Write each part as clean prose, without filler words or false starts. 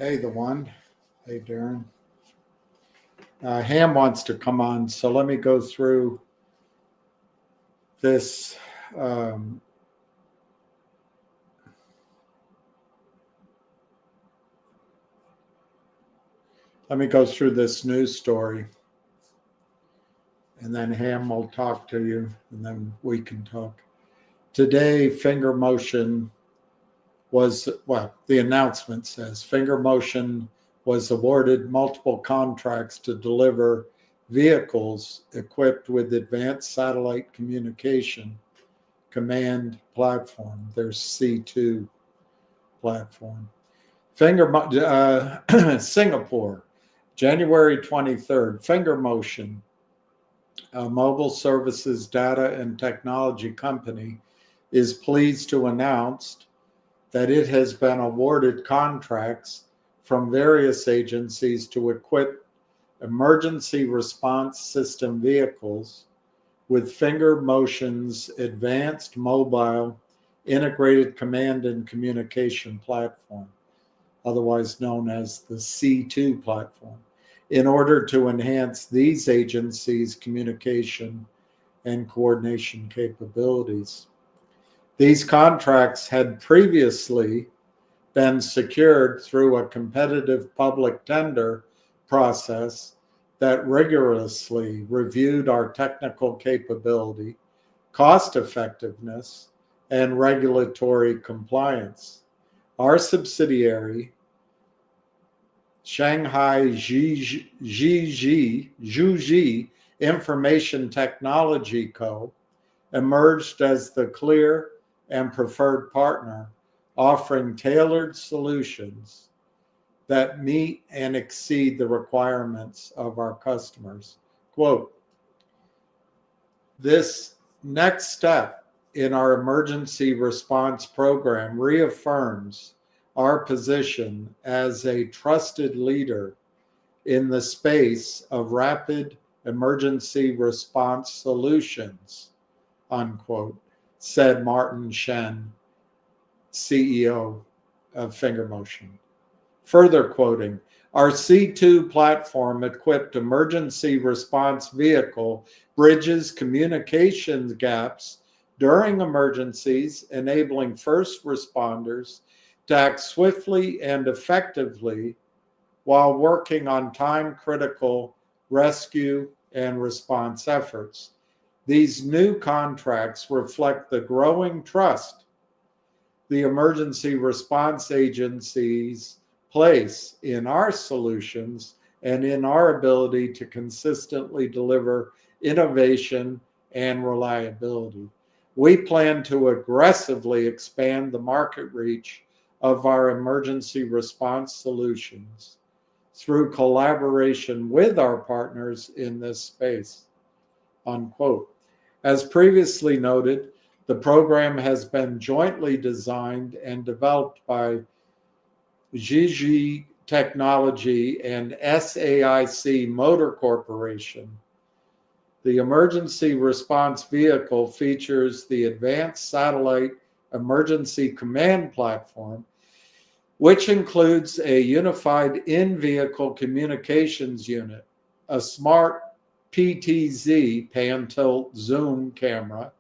Hey, the one. Hey, Darren. Ham wants to come on, so let me go through this. Let me go through this news story, and then Ham will talk to you, and then we can talk. Today, FingerMotion was, well, the announcement says FingerMotion was awarded multiple contracts to deliver vehicles equipped with advanced satellite communication command platform, their C2 platform. Singapore, January 23rd, FingerMotion, a mobile services data and technology company, is pleased to announce that it has been awarded contracts from various agencies to equip emergency response system vehicles with FingerMotion's advanced mobile integrated command and communication platform, otherwise known as the C2 platform, in order to enhance these agencies' communication and coordination capabilities. These contracts had previously been secured through a competitive public tender process that rigorously reviewed our technical capability, cost effectiveness, and regulatory compliance. Our subsidiary, Shanghai Zhuji Information Technology Co., emerged as the clear and preferred partner, offering tailored solutions that meet and exceed the requirements of our customers. Quote, this next step in our emergency response program reaffirms our position as a trusted leader in the space of rapid emergency response solutions, unquote, said Martin Shen, CEO of FingerMotion. Further quoting, our C2 platform equipped emergency response vehicle bridges communications gaps during emergencies, enabling first responders to act swiftly and effectively while working on time-critical rescue and response efforts. These new contracts reflect the growing trust the emergency response agencies place in our solutions and in our ability to consistently deliver innovation and reliability. We plan to aggressively expand the market reach of our emergency response solutions through collaboration with our partners in this space, unquote. As previously noted, the program has been jointly designed and developed by Zhuji Technology and SAIC Motor Corporation. The emergency response vehicle features the advanced satellite emergency command platform, which includes a unified in-vehicle communications unit, a smart PTZ, pan-tilt zoom camera,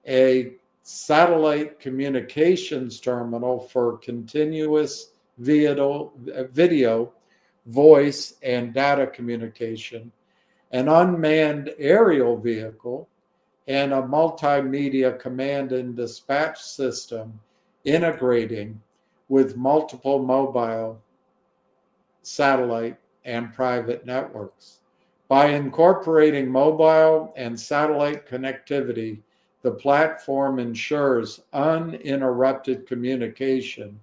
a satellite communications terminal for continuous video, voice, and data communication, an unmanned aerial vehicle, and a multimedia command and dispatch system integrating with multiple mobile, satellite, and private networks. By incorporating mobile and satellite connectivity, the platform ensures uninterrupted communication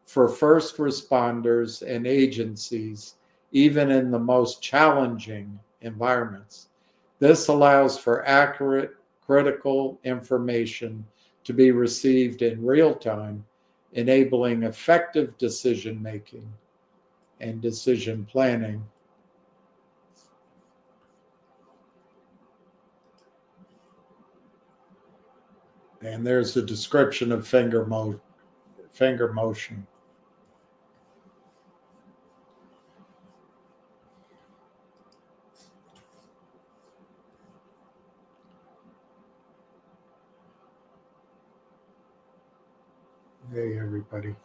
for first responders and agencies, even in the most challenging environments. This allows for accurate, critical information to be received in real time, enabling effective decision making and decision planning. And there's a description of FingerMotion. Hey, everybody.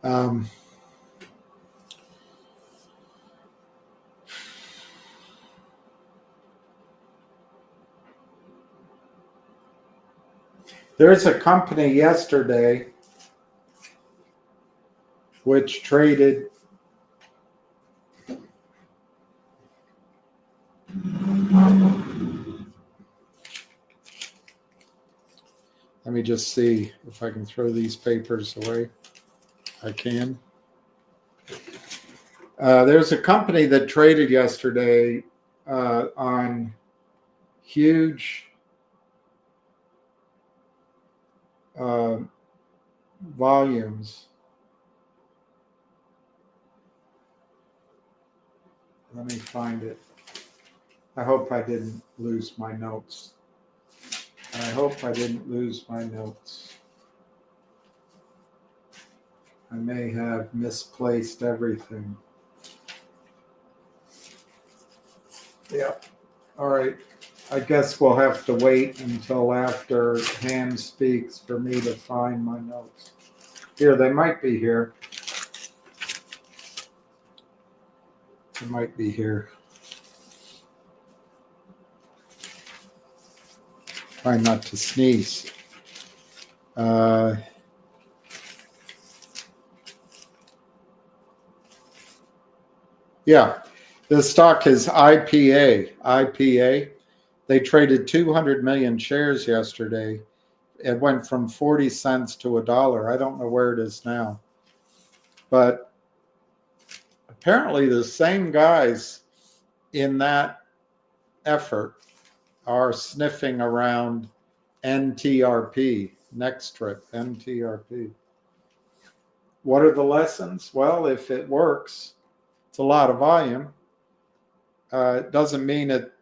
Um, there's a company yesterday which traded. Let me just see if I can throw these papers away. I can. There's a company that traded yesterday on huge volumes. Let me find it. I hope I didn't lose my notes. I hope I didn't lose my notes. I may have misplaced everything. Yep. All right. I guess we'll have to wait until after Ham speaks for me to find my notes. Here, they might be here. They might be here. Try not to sneeze. Yeah, the stock is IPA. IPA. They traded 200 million shares yesterday. It went from 40 cents to $1. I don't know where it is now. But apparently the same guys in that effort are sniffing around Ntrp, Nixx, Ntrp. What are the lessons? Well, if it works, it's a lot of volume. It doesn't mean it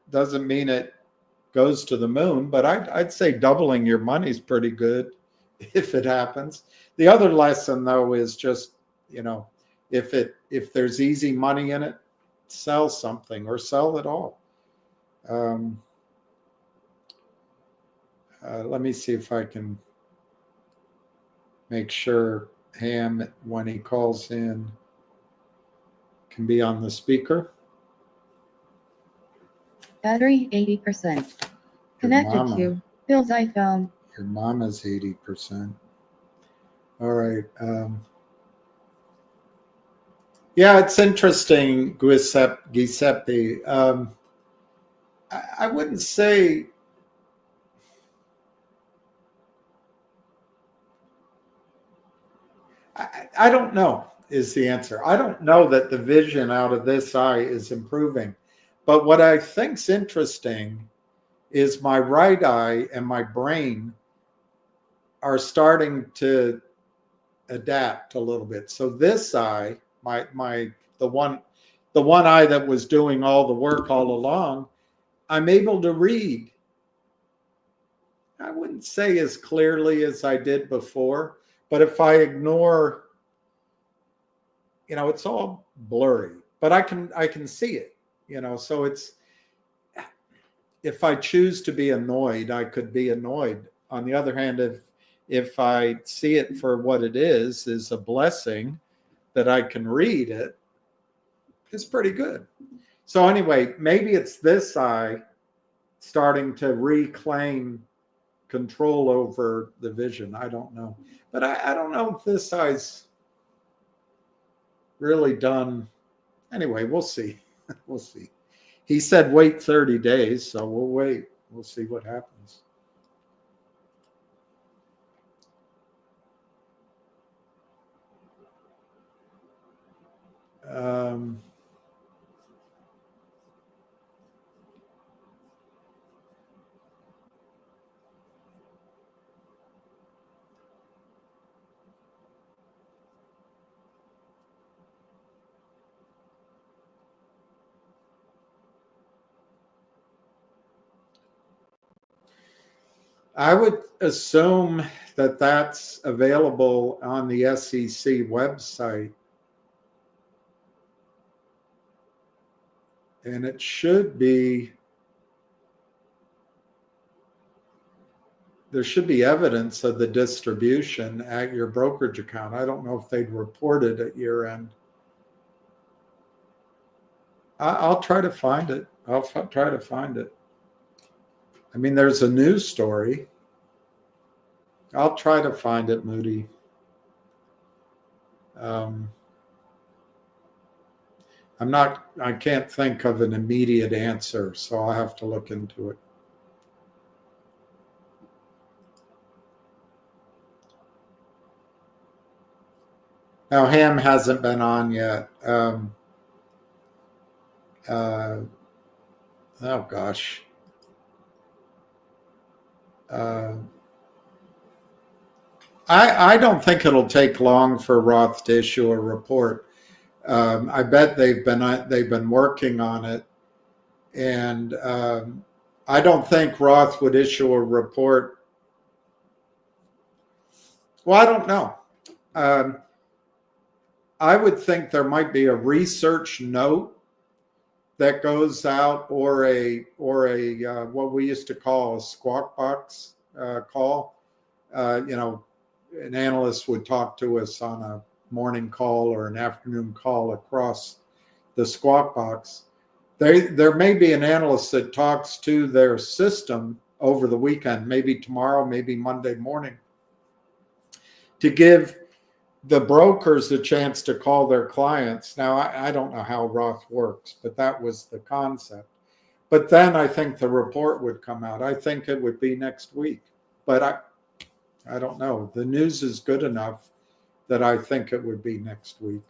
goes to the moon, but I'd say doubling your money is pretty good if it happens. The other lesson, though, is just, if there's easy money in it, sell something or sell it all. Let me see if I can make sure Ham, when he calls in, can be on the speaker. Battery 80%. Connected to Bill's iPhone. Your mama's 80%. All right. Yeah, it's interesting, Giuseppe. I wouldn't say. I don't know is the answer. I don't know that the vision out of this eye is improving. But what I think's interesting is my right eye and my brain are starting to adapt a little bit. So this eye, the one eye that was doing all the work all along, I'm able to read. I wouldn't say as clearly as I did before, but if I ignore, it's all blurry, but I can see it, so it's, if I choose to be annoyed, I could be annoyed. On the other hand, if I see it for what it is a blessing that I can read it, it's pretty good. So anyway, maybe it's this eye starting to reclaim control over the vision. I don't know. But I don't know if this eye's really done. Anyway, we'll see. We'll see. He said wait 30 days, so we'll wait. We'll see what happens. I would assume that that's available on the SEC website. And it should be, there should be evidence of the distribution at your brokerage account. I don't know if they'd report it at year end. I'll try to find it. I'll try to find it. I mean, there's a news story. I'll try to find it, Moody. I can't think of an immediate answer, so I'll have to look into it. Now, Ham hasn't been on yet. Oh gosh. I don't think it'll take long for Roth to issue a report. I bet they've been working on it, and I don't think Roth would issue a report. Well, I don't know. I would think there might be a research note that goes out, or a what we used to call a squawk box call. An analyst would talk to us on a morning call or an afternoon call across the squawk box. There may be an analyst that talks to their system over the weekend, maybe tomorrow, maybe Monday morning, to give the brokers a chance to call their clients. Now, I don't know how Roth works, but that was the concept. But then I think the report would come out. I think it would be next week, but I don't know. The news is good enough that I think it would be next week.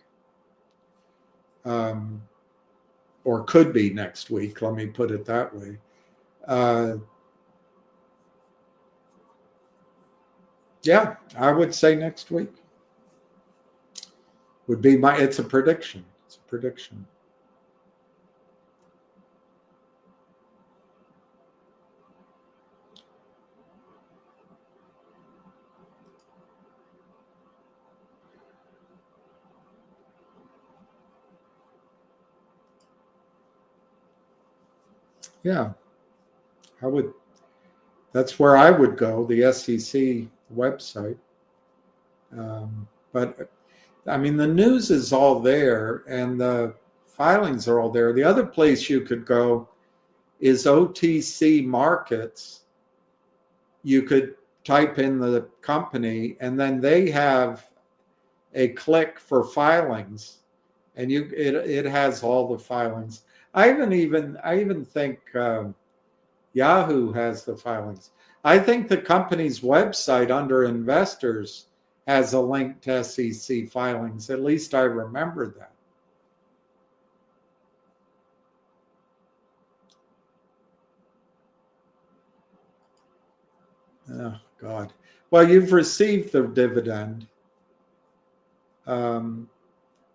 Or could be next week, let me put it that way. Yeah, I would say next week. Would be it's a prediction. It's a prediction. Yeah, that's where I would go, the SEC website. But I mean, the news is all there and the filings are all there. The other place you could go is OTC Markets. You could type in the company and then they have a click for filings, and it has all the filings. I even think Yahoo has the filings. I think the company's website under investors has a link to SEC filings. At least I remember that. Oh, God. Well, you've received the dividend.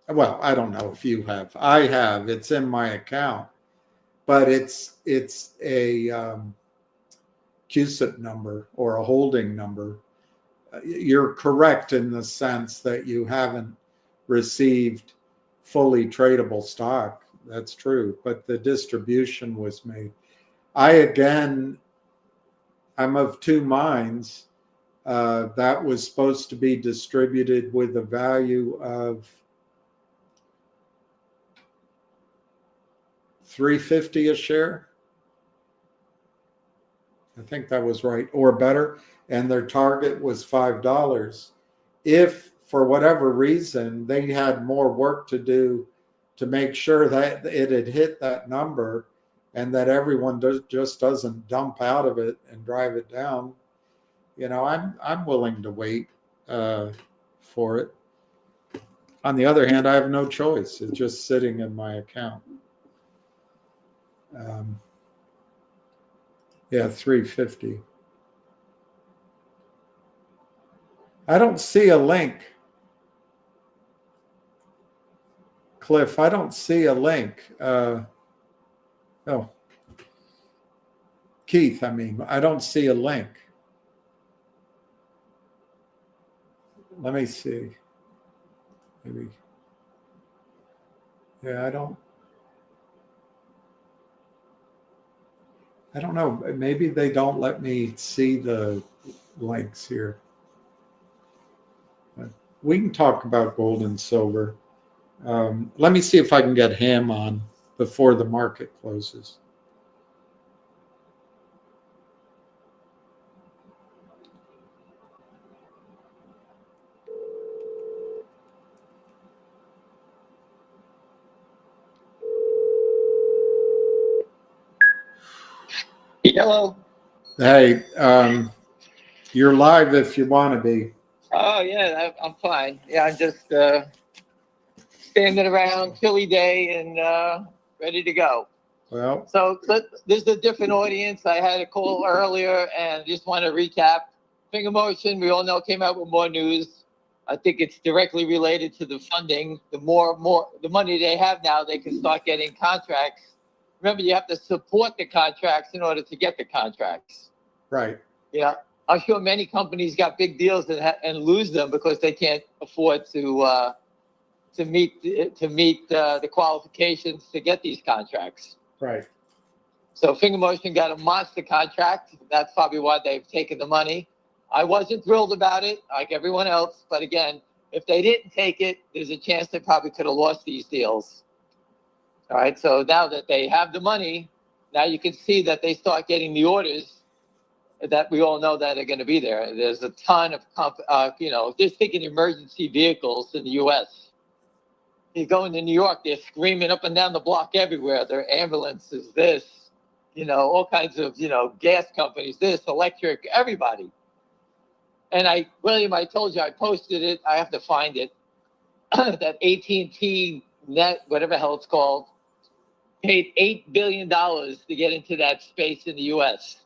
Well, I don't know if you have. I have. It's in my account. But it's a CUSIP number or a holding number. You're correct in the sense that you haven't received fully tradable stock. That's true. But the distribution was made. I'm of two minds. That was supposed to be distributed with a value of $3.50 a share. I think that was right, or better. And their target was $5. If for whatever reason they had more work to do to make sure that it had hit that number and that everyone just doesn't dump out of it and drive it down, I'm willing to wait for it. On the other hand, I have no choice. It's just sitting in my account. Yeah, $3.50. I don't see a link. Cliff, I don't see a link. Keith, I don't see a link. let me see. Maybe. Yeah, I don't know. Maybe they don't let me see the links here. But we can talk about gold and silver. Let me see if I can get Ham on before the market closes. Hello. Hey, you're live if you want to be. Oh yeah, I'm fine. Yeah, I'm just standing around, chilly day, and ready to go. Well, So this is a different audience. I had a call earlier, and just want to recap. FingerMotion, we all know, came out with more news. I think it's directly related to the funding. The more the money they have now, they can start getting contracts. Remember, you have to support the contracts in order to get the contracts. right. Yeah, I'm sure many companies got big deals and lose them because they can't afford to meet the qualifications to get these contracts. Right. So FingerMotion got a monster contract. That's probably why they've taken the money. I wasn't thrilled about it, like everyone else. But again, if they didn't take it, there's a chance they probably could have lost these deals. All right. So now that they have the money, now you can see that they start getting the orders that we all know that are going to be there. There's a ton of, just thinking emergency vehicles in the U.S. You go into New York, they're screaming up and down the block everywhere. There are ambulances, this, all kinds of, gas companies, this, electric, everybody. And William, I told you, I posted it. I have to find it. That AT&T net, whatever the hell it's called, paid $8 billion to get into that space in the U.S.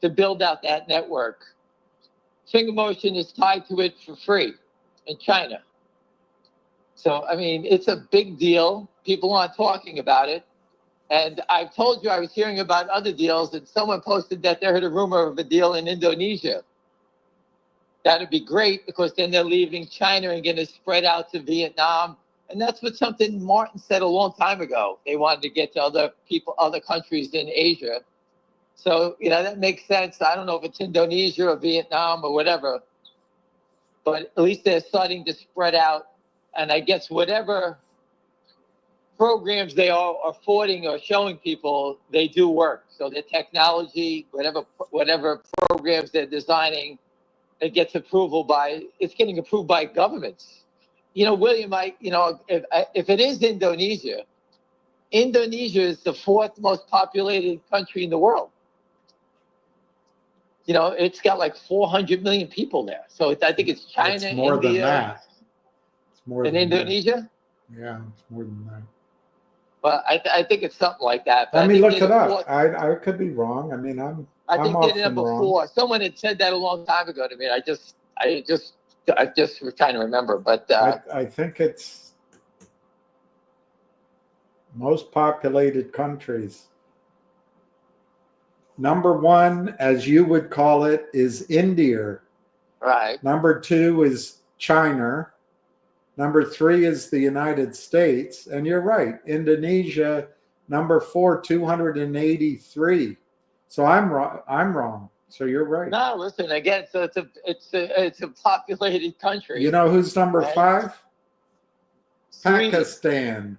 to build out that network. FingerMotion is tied to it for free in China. So, I mean, it's a big deal. People aren't talking about it. And I've told you I was hearing about other deals, and someone posted that they heard a rumor of a deal in Indonesia. That'd be great because then they're leaving China and going to spread out to Vietnam. And that's what something Martin said a long time ago. They wanted to get to other countries in Asia. So, that makes sense. I don't know if it's Indonesia or Vietnam or whatever, but at least they're starting to spread out. And I guess whatever programs they are affording or showing people, they do work. So the technology, whatever programs they're designing, it's getting approved by governments. William, if it is Indonesia is the fourth most populated country in the world. It's got like 400 million people there. So I think it's China, it's more India, than that. It's more and than Indonesia. That. Yeah, it's more than that. But I think it's something like that. But Let me look it up. I could be wrong. I mean, I think often they're number wrong. 4. Someone had said that a long time ago to me. I just was trying to remember. But I think it's most populated countries. Number 1, as you would call it, is India. Right. Number 2 is China. Number 3 is the United States. And you're right, Indonesia, number 4, 283. So I'm wrong. So you're right. No, listen, again, so it's a populated country. You know who's number 5? Sweden. Pakistan.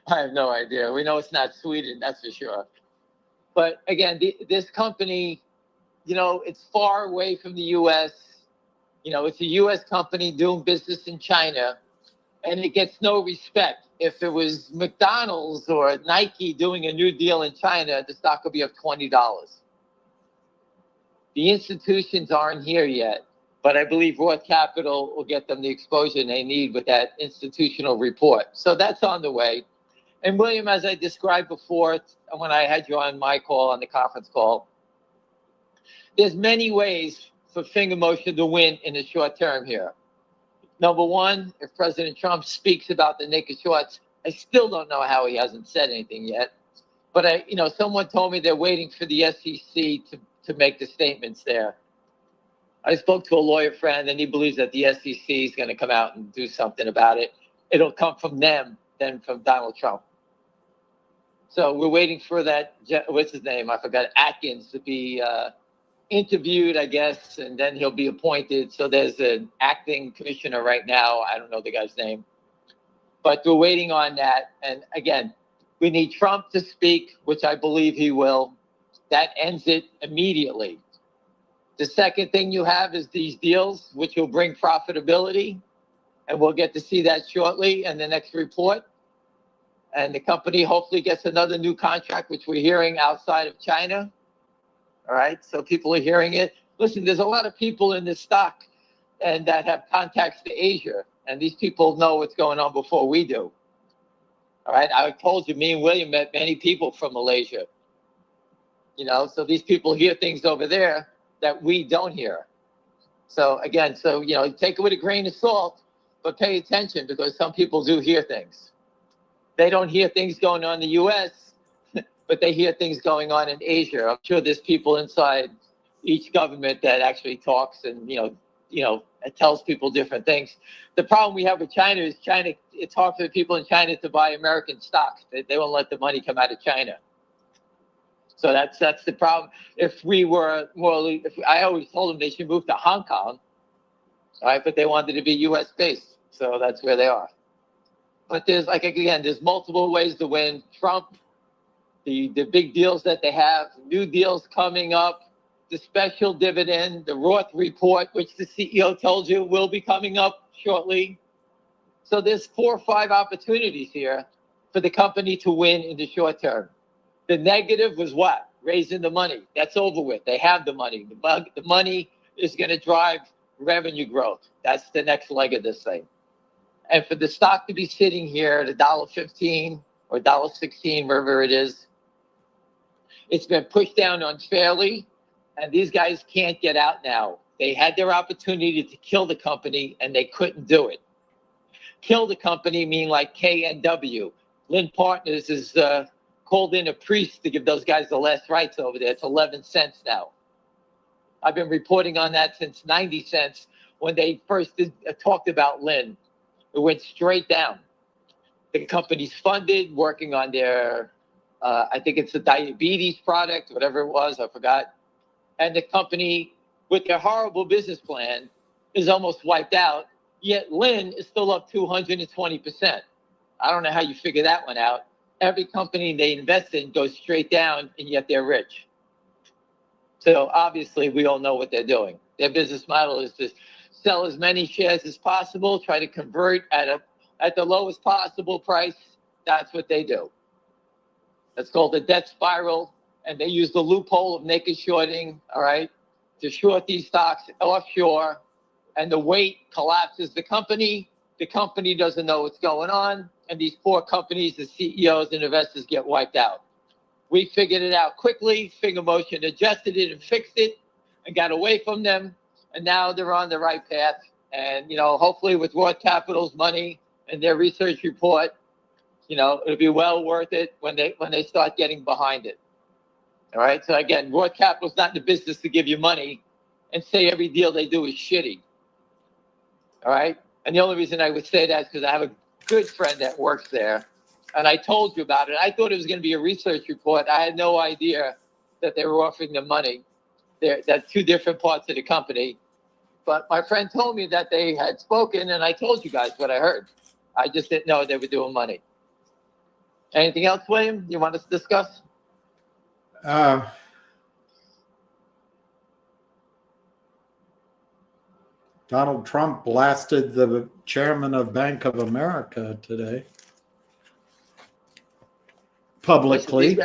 I have no idea. We know it's not Sweden, that's for sure. But again, this company, it's far away from the U.S. It's a U.S. company doing business in China, and it gets no respect. If it was McDonald's or Nike doing a new deal in China, the stock would be up $20. The institutions aren't here yet, but I believe Roth Capital will get them the exposure they need with that institutional report. So that's on the way. And William, as I described before, when I had you on my call, on the conference call, there's many ways for FingerMotion to win in the short term here. Number 1, if President Trump speaks about the naked shorts, I still don't know how he hasn't said anything yet. But someone told me they're waiting for the SEC to make the statements there. I spoke to a lawyer friend, and he believes that the SEC is going to come out and do something about it. It'll come from them, then from Donald Trump. So we're waiting for that, what's his name? I forgot, Atkins, to be interviewed, I guess, and then he'll be appointed. So there's an acting commissioner right now. I don't know the guy's name. But we're waiting on that. And again, we need Trump to speak, which I believe he will. That ends it immediately. The second thing you have is these deals, which will bring profitability. And we'll get to see that shortly in the next report. And the company hopefully gets another new contract, which we're hearing outside of China. All right, so people are hearing it. Listen, there's a lot of people in this stock and that have contacts to Asia. And these people know what's going on before we do. All right, I told you, me and William met many people from Malaysia. You know, so these people hear things over there that we don't hear. So again, you know, take it with a grain of salt, but pay attention because some people do hear things. They don't hear things going on in the U.S., but they hear things going on in Asia. I'm sure there's people inside each government that actually talks and, it tells people different things. The problem we have with China is it's hard for the people in China to buy American stocks. They won't let the money come out of China. So that's the problem. If we were I always told them they should move to Hong Kong, all right, but they wanted to be U.S. based, so that's where they are. But there's multiple ways to win. Trump, the big deals that they have, new deals coming up, the special dividend, the Roth report, which the CEO told you will be coming up shortly. So there's 4 or 5 opportunities here for the company to win in the short term. The negative was what? Raising the money. That's over with. They have the money. The money is going to drive revenue growth. That's the next leg of this thing. And for the stock to be sitting here at $1.15 or $1.16, wherever it is, it's been pushed down unfairly, and these guys can't get out now. They had their opportunity to kill the company, and they couldn't do it. Kill the company mean like KNW. Lynn Partners is called in a priest to give those guys the last rites over there. It's 11 cents now. I've been reporting on that since 90 cents when they first talked about Lynn. It went straight down. The company's funded, working on their, I think it's a diabetes product, whatever it was, I forgot. And the company, with their horrible business plan, is almost wiped out, yet Lynn is still up 220%. I don't know how you figure that one out. Every company they invest in goes straight down, and yet they're rich. So obviously, we all know what they're doing. Their business model is to sell as many shares as possible, try to convert at the lowest possible price. That's what they do. That's called the debt spiral, and they use the loophole of naked shorting, all right, to short these stocks offshore, and the weight collapses the company. The company doesn't know what's going on, and these poor companies, the CEOs and investors get wiped out. We figured it out quickly. FingerMotion adjusted it and fixed it and got away from them. And now they're on the right path. And, hopefully with Roth Capital's money and their research report, it'll be well worth it when they start getting behind it. All right. So again, Roth Capital's not in the business to give you money and say every deal they do is shitty. All right. And the only reason I would say that is because I have a good friend that works there. And I told you about it. I thought it was going to be a research report. I had no idea that they were offering them money. That's 2 different parts of the company. But my friend told me that they had spoken, and I told you guys what I heard. I just didn't know they were doing money. Anything else, William, you want us to discuss? Donald Trump blasted the chairman of Bank of America today. Publicly,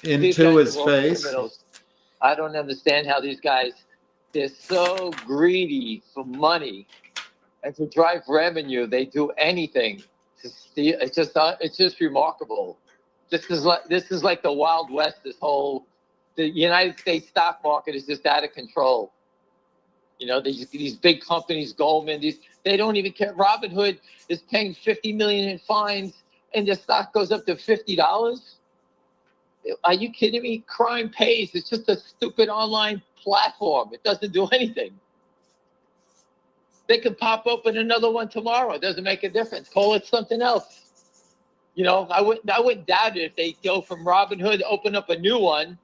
into his face. I don't understand how these guys, they're so greedy for money and to drive revenue. They do anything to steal. It's just remarkable. This is like the Wild West. The United States stock market is just out of control. These big companies, Goldman, they don't even care. Robinhood is paying $50 million in fines, and their stock goes up to $50. Are you kidding me? Crime pays. It's just a stupid online platform. It doesn't do anything. They could pop open another one tomorrow. It doesn't make a difference. Call it something else. You know, I wouldn't doubt it if they go from Robinhood, open up a new one,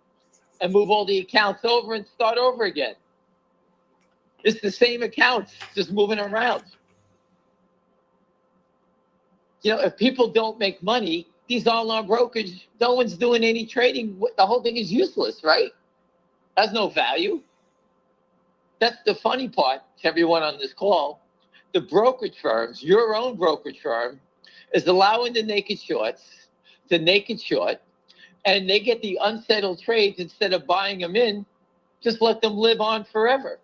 and move all the accounts over and start over again. It's the same accounts, just moving around. You know, if people don't make money, these online brokerage, no one's doing any trading. The whole thing is useless, right? Has no value. That's the funny part to everyone on this call. The brokerage firms, your own brokerage firm, is allowing the naked shorts to naked short, and they get the unsettled trades instead of buying them in. Just let them live on forever.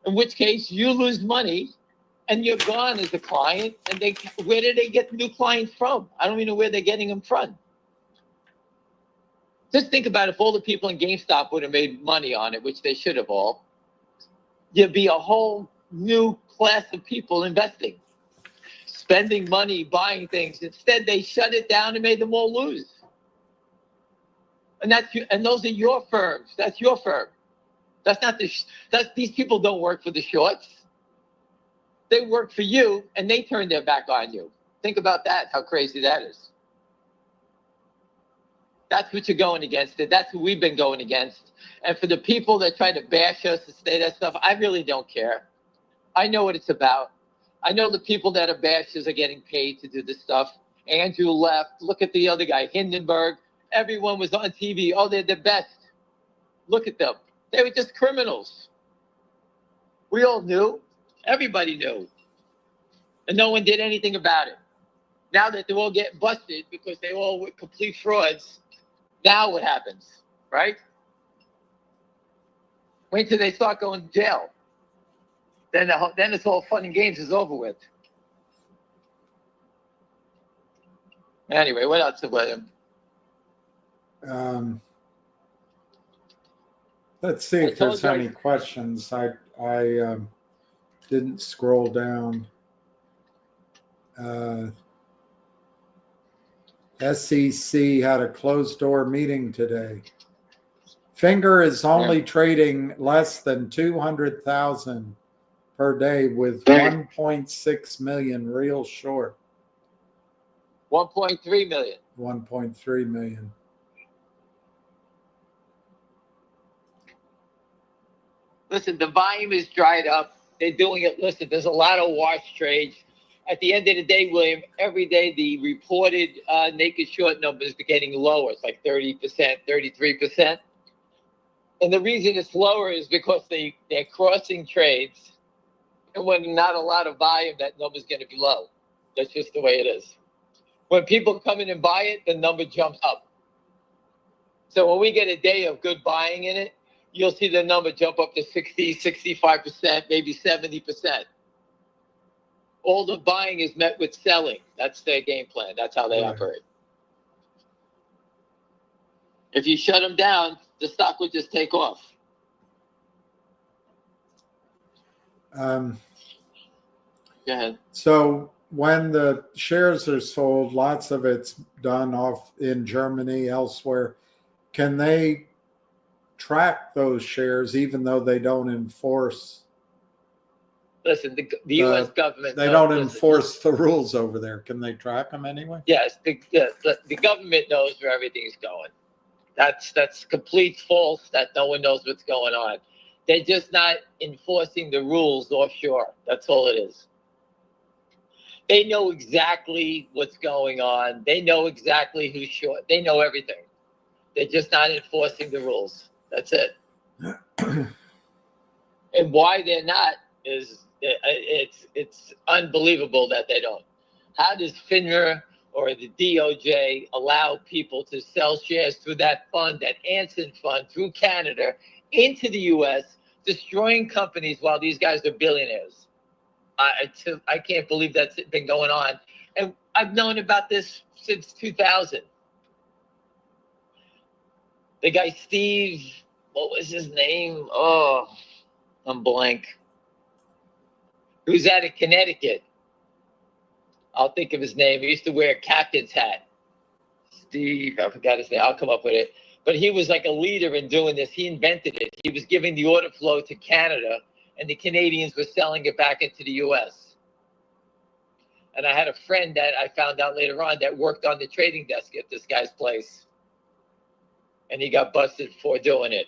In which case, you lose money, and you're gone as a client. And where do they get new clients from? I don't even know where they're getting them from. Just think about if all the people in GameStop would have made money on it, which they should have all. There'd be a whole new class of people investing, spending money, buying things. Instead, they shut it down and made them all lose. And those are your firms. That's your firm. That's not these people don't work for the shorts. They work for you, and they turn their back on you. Think about that, how crazy that is. That's what you're going against. That's who we've been going against. And for the people that try to bash us and say that stuff, I really don't care. I know what it's about. I know the people that are bashers are getting paid to do this stuff. Andrew left. Look at the other guy, Hindenburg. Everyone was on TV. Oh, they're the best. Look at them. They were just criminals. We all knew. Everybody knew. And no one did anything about it. Now that they're all getting busted because they all were complete frauds, now what happens, right? Wait till they start going to jail. Then it's all fun and games is over with. Anyway, what else about him? Let's see if there's any questions. I didn't scroll down. SEC had a closed door meeting today. Fngr is only trading less than 200,000 per day with 1.6 million real short. 1.3 million. 1.3 million. Listen, the volume is dried up. They're doing it. Listen, there's a lot of wash trades. At the end of the day, William, every day the reported naked short numbers are getting lower. It's like 30%, 33%. And the reason it's lower is because they're crossing trades. And when not a lot of volume, that number's going to be low. That's just the way it is. When people come in and buy it, the number jumps up. So when we get a day of good buying in it, you'll see the number jump up to 60, 65%, maybe 70%. All the buying is met with selling. That's their game plan. That's how they operate. If you shut them down, the stock would just take off. Go ahead. So when the shares are sold, lots of it's done off in Germany, elsewhere. Can they track those shares even though they don't enforce? Listen, the U.S. government. They don't enforce the rules over there. Can they track them anyway? Yes, the government knows where everything's going. That's complete false. That no one knows what's going on. They're just not enforcing the rules offshore. That's all it is. They know exactly what's going on. They know exactly who's short. They know everything. They're just not enforcing the rules. That's it. And why they're not is it's unbelievable that they don't. How does Fngr or the DOJ allow people to sell shares through that fund, that Anson fund, through Canada into the U.S., destroying companies while these guys are billionaires? I can't believe that's been going on. And I've known about this since 2000. The guy, Steve, what was his name? Oh, I'm blank. Who's out of Connecticut? I'll think of his name. He used to wear a captain's hat. Steve, I forgot his name. I'll come up with it. But he was like a leader in doing this. He invented it. He was giving the order flow to Canada and the Canadians were selling it back into the U.S. And I had a friend that I found out later on that worked on the trading desk at this guy's place. And he got busted for doing it.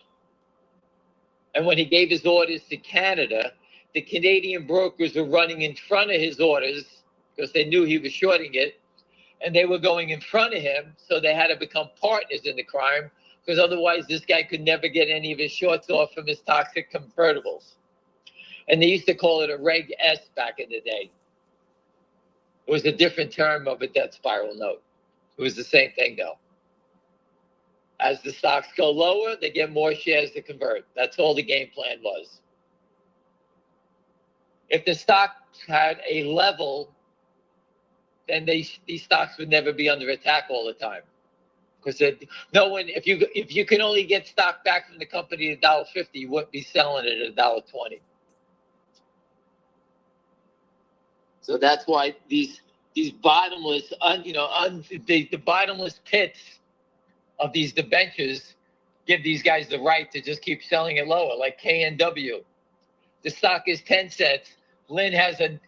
And when he gave his orders to Canada, the Canadian brokers were running in front of his orders because they knew he was shorting it. And they were going in front of him, so they had to become partners in the crime, because otherwise this guy could never get any of his shorts off from his toxic convertibles. And they used to call it a Reg S back in the day. It was a different term of a death spiral note. It was the same thing, though. As the stocks go lower, they get more shares to convert. That's all the game plan was. If the stock had a level, then these stocks would never be under attack all the time. Because no one, if you can only get stock back from the company at $1.50, you wouldn't be selling it at $1.20. So that's why these bottomless, the bottomless pits of these debentures give these guys the right to just keep selling it lower, like KNW. The stock is 10 cents. Lynn has a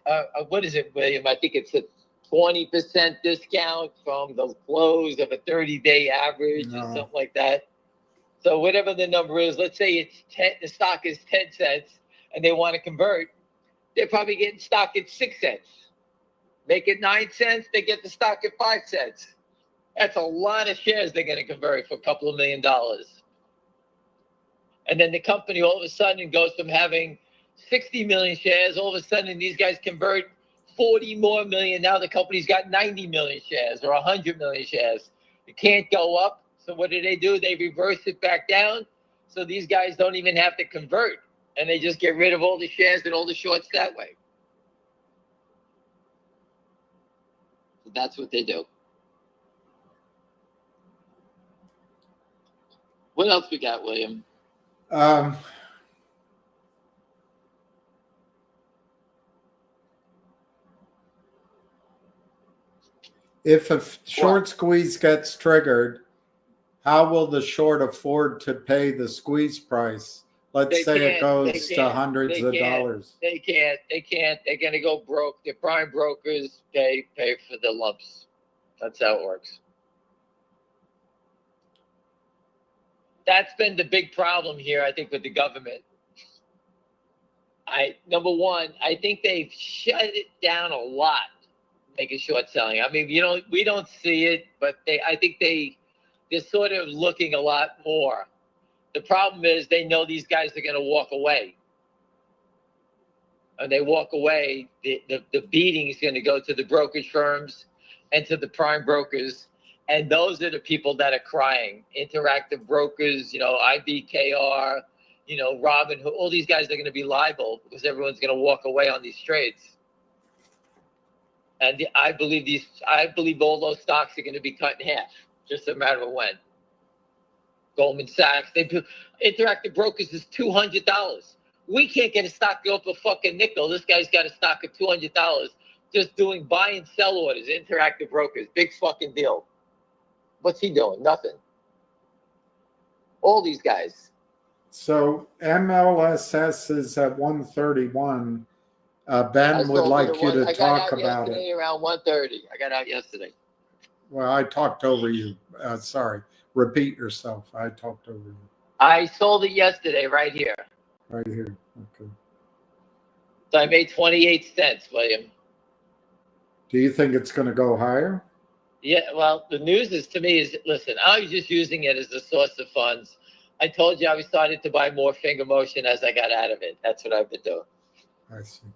what is it, William? I think it's a 20% discount from the close of a 30-day average or something like that. So whatever the number is, let's say it's 10, the stock is 10 cents and they want to convert, they're probably getting stock at 6 cents. Make it 9 cents, they get the stock at 5 cents. That's a lot of shares they're going to convert for a couple of $1 million. And then the company all of a sudden goes from having 60 million shares, all of a sudden these guys convert 40 more million. Now the company's got 90 million shares or 100 million shares. It can't go up. So what do? They reverse it back down. So these guys don't even have to convert. And they just get rid of all the shares and all the shorts that way. So that's what they do. What else we got, William? If a short squeeze gets triggered, how will the short afford to pay the squeeze price? Let's say it goes to hundreds of dollars. They can't. They're going to go broke. The prime brokers pay for the lumps. That's how it works. That's been the big problem here, I think, with the government. Number one, I think they've shut it down a lot, making short selling. I mean, we don't see it, but I think they're sort of looking a lot more. The problem is they know these guys are going to walk away. And they walk away, the beating is going to go to the brokerage firms and to the prime brokers. And those are the people that are crying. Interactive brokers, IBKR, Robinhood, all these guys are going to be liable because everyone's going to walk away on these trades. And I believe all those stocks are going to be cut in half, just a matter of when. Goldman Sachs, Interactive Brokers is $200. We can't get a stock to go up a fucking nickel. This guy's got a stock of $200 just doing buy and sell orders. Interactive Brokers, big fucking deal. What's he doing? Nothing. All these guys. So MLSS is at 131. Ben would like you to talk about it. Around 1:30. I got out yesterday. Well, I talked over you. Sorry. Repeat yourself. I talked over you. I sold it yesterday right here. Right here. Okay. So I made 28 cents, William. Do you think it's going to go higher? Yeah, well, the news is, to me, listen, I was just using it as a source of funds. I told you I was starting to buy more FingerMotion as I got out of it. That's what I've been doing. I see.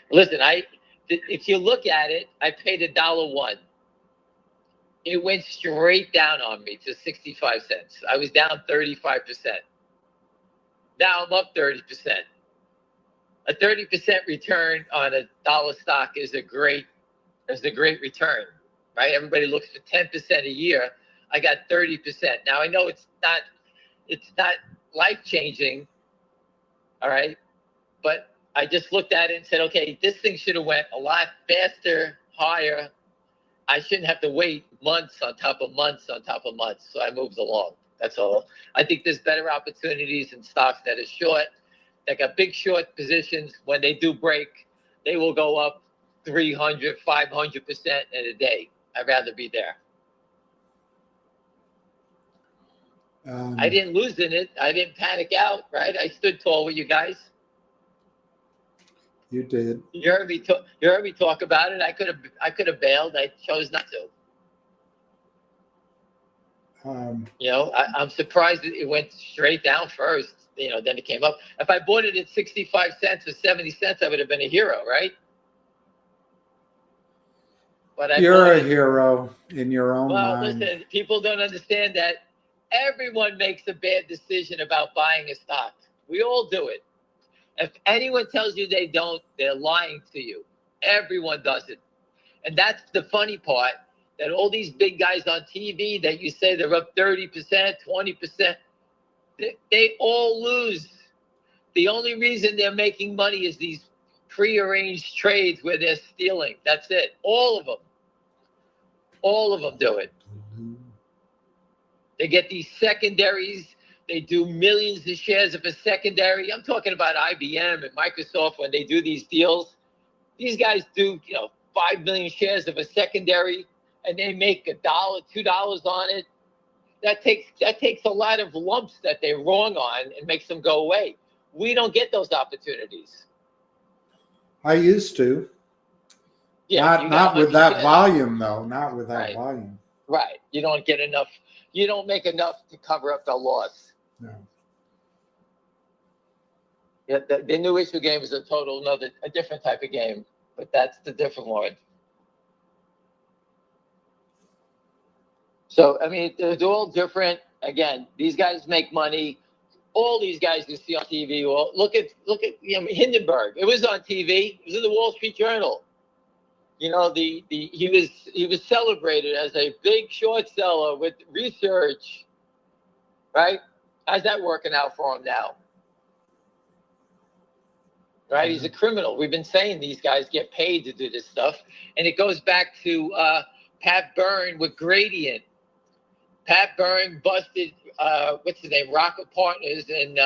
Listen, if you look at it, I paid $1.01. It went straight down on me to 65 cents. I was down 35%. Now I'm up 30%. A 30% return on a dollar stock is a great return, right? Everybody looks for 10% a year. I got 30%. Now I know it's not life-changing, all right? But I just looked at it and said, okay, this thing should have went a lot faster, higher. I shouldn't have to wait months on top of months on top of months. So I moved along. That's all. I think there's better opportunities in stocks that are short, that got big short positions. When they do break, they will go up 300, 500% in a day. I'd rather be there. I didn't lose in it. I didn't panic out, right? I stood tall with you guys. You did. You heard me talk. You heard me talk about it. I could have bailed. I chose not to. You know, I'm surprised that it went straight down first. You know, then it came up. If I bought it at 65 cents or 70 cents, I would have been a hero, right? But you're a hero in your own mind. Listen, people don't understand that everyone makes a bad decision about buying a stock. We all do it. If anyone tells you they don't, they're lying to you. Everyone does it. And that's the funny part, that all these big guys on TV that you say they're up 30%, 20%, they all lose. The only reason they're making money is these prearranged trades where they're stealing. That's it. All of them. All of them do it. They get these secondaries. They do millions of shares of a secondary. I'm talking about IBM and Microsoft when they do these deals. These guys do, 5 million shares of a secondary, and they make $1, $2 on it. That takes a lot of lumps that they're wrong on and makes them go away. We don't get those opportunities. I used to. Yeah, not with that volume, though. Not with that volume. Right. You don't get enough. You don't make enough to cover up the loss. No. Yeah, the new issue game is a different type of game, but that's the different one. So, I mean, they're all different. Again, these guys make money. All these guys you see on TV. Well, look at Hindenburg. It was on TV. It was in the Wall Street Journal. He was celebrated as a big short seller with research, right? How's that working out for him now? Right? He's a criminal. We've been saying these guys get paid to do this stuff. And it goes back to Pat Byrne with Gradient. Pat Byrne busted, what's his name? Rocket Partners and,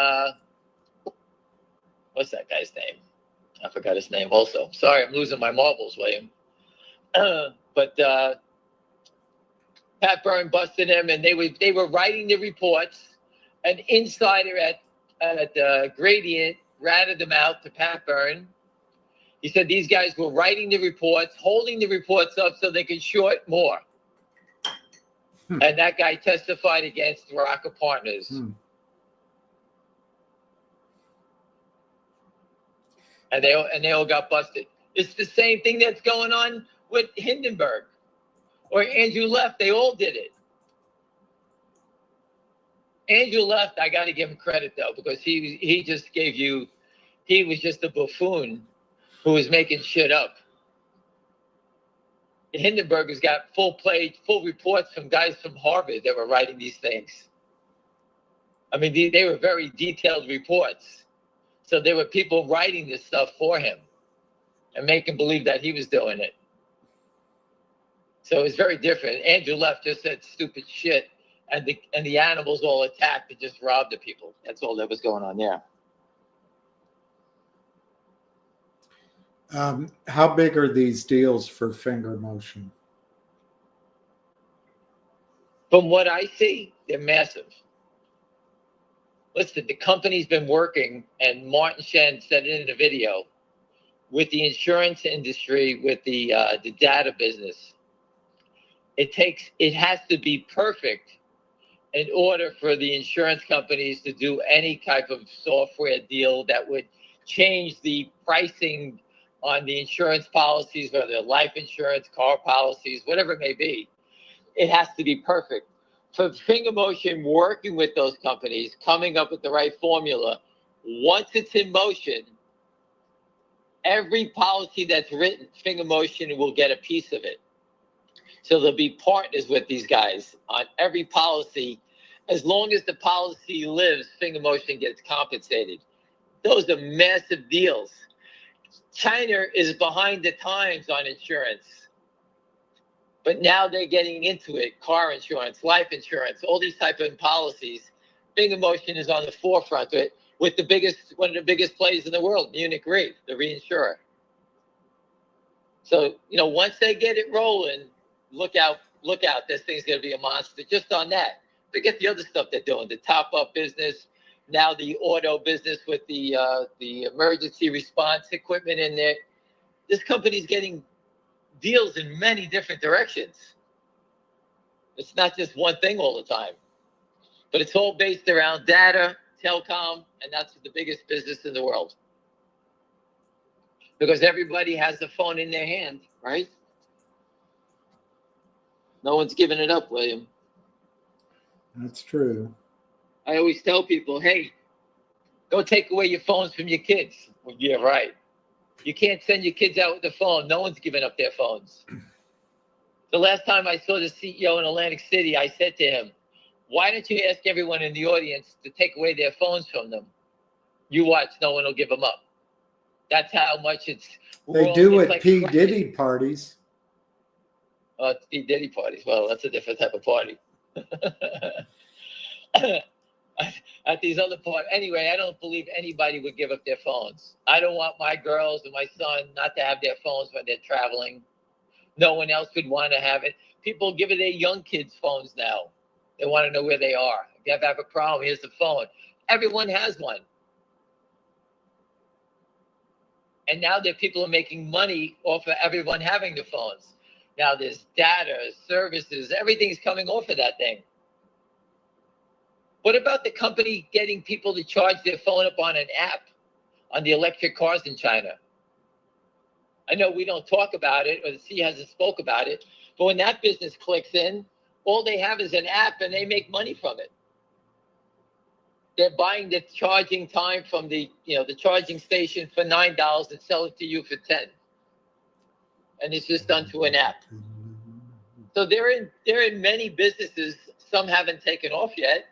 what's that guy's name? I forgot his name also. Sorry, I'm losing my marbles, William. But Pat Byrne busted him, and they were writing the reports. An insider at Gradient ratted them out to Pat Byrne. He said these guys were writing the reports, holding the reports up so they could short more. And that guy testified against Rocket Partners. And they all got busted. It's the same thing that's going on with Hindenburg or Andrew Left. They all did it. Andrew Left, I got to give him credit though, because he was just a buffoon who was making shit up. Hindenburg has got full reports from guys from Harvard that were writing these things. I mean, they were very detailed reports. So there were people writing this stuff for him and making believe that he was doing it. So it's very different. Andrew Left just said stupid shit, and the animals all attacked and just robbed the people. That's all that was going on there. How big are these deals for FingerMotion? From what I see, they're massive. Listen, the company's been working, and Martin Shen said it in the video, with the insurance industry, with the data business. It has to be perfect in order for the insurance companies to do any type of software deal that would change the pricing on the insurance policies, whether they're life insurance, car policies, whatever it may be. It has to be perfect. For FingerMotion working with those companies, coming up with the right formula, once it's in motion, every policy that's written, FingerMotion will get a piece of it. So they'll be partners with these guys on every policy. As long as the policy lives, FingerMotion gets compensated. Those are massive deals. China is behind the times on insurance. But now they're getting into it. Car insurance, life insurance, all these type of policies. FingerMotion is on the forefront of it with one of the biggest players in the world, Munich Re, the reinsurer. So, once they get it rolling, look out, this thing's going to be a monster just on that. Forget the other stuff they're doing, the top-up business, now the auto business with the emergency response equipment in there. This company's getting deals in many different directions. It's not just one thing all the time, but it's all based around data, telecom, and that's the biggest business in the world. Because everybody has the phone in their hand, right? No one's giving it up, William. That's true. I always tell people, hey, go take away your phones from your kids. Well, yeah, right. You can't send your kids out with the phone. No one's giving up their phones. The last time I saw the CEO in Atlantic City, I said to him, why don't you ask everyone in the audience to take away their phones from them? You watch, no one will give them up. That's how much it's They wrong. do It's at like P. crack. Diddy parties. It's P. Diddy parties. Well, that's a different type of party. At these other parties. Anyway, I don't believe anybody would give up their phones. I don't want my girls and my son not to have their phones when they're traveling. No one else would want to have it. People give it their young kids phones now. They want to know where they are. If you have a problem, here's the phone. Everyone has one. And now that people are making money off of everyone having the phones. Now there's data, services, everything's coming off of that thing. What about the company getting people to charge their phone up on an app on the electric cars in China? I know we don't talk about it, or the C hasn't spoke about it, but when that business clicks in, all they have is an app and they make money from it. They're buying the charging time from the charging station for $9 and sell it to you for $10. And it's just done through an app. So they're in many businesses. Some haven't taken off yet,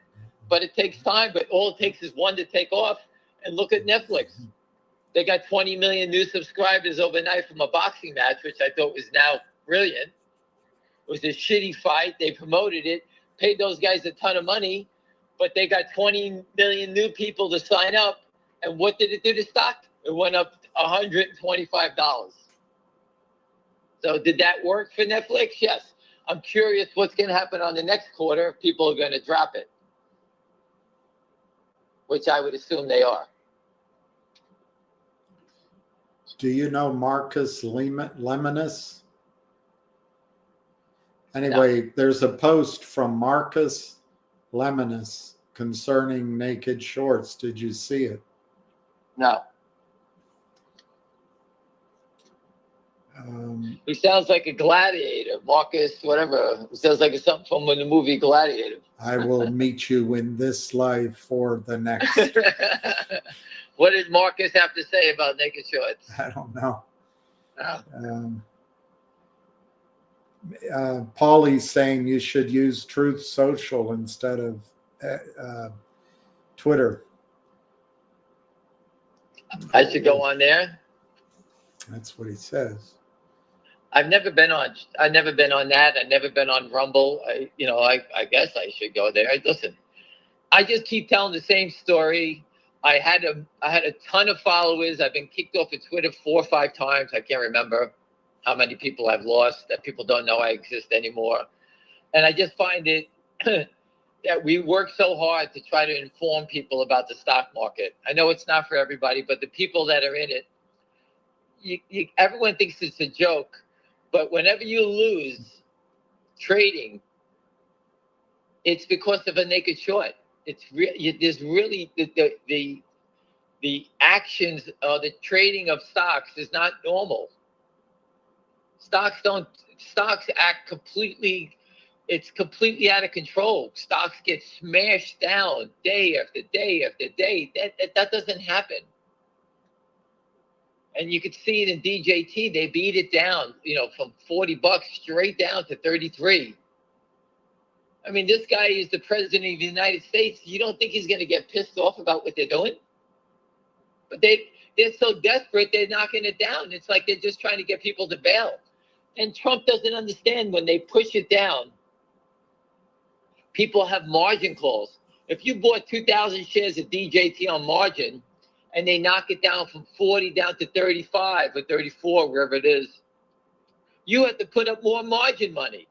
but it takes time. But all it takes is one to take off. And look at Netflix. They got 20 million new subscribers overnight from a boxing match, which I thought was now brilliant. It was a shitty fight. They promoted it, paid those guys a ton of money, but they got 20 million new people to sign up. And what did it do to stock? It went up $125. So did that work for Netflix? Yes. I'm curious what's going to happen on the next quarter if people are going to drop it, which I would assume they are. Do you know Marcus Lemonis? Anyway, There's a post from Marcus Lemonis concerning naked shorts. Did you see it? No. He sounds like a gladiator, Marcus, whatever. He sounds like something from the movie Gladiator. I will meet you in this life for the next. What did Marcus have to say about naked shorts? I don't know. Oh. Paulie's saying you should use Truth Social instead of Twitter. I should go on there. That's what he says. I've never been on that. I've never been on Rumble. I guess I should go there. Listen, I just keep telling the same story. I had a ton of followers. I've been kicked off of Twitter 4 or 5 times. I can't remember how many people I've lost, that people don't know I exist anymore. And I just find it that we work so hard to try to inform people about the stock market. I know it's not for everybody, but the people that are in it, everyone thinks it's a joke. But whenever you lose trading, it's because of a naked short. There's really the actions, the trading of stocks is not normal. Stocks act completely. It's completely out of control. Stocks get smashed down day after day after day. That doesn't happen. And you could see it in DJT. They beat it down, from $40 straight down to 33. I mean, this guy is the president of the United States. You don't think he's going to get pissed off about what they're doing? But they're so desperate, they're knocking it down. It's like they're just trying to get people to bail. And Trump doesn't understand when they push it down, people have margin calls. If you bought 2,000 shares of DJT on margin and they knock it down from 40 down to 35 or 34, wherever it is, you have to put up more margin money.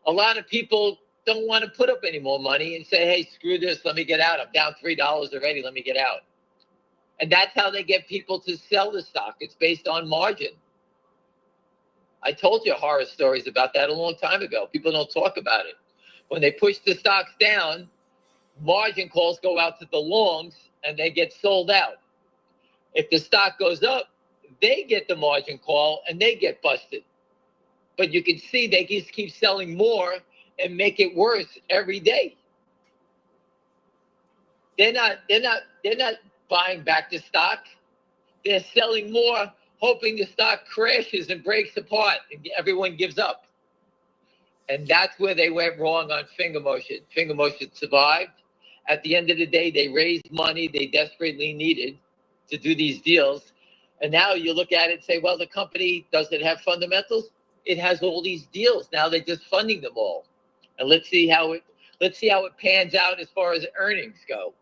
A lot of people don't want to put up any more money and say, hey, screw this, let me get out. I'm down $3 already, let me get out. And that's how they get people to sell the stock. It's based on margin. I told you horror stories about that a long time ago. People don't talk about it. When they push the stocks down, margin calls go out to the longs and they get sold out. If the stock goes up, they get the margin call and they get busted. But you can see they just keep selling more and make it worse every day. They're not buying back the stock. They're selling more, hoping the stock crashes and breaks apart and everyone gives up. And that's where they went wrong on FingerMotion. FingerMotion survived. At the end of the day, they raised money they desperately needed to do these deals. And now you look at it and say, well, the company doesn't have fundamentals. It has all these deals. Now they're just funding them all. And let's see how it pans out as far as earnings go.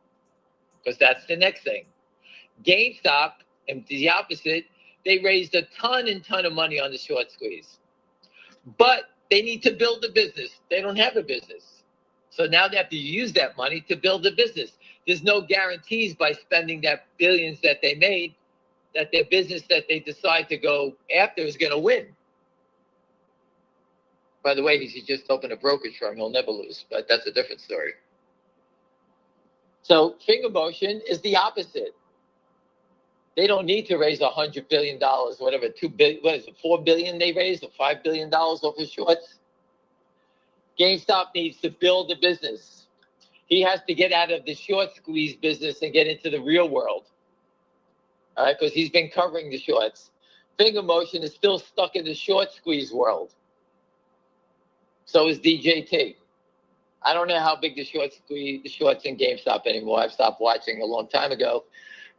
Because that's the next thing. GameStop, and the opposite, they raised a ton of money on the short squeeze. But they need to build a business. They don't have a business. So now they have to use that money to build a business. There's no guarantees by spending that billions that they made that their business that they decide to go after is going to win. By the way, he just opened a brokerage firm. He'll never lose, but that's a different story. So FingerMotion is the opposite. They don't need to raise $100 billion, whatever, $2 billion, what is it, $4 billion they raised, or $5 billion off of shorts. GameStop needs to build a business. He has to get out of the short squeeze business and get into the real world. All right, because he's been covering the shorts. FingerMotion is still stuck in the short squeeze world. So is DJT. I don't know how big the shorts in GameStop anymore. I've stopped watching a long time ago.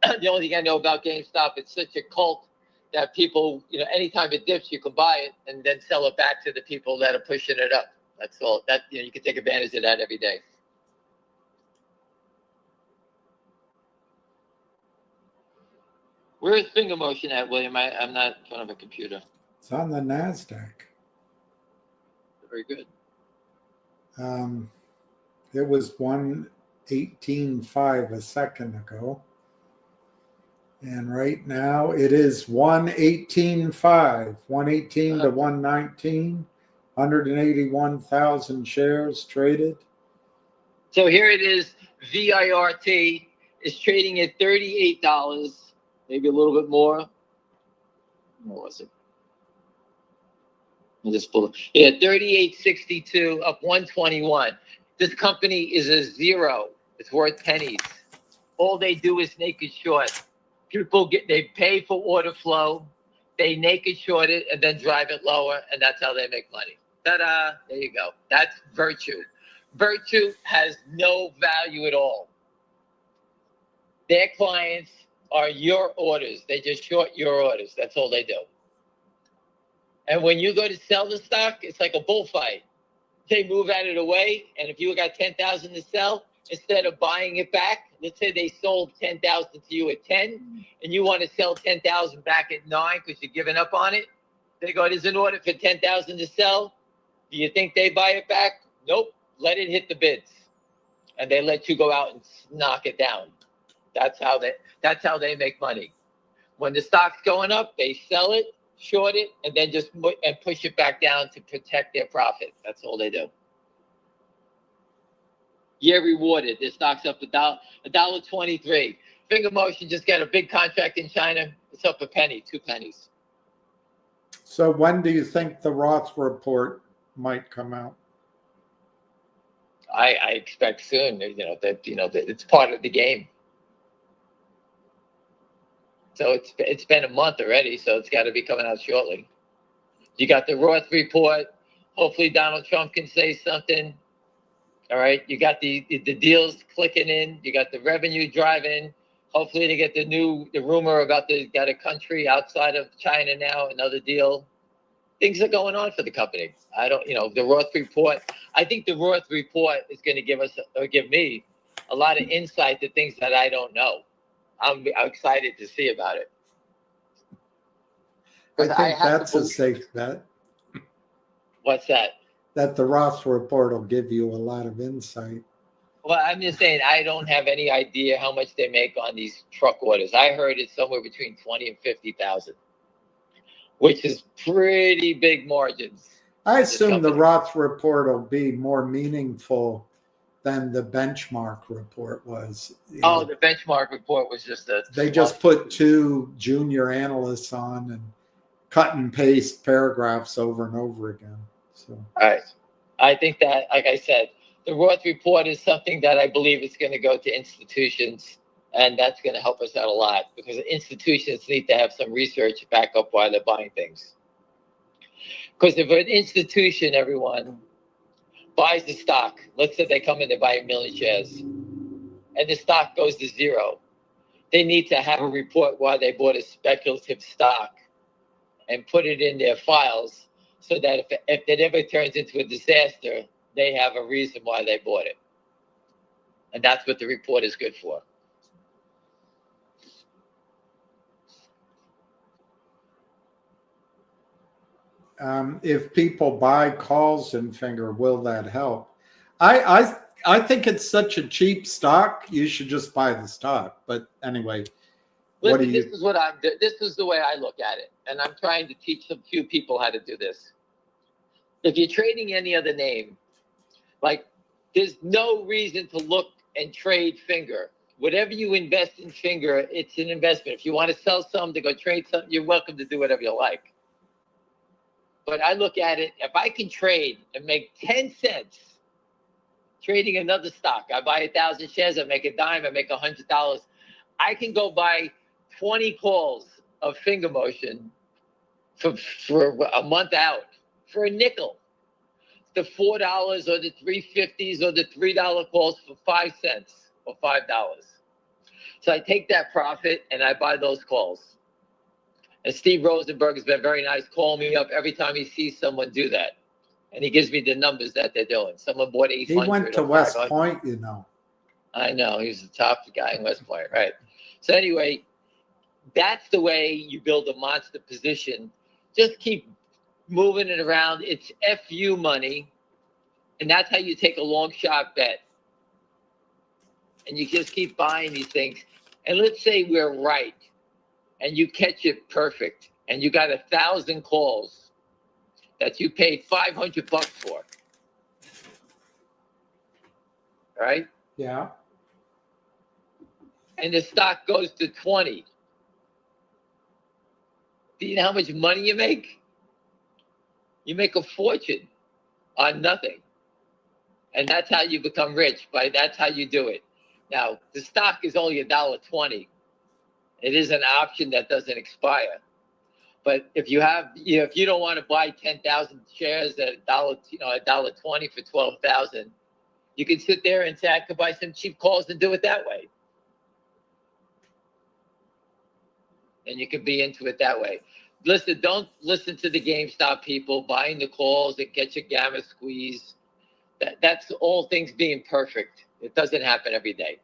The only thing I know about GameStop, it's such a cult that people, anytime it dips, you can buy it and then sell it back to the people that are pushing it up. That's all. That you can take advantage of that every day. Where is FingerMotion at, William? I'm not in front of a computer. It's on the NASDAQ. Very good. It was 118.5 a second ago. And right now it is 118.5, 118 to 119, 181,000 shares traded. So here it is. VIRT is trading at $38, maybe a little bit more. What was it? I'll just pull it. Yeah, 38.62 up 121. This company is a zero. It's worth pennies. All they do is naked short. People they pay for order flow, they naked short it and then drive it lower, and that's how they make money. Ta-da! There you go. That's Virtue. Virtue has no value at all. Their clients are your orders. They just short your orders. That's all they do. And when you go to sell the stock, it's like a bullfight. They move out of the way, and if you got 10,000 to sell, instead of buying it back, let's say they sold 10,000 to you at 10, and you want to sell 10,000 back at 9 because you're giving up on it. They go, there's an order for 10,000 to sell. Do you think they buy it back? Nope. Let it hit the bids, and they let you go out and knock it down. That's how they make money. When the stock's going up, they sell it, short it, and then just push it back down to protect their profit. That's all they do. You're rewarded. Their stock's up $1.23. FingerMotion just got a big contract in China. It's up a penny, 2 pennies. So when do you think the Roth report might come out? I expect soon. That it's part of the game. So it's been a month already, so it's got to be coming out shortly. You got the Roth report. Hopefully Donald Trump can say something. All right, you got the deals clicking in. You got the revenue driving. Hopefully they get the rumor about got a country outside of China now, another deal. things are going on for the company. I don't, the Roth report. I think the Roth report is going to give me a lot of insight to things that I don't know. I'm excited to see about it. I 'Cause think have that's to a safe bet, What's that? that the Roth report will give you a lot of insight. Well, I'm just saying I don't have any idea how much they make on these truck orders. I heard it's somewhere between 20 and 50,000, which is pretty big margins. I assume the Roth report will be more meaningful than the benchmark report was. Oh, the benchmark report was just they just put two junior analysts on and cut and paste paragraphs over and over again. So, all right. I think that, like I said, the Roth report is something that I believe is going to go to institutions, and that's going to help us out a lot because institutions need to have some research back up while they're buying things. Because if an institution, everyone, buys the stock, let's say they come in, they buy 1 million shares, and the stock goes to zero, they need to have a report why they bought a speculative stock and put it in their files so that if it ever turns into a disaster, they have a reason why they bought it. And that's what the report is good for. if people buy calls in Fngr, will that help? I think it's such a cheap stock. You should just buy the stock. But anyway, what do you? This is the way I look at it, and I'm trying to teach a few people how to do this. If you're trading any other name, like there's no reason to look and trade Fngr. Whatever you invest in Fngr, it's an investment. If you want to sell some to go trade something, you're welcome to do whatever you like. But I look at it, if I can trade and make 10 cents trading another stock, I buy 1,000 shares, I make a dime, I make $100. I can go buy 20 calls of FingerMotion for a month out for a nickel. The $4 or the $3.50s or the $3 calls for 5 cents or $5. So I take that profit and I buy those calls. And Steve Rosenberg has been very nice, calling me up every time he sees someone do that. And he gives me the numbers that they're doing. Someone bought 800. He went to West Point, you know. I know, he's the top guy in West Point, right? So anyway, that's the way you build a monster position. Just keep moving it around. It's FU money. And that's how you take a long shot bet. And you just keep buying these things. And let's say we're right. And you catch it perfect. And you got 1,000 calls that you paid $500 for. Right? Yeah. And the stock goes to 20. Do you know how much money you make? You make a fortune on nothing. And that's how you become rich. That's how you do it. Now, the stock is only $1.20. It is an option that doesn't expire. But if you have, if you don't want to buy 10,000 shares at $1.20 for 12,000, you can sit there and say, I could buy some cheap calls and do it that way. And you can be into it that way. Listen, don't listen to the GameStop people buying the calls that get your gamma squeeze. That's all things being perfect. It doesn't happen every day.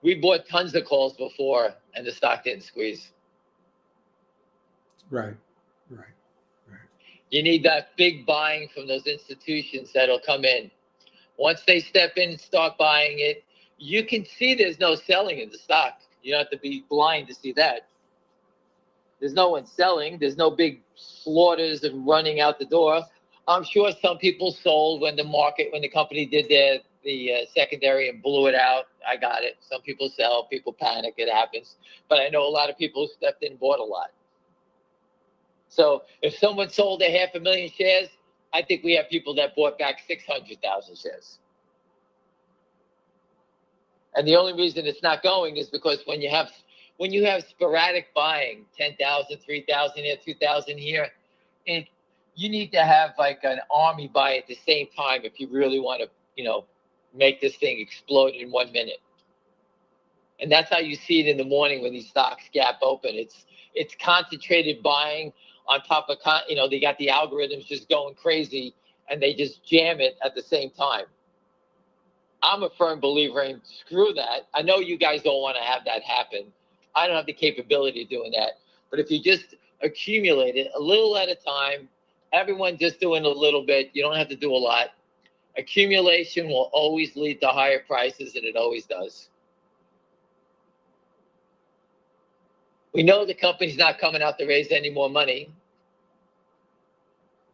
We bought tons of calls before and the stock didn't squeeze. Right. You need that big buying from those institutions that'll come in. Once they step in and start buying it, you can see there's no selling in the stock. You don't have to be blind to see that. There's no one selling. There's no big slaughters and running out the door. I'm sure some people sold when the company did the secondary and blew it out. I got it. Some people sell, people panic, it happens. But I know a lot of people who stepped in and bought a lot. So if someone sold 500,000 shares, I think we have people that bought back 600,000 shares. And the only reason it's not going is because when you have sporadic buying, 10,000, 3,000 here, 2,000 here, and you need to have like an army buy at the same time if you really want to, make this thing explode in 1 minute. And that's how you see it in the morning when these stocks gap open. it's concentrated buying on top of, they got the algorithms just going crazy and they just jam it at the same time. I'm a firm believer in screw that. I know you guys don't want to have that happen. I don't have the capability of doing that. But if you just accumulate it a little at a time, everyone just doing a little bit, you don't have to do a lot. Accumulation will always lead to higher prices, and it always does. We know the company's not coming out to raise any more money.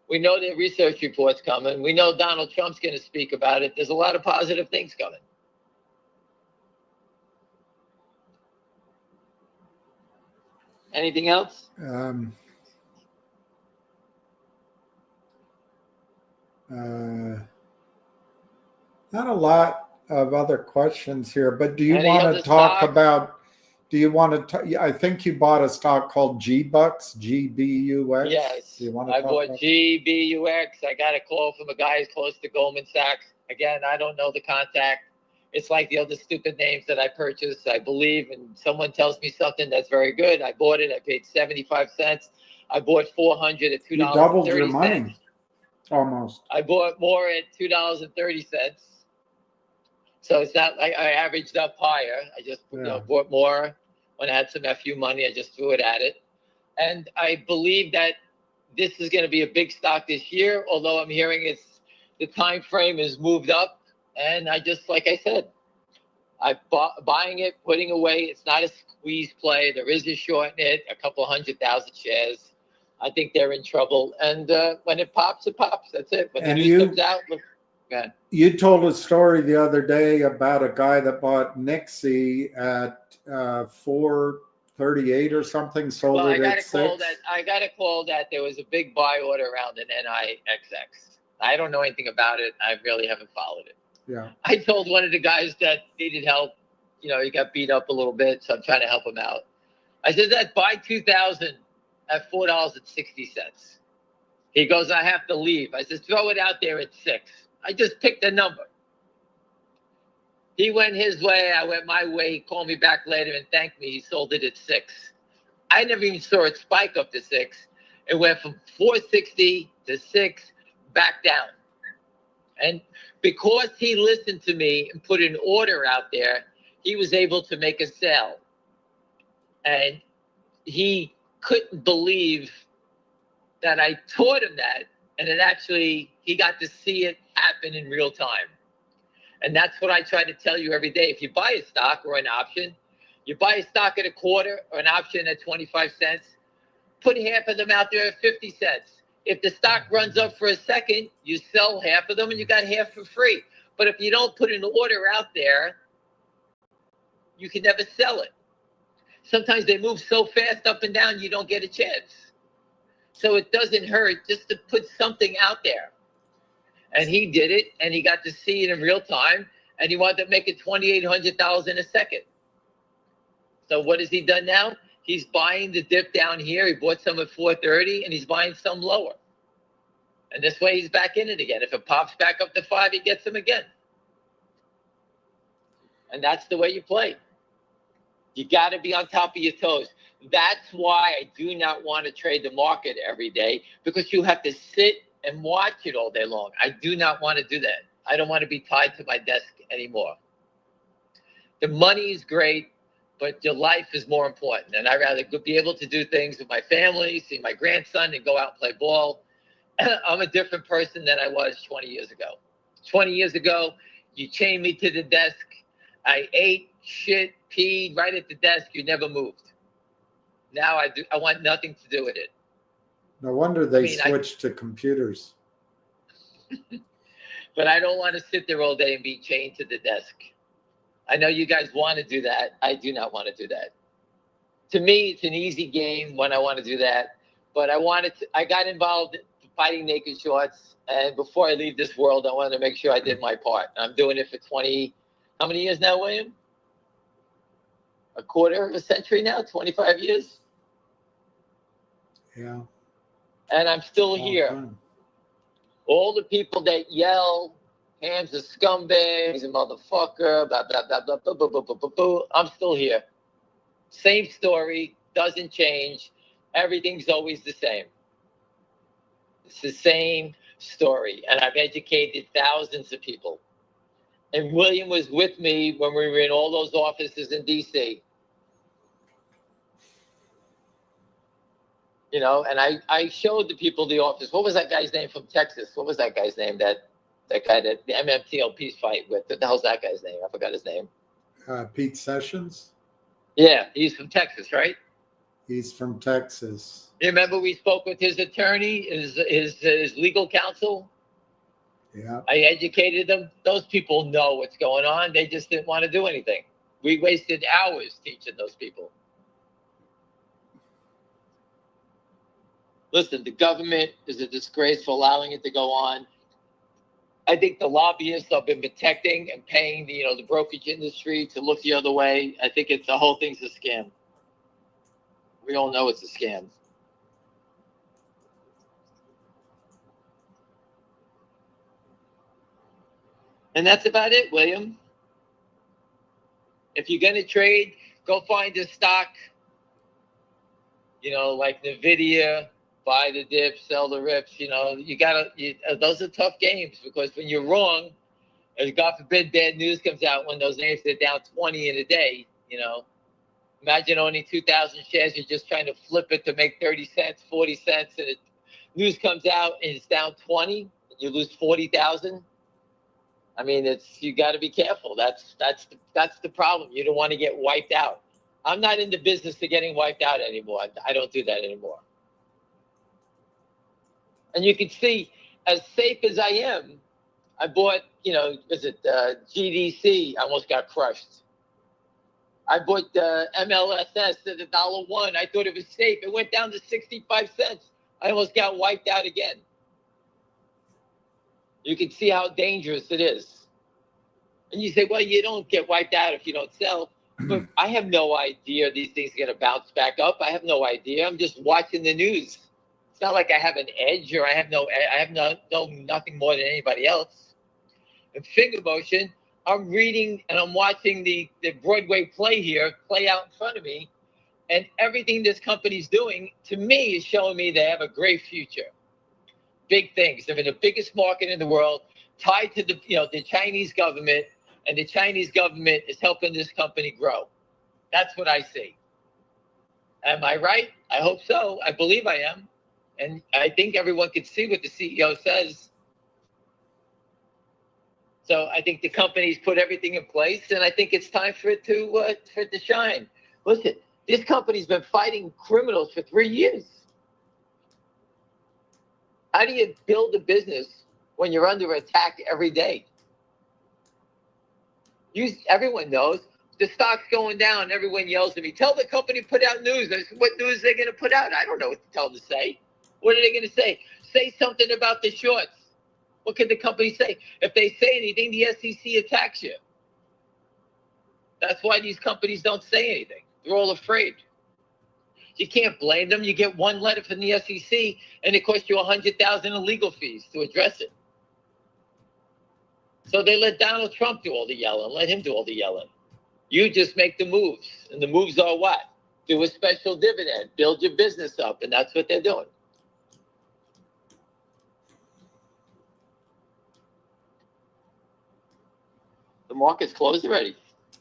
We know the research report's coming. We know Donald Trump's going to speak about it. There's a lot of positive things coming. Anything else? Not a lot of other questions here, but do you Any want other to talk stocks? about, do you want to, I think you bought a stock called Gbux, Gbux. Yes, Do you want to I talk bought about Gbux. I got a call from a guy who's close to Goldman Sachs. Again, I don't know the contact. It's like the other stupid names that I purchased. I believe, and someone tells me something that's very good. I bought it. I paid 75 cents. I bought 400 at $2.30. You doubled your money, almost. I bought more at $2.30. So it's not like I averaged up higher. I just bought more when I had some FU money. I just threw it at it. And I believe that this is going to be a big stock this year, although I'm hearing the time frame is moved up. And I just, like I said, buying it, putting away. It's not a squeeze play. There is a short in it, a couple 100,000 shares. I think they're in trouble. And when it pops, it pops. That's it. When the news comes out, look. You told a story the other day about a guy that bought Nixx at 438 or something, sold it at 6. I got a call that there was a big buy order around an Nixx. I don't know anything about it. I really haven't followed it. Yeah. I told one of the guys that needed help. He got beat up a little bit, so I'm trying to help him out. I said that buy 2,000 at $4.60. He goes, I have to leave. I said, throw it out there at 6. I just picked a number. He went his way. I went my way. He called me back later and thanked me. He sold it at 6. I never even saw it spike up to 6. It went from 460 to 6, back down. And because he listened to me and put an order out there, he was able to make a sale. And he couldn't believe that I taught him that. And he got to see it happen in real time. And that's what I try to tell you every day. If you buy a stock or an option, you buy a stock at a quarter or an option at 25 cents, put half of them out there at 50 cents. If the stock runs up for a second, you sell half of them and you got half for free. But if you don't put an order out there, you can never sell it. Sometimes they move so fast up and down, you don't get a chance. So it doesn't hurt just to put something out there. And he did it, and he got to see it in real time, and he wanted to make it $2,800 in a second. So what has he done now? He's buying the dip down here. He bought some at 430, and he's buying some lower. And this way, he's back in it again. If it pops back up to 5, he gets them again. And that's the way you play. You got to be on top of your toes. That's why I do not want to trade the market every day, because you have to sit and watch it all day long. I do not want to do that. I don't want to be tied to my desk anymore. The money is great, but your life is more important. And I'd rather be able to do things with my family, see my grandson, and go out and play ball. I'm a different person than I was 20 years ago. 20 years ago, you chained me to the desk. I ate, shit, peed right at the desk. You never moved. Now I want nothing to do with it. No wonder they switched to computers. But I don't want to sit there all day and be chained to the desk. I know you guys want to do that. I do not want to do that. To me, it's an easy game when I want to do that. But I got involved fighting naked shorts. And before I leave this world, I wanted to make sure I did my part. I'm doing it for 20, how many years now, William? A quarter of a century now, 25 years? Yeah. And I'm still here. All the people that yell, Ham's a scumbag, he's a motherfucker, blah, blah, blah, blah, blah, blah, blah, blah, blah, blah, I'm still here. Same story, doesn't change. Everything's always the same. It's the same story. And I've educated thousands of people. And William was with me when we were in all those offices in DC. You know, and I showed the people the office. What was that guy's name from Texas? What was that guy's name that guy that the MMTLP's fight with? What the hell's that guy's name? I forgot his name. Pete Sessions? Yeah, he's from Texas, right? He's from Texas. You remember we spoke with his attorney, his legal counsel? Yeah. I educated them. Those people know what's going on. They just didn't want to do anything. We wasted hours teaching those people. Listen, the government is a disgrace for allowing it to go on. I think the lobbyists have been protecting and paying the brokerage industry to look the other way. I think the whole thing's a scam. We all know it's a scam. And that's about it, William. If you're going to trade, go find a stock, like NVIDIA, buy the dip, sell the rips. Those are tough games, because when you're wrong, and God forbid bad news comes out when those names are down 20 in a day, imagine owning 2,000 shares. You're just trying to flip it to make 30 cents, 40 cents, and news comes out and it's down 20, and you lose 40,000. I mean, you got to be careful. That's the problem. You don't want to get wiped out. I'm not in the business of getting wiped out anymore. I don't do that anymore. And you can see, as safe as I am, I bought, GDC, I almost got crushed. I bought the MLSS at $1. I thought it was safe. It went down to 65 cents. I almost got wiped out again. You can see how dangerous it is. And you say, well, you don't get wiped out if you don't sell. But I have no idea these things are going to bounce back up. I have no idea. I'm just watching the news. It's not like I have an edge, or I have nothing more than anybody else. In FingerMotion, I'm reading and I'm watching the Broadway play here play out in front of me. And everything this company's doing, to me, is showing me they have a great future. Big things. They're in the biggest market in the world, tied to the Chinese government, and the Chinese government is helping this company grow. That's what I see. Am I right? I hope so. I believe I am. And I think everyone can see what the CEO says. So I think the company's put everything in place, and I think it's time for it to shine. Listen, this company's been fighting criminals for 3 years. How do you build a business when you're under attack every day? Everyone knows. The stock's going down. Everyone yells at me, tell the company to put out news. I said, what news are they going to put out? I don't know what to tell them to say. What are they going to say? Say something about the shorts. What can the company say? If they say anything, the SEC attacks you. That's why these companies don't say anything. They're all afraid. You can't blame them. You get one letter from the SEC, and it costs you $100,000 in legal fees to address it. So they let Donald Trump do all the yelling. Let him do all the yelling. You just make the moves, and the moves are what? Do a special dividend, build your business up, and that's what they're doing. The market's closed already.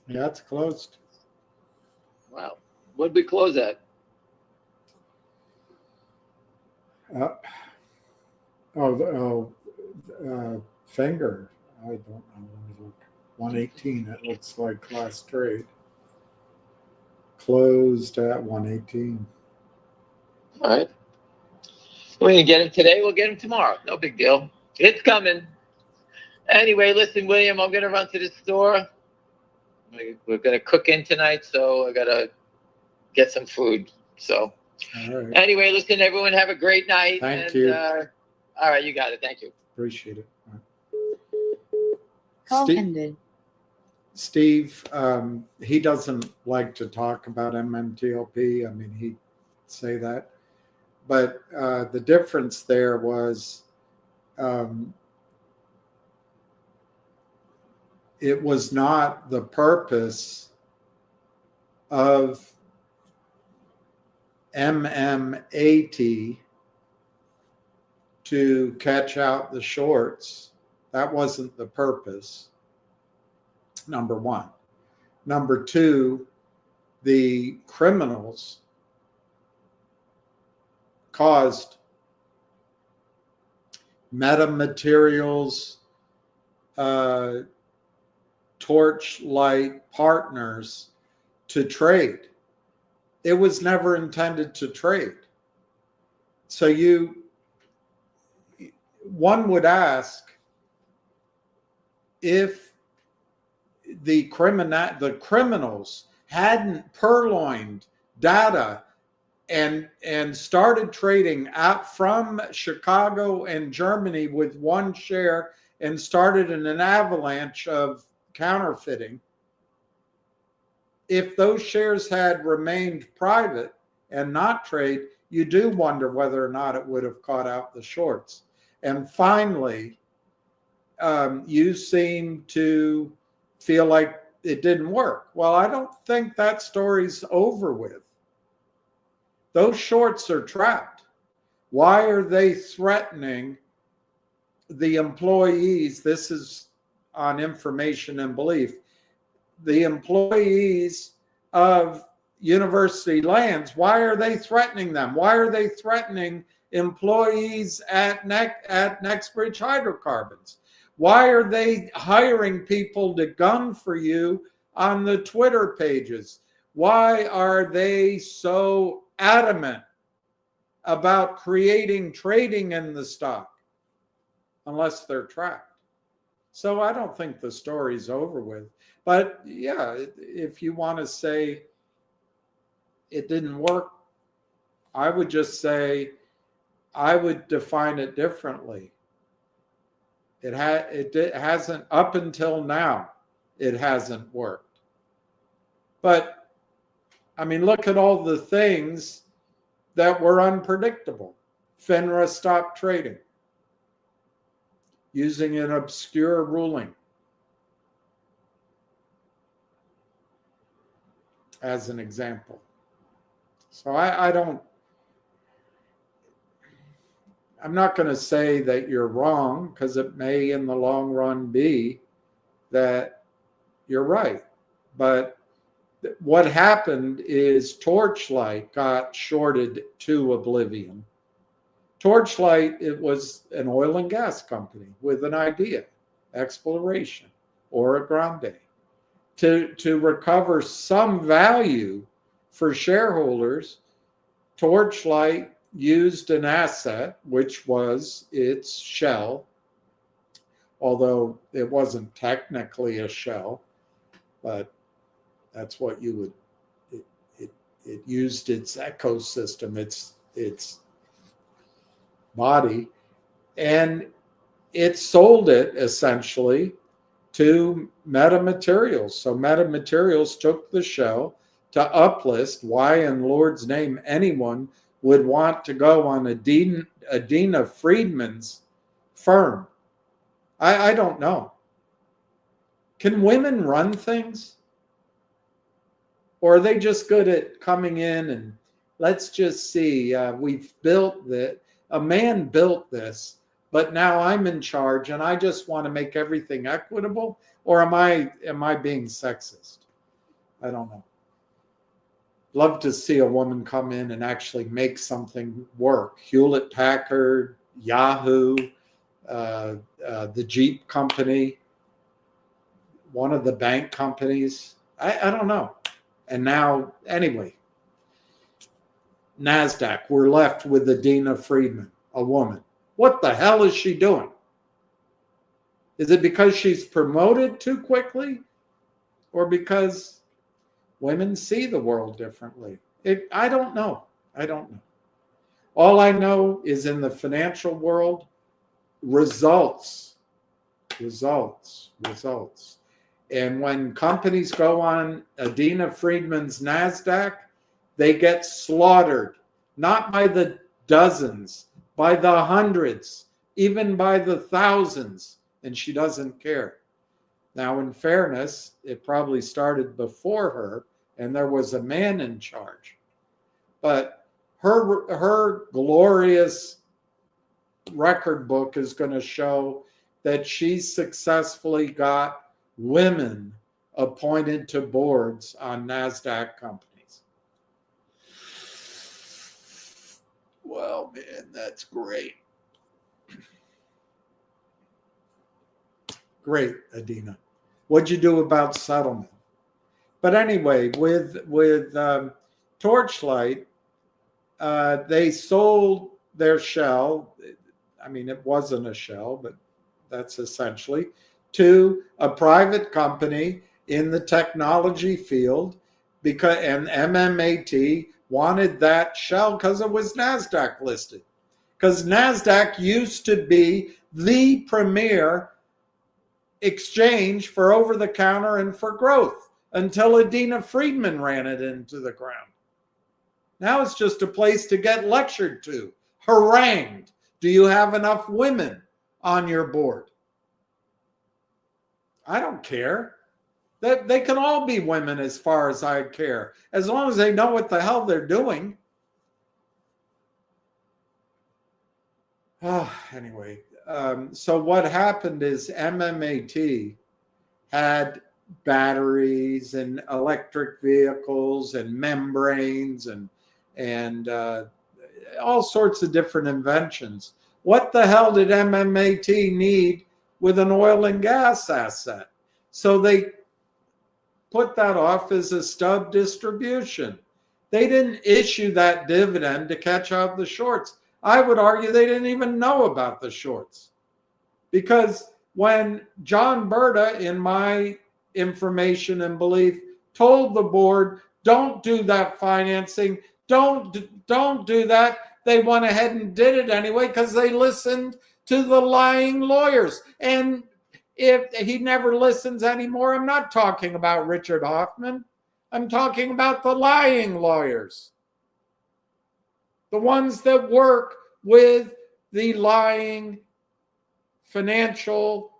Yeah, it's closed. Wow. What did we close at? Fngr. I don't know. Let me look. 118. It looks like last trade. Closed at 118. All right. We can get him today. We'll get him tomorrow. No big deal. It's coming. Anyway, listen, William, I'm going to run to the store. We're going to cook in tonight, so I got to get some food. So, all right. Anyway, listen, everyone, have a great night. Thank you. All right, you got it. Thank you. Appreciate it. Call ended. Steve, he doesn't like to talk about MMTLP. I mean, he'd say that. But the difference there was it was not the purpose of MMAT to catch out the shorts. That wasn't the purpose, number one. Number two, the criminals caused metamaterials, Torchlight partners to trade. It was never intended to trade. So one would ask if the criminals hadn't purloined data and started trading out from Chicago and Germany with one share and started an avalanche of counterfeiting. If those shares had remained private and not trade, you do wonder whether or not it would have caught out the shorts. And finally, you seem to feel like it didn't work. Well, I don't think that story's over with. Those shorts are trapped. Why are they threatening the employees? This is on information and belief. The employees of University Lands, why are they threatening them? Why are they threatening employees at Nexbridge Hydrocarbons? Why are they hiring people to gun for you on the Twitter pages? Why are they so adamant about creating trading in the stock unless they're trapped? So I don't think the story's over with. But yeah, if you want to say it didn't work, I would just say I would define it differently. It hasn't, up until now, it hasn't worked. But I mean, look at all the things that were unpredictable. FINRA stopped trading using an obscure ruling as an example. So I'm not going to say that you're wrong, because it may in the long run be that you're right. But what happened is Torchlight got shorted to oblivion. Torchlight, it was an oil and gas company with an idea, exploration, Ora Grande, to recover some value for shareholders. Torchlight used an asset, which was its shell, although it wasn't technically a shell, but that's what you would, it used its ecosystem, its body, and it sold it essentially to Metamaterials. So Metamaterials took the shell to uplist. Why in Lord's name anyone would want to go on Adina Friedman's firm? I don't know. Can women run things? Or are they just good at coming in and let's just see, we've built that, a man built this, but now I'm in charge and I just want to make everything equitable? Or am I being sexist? I don't know. Love to see a woman come in and actually make something work. Hewlett Packard, Yahoo, the Jeep company, one of the bank companies. I don't know. And now, anyway, NASDAQ, we're left with Adina Friedman, a woman. What the hell is she doing? Is it because she's promoted too quickly? Or because women see the world differently? I don't know. I don't know. All I know is in the financial world, results. And when companies go on Adina Friedman's NASDAQ, they get slaughtered, not by the dozens, by the hundreds, even by the thousands, and she doesn't care. Now, in fairness, it probably started before her, and there was a man in charge. But her glorious record book is going to show that she successfully got women appointed to boards on NASDAQ companies. Well, man, that's great. Great, Adina. What'd you do about settlement? But anyway, with Torchlight, they sold their shell. I mean, it wasn't a shell, but that's essentially to a private company in the technology field, and MMAT wanted that shell because it was NASDAQ listed. Because NASDAQ used to be the premier exchange for over-the-counter and for growth until Adina Friedman ran it into the ground. Now it's just a place to get lectured to, harangued. Do you have enough women on your board? I don't care. They can all be women as far as I care, as long as they know what the hell they're doing. Anyway, so what happened is MMAT had batteries and electric vehicles and membranes and all sorts of different inventions. What the hell did MMAT need with an oil and gas asset? So they put that off as a stub distribution. They didn't issue that dividend to catch out the shorts. I would argue they didn't even know about the shorts. Because when John Berta, in my information and belief, told the board, don't do that financing, don't do that, they went ahead and did it anyway because they listened to the lying lawyers. And if he never listens anymore, I'm not talking about Richard Hoffman. I'm talking about the lying lawyers. The ones that work with the lying financial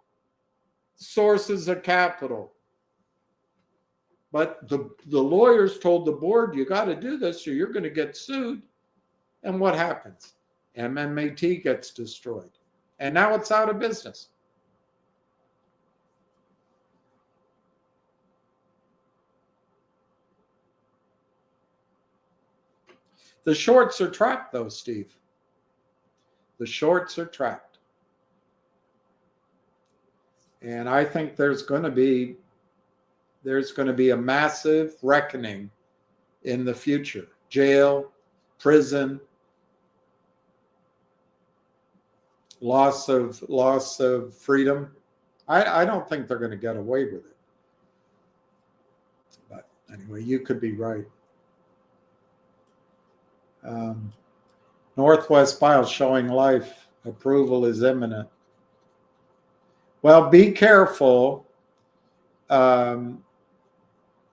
sources of capital. But the lawyers told the board, you got to do this or you're going to get sued. And what happens? MMAT gets destroyed. And now it's out of business. The shorts are trapped, though, Steve. The shorts are trapped. And I think there's going to be a massive reckoning in the future. Jail, prison, loss of freedom. I don't think they're going to get away with it. But anyway, you could be right. Northwest File showing life approval is imminent. Well, be careful. I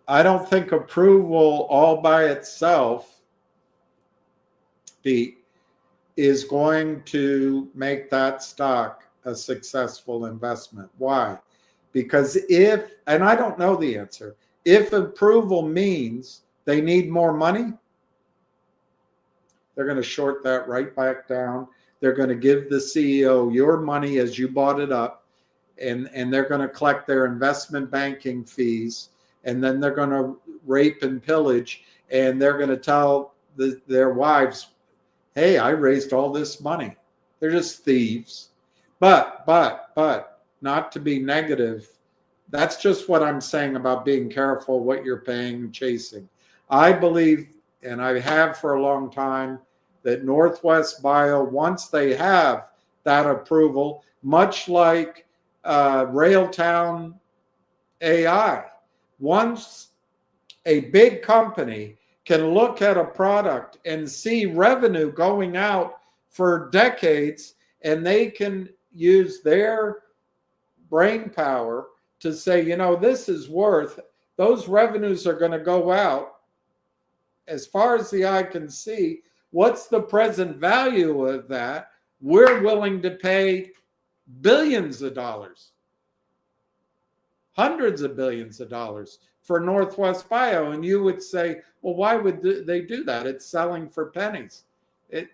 don't think approval all by itself is going to make that stock a successful investment. Why? Because and I don't know the answer, if approval means they need more money, they're going to short that right back down. They're going to give the CEO your money as you bought it up, and they're going to collect their investment banking fees, and then they're going to rape and pillage, and they're going to tell their wives, hey, I raised all this money. They're just thieves. But not to be negative, that's just what I'm saying about being careful what you're paying and chasing. I believe, and I have for a long time, that Northwest Bio, once they have that approval, much like Railtown AI, once a big company can look at a product and see revenue going out for decades, and they can use their brain power to say, this is worth, those revenues are going to go out. As far as the eye can see, what's the present value of that? We're willing to pay billions of dollars, hundreds of billions of dollars for Northwest Bio. And you would say, well, why would they do that? It's selling for pennies.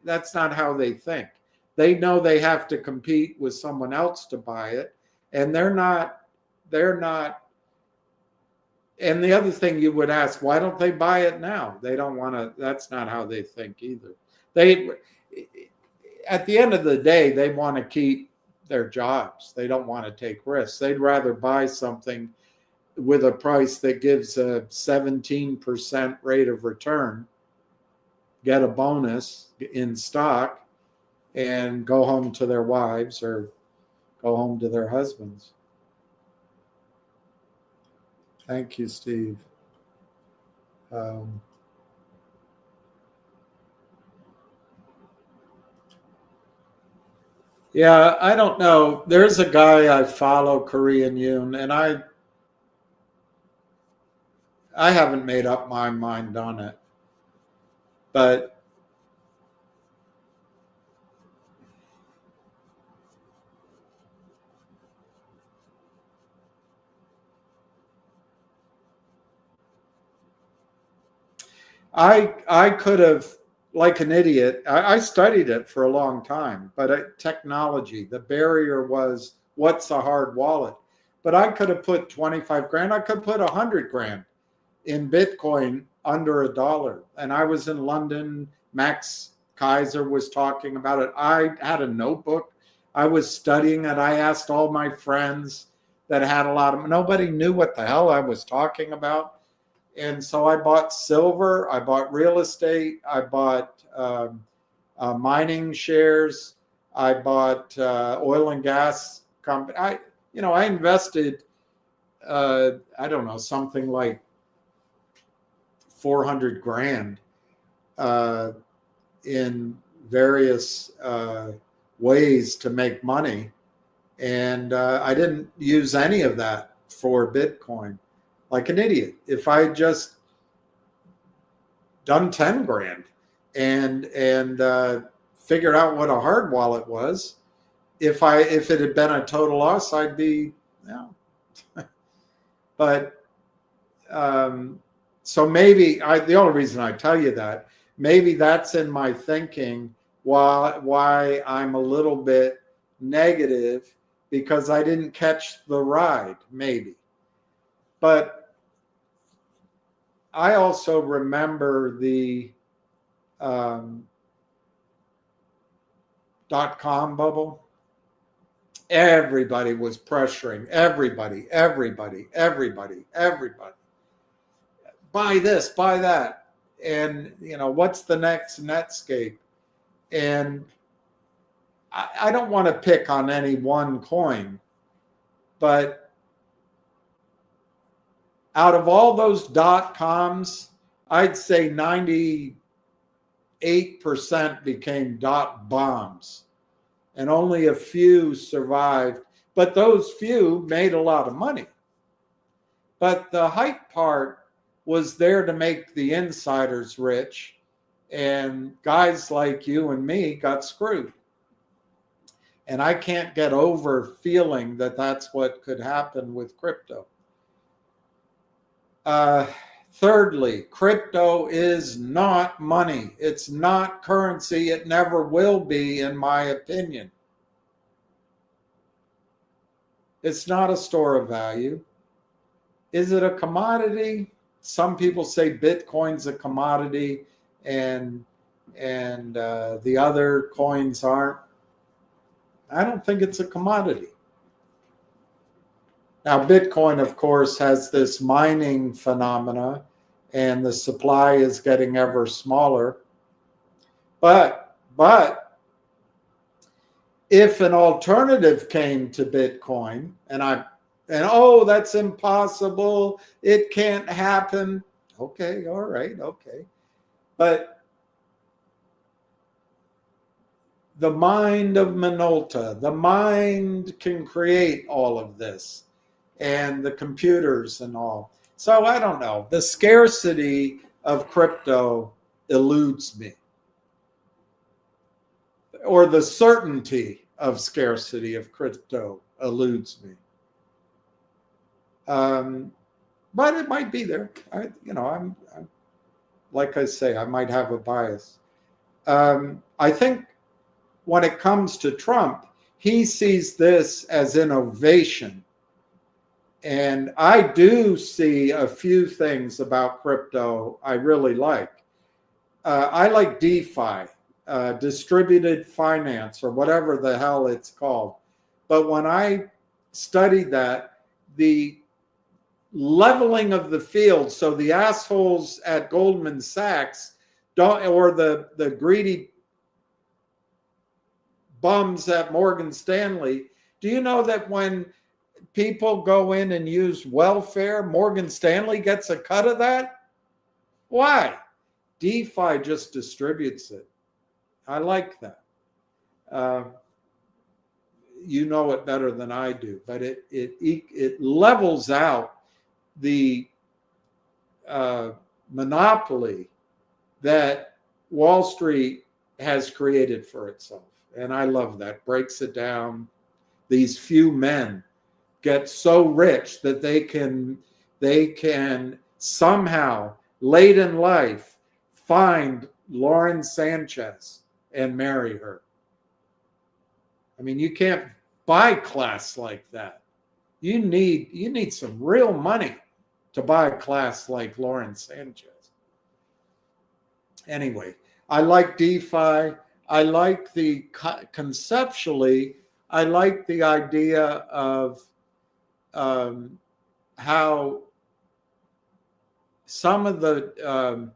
That's not how they think. They know they have to compete with someone else to buy it. And they're not. And the other thing you would ask, why don't they buy it now? They don't want to. That's not how they think either. At the end of the day, they want to keep their jobs. They don't want to take risks. They'd rather buy something with a price that gives a 17% rate of return, get a bonus in stock, and go home to their wives or go home to their husbands. Thank you, Steve. Yeah, I don't know. There's a guy I follow, Korean Yoon, and I haven't made up my mind on it. But I could have, like an idiot, I studied it for a long time, but technology, the barrier was, what's a hard wallet? But I could have put 25 grand, I could put 100 grand in Bitcoin under $1. And I was in London, Max Kaiser was talking about it. I had a notebook, I was studying it. I asked all my friends that had a lot of, nobody knew what the hell I was talking about. And so I bought silver, I bought real estate, I bought mining shares, I bought oil and gas company. I invested, I don't know, something like 400 grand in various ways to make money. And I didn't use any of that for Bitcoin. Like an idiot. If I had just done 10 grand and figured out what a hard wallet was, if it had been a total loss, I'd be, but so maybe the only reason I tell you that, maybe that's in my thinking why I'm a little bit negative, because I didn't catch the ride, maybe. But I also remember the .com bubble. Everybody was pressuring everybody. Buy this, buy that. And, what's the next Netscape? And I don't want to pick on any one coin, but out of all those .coms, I'd say 98% became .bombs, and only a few survived. But those few made a lot of money. But the hype part was there to make the insiders rich, and guys like you and me got screwed. And I can't get over feeling that that's what could happen with crypto. Thirdly, crypto is not money. It's not currency. It never will be, in my opinion. It's not a store of value. Is it a commodity? Some people say Bitcoin's a commodity and the other coins aren't. I don't think it's a commodity. Now, Bitcoin, of course, has this mining phenomena, and the supply is getting ever smaller. But if an alternative came to Bitcoin, and that's impossible, it can't happen. Okay, all right, okay. But the mind of Minolta, the mind can create all of this, and the computers and all. So I don't know. The scarcity of crypto eludes me, or the certainty of scarcity of crypto eludes me. But it might be there. I'm like I say, I might have a bias. I think when it comes to Trump, he sees this as innovation. And I do see a few things about crypto I really like. I like DeFi, distributed finance, or whatever the hell it's called. But when I studied that, the leveling of the field, so the assholes at Goldman Sachs don't, or the greedy bums at Morgan Stanley, do you know that when people go in and use welfare, Morgan Stanley gets a cut of that? Why? DeFi just distributes it. I like that. You know it better than I do, but it levels out the monopoly that Wall Street has created for itself. And I love that. Breaks it down. These few men get so rich that they can somehow, late in life, find Lauren Sanchez and marry her. I mean, you can't buy class like that. You need some real money to buy a class like Lauren Sanchez. Anyway, I like DeFi. I like conceptually, I like the idea of how some of the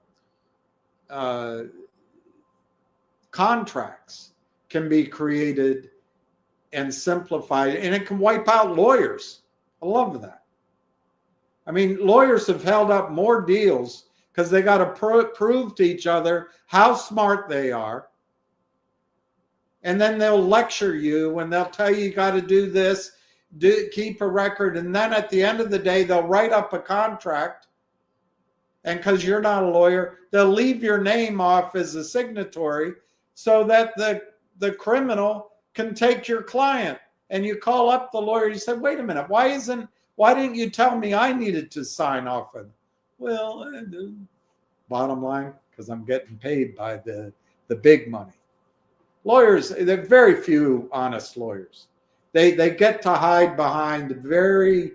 contracts can be created and simplified, and it can wipe out lawyers. I love that. I mean, lawyers have held up more deals because they got to prove to each other how smart they are. And then they'll lecture you and they'll tell you got to do this, keep a record. And then at the end of the day, they'll write up a contract. And because you're not a lawyer, they'll leave your name off as a signatory so that the criminal can take your client. And you call up the lawyer, you say, wait a minute, why didn't you tell me I needed to sign off on it? Well, bottom line, because I'm getting paid by the big money. Lawyers, there are very few honest lawyers. They get to hide behind very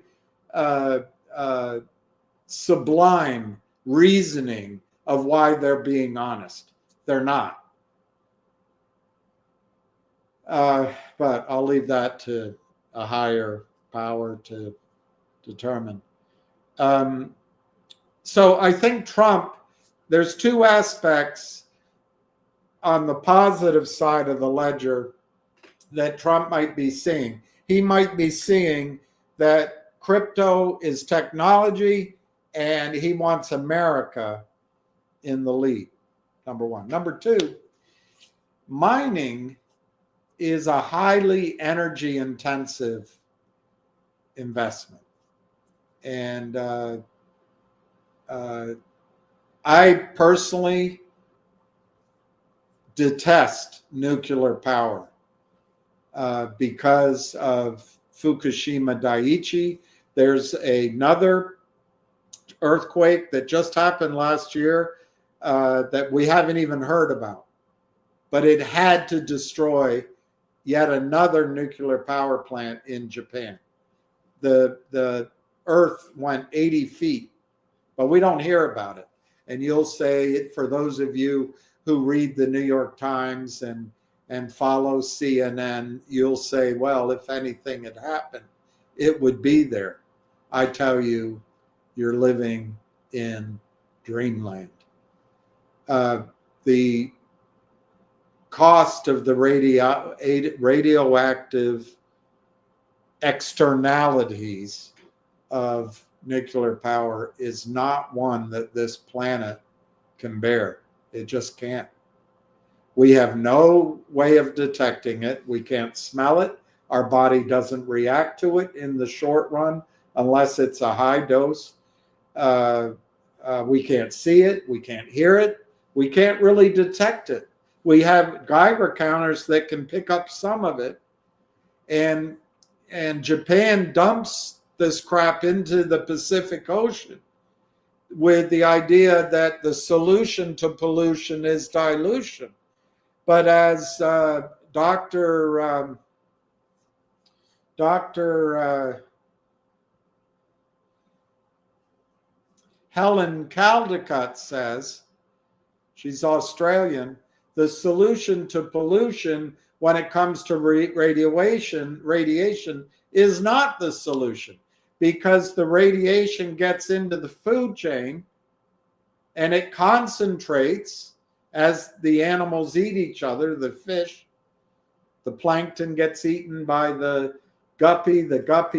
sublime reasoning of why they're being honest. They're not. But I'll leave that to a higher power to determine. So I think Trump, there's two aspects on the positive side of the ledger that Trump might be seeing. He might be seeing that crypto is technology and he wants America in the lead, number one. Number two, mining is a highly energy intensive investment. And I personally detest nuclear power because of Fukushima Daiichi. There's another earthquake that just happened last year that we haven't even heard about. But it had to destroy yet another nuclear power plant in Japan. The earth went 80 feet, but we don't hear about it. And you'll say, for those of you who read the New York Times and follow CNN, you'll say, well, if anything had happened, it would be there. I tell you, you're living in dreamland. The cost of the radioactive externalities of nuclear power is not one that this planet can bear. It just can't. We have no way of detecting it. We can't smell it. Our body doesn't react to it in the short run unless it's a high dose. We can't see it. We can't hear it. We can't really detect it. We have Geiger counters that can pick up some of it. And Japan dumps this crap into the Pacific Ocean with the idea that the solution to pollution is dilution. But as Dr. Helen Caldicott says, she's Australian, the solution to pollution when it comes to radiation is not the solution, because the radiation gets into the food chain and it concentrates as the animals eat each other, the fish. The plankton gets eaten by the guppy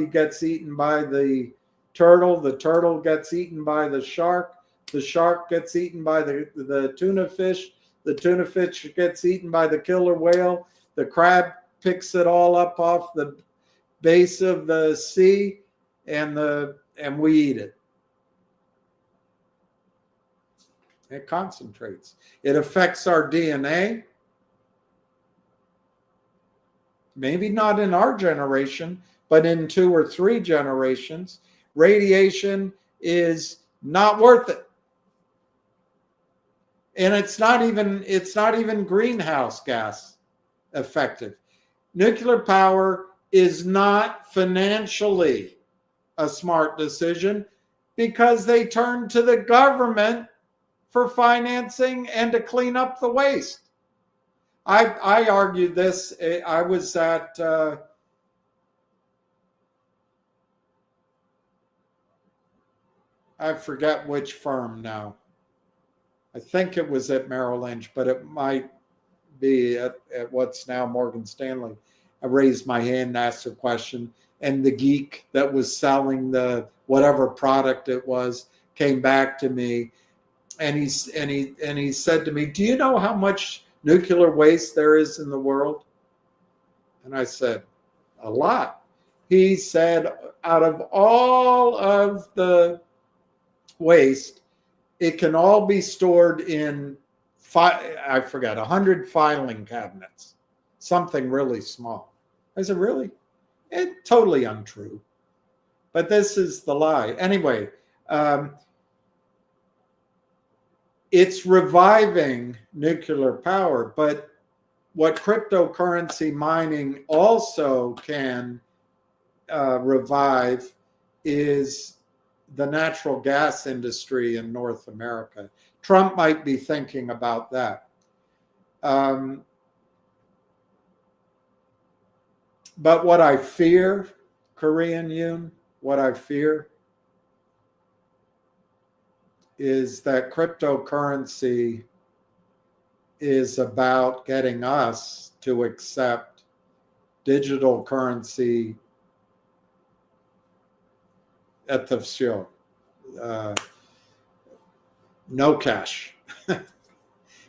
gets eaten by the turtle gets eaten by the shark gets eaten by the tuna fish gets eaten by the killer whale, the crab picks it all up off the base of the sea, and we eat it. It concentrates. It affects our DNA. Maybe not in our generation, but in 2 or 3 generations. Radiation is not worth it. And it's not even greenhouse gas effective. Nuclear power is not financially a smart decision because they turn to the government for financing and to clean up the waste. I argued this. I was at I forget which firm now. I think it was at Merrill Lynch, but it might be at what's now Morgan Stanley. I raised my hand and asked a question, and the geek that was selling the whatever product it was came back to me, and he said to me, "Do you know how much nuclear waste there is in the world?" And I said, "A lot." He said, out of all of the waste, it can all be stored in 100 filing cabinets, something really small. I said, "Really?" It's totally untrue. But this is the lie. Anyway, it's reviving nuclear power, but what cryptocurrency mining also can revive is the natural gas industry in North America. Trump might be thinking about that. But what I fear, Korean Yoon, what I fear is that cryptocurrency is about getting us to accept digital currency at the show. No cash.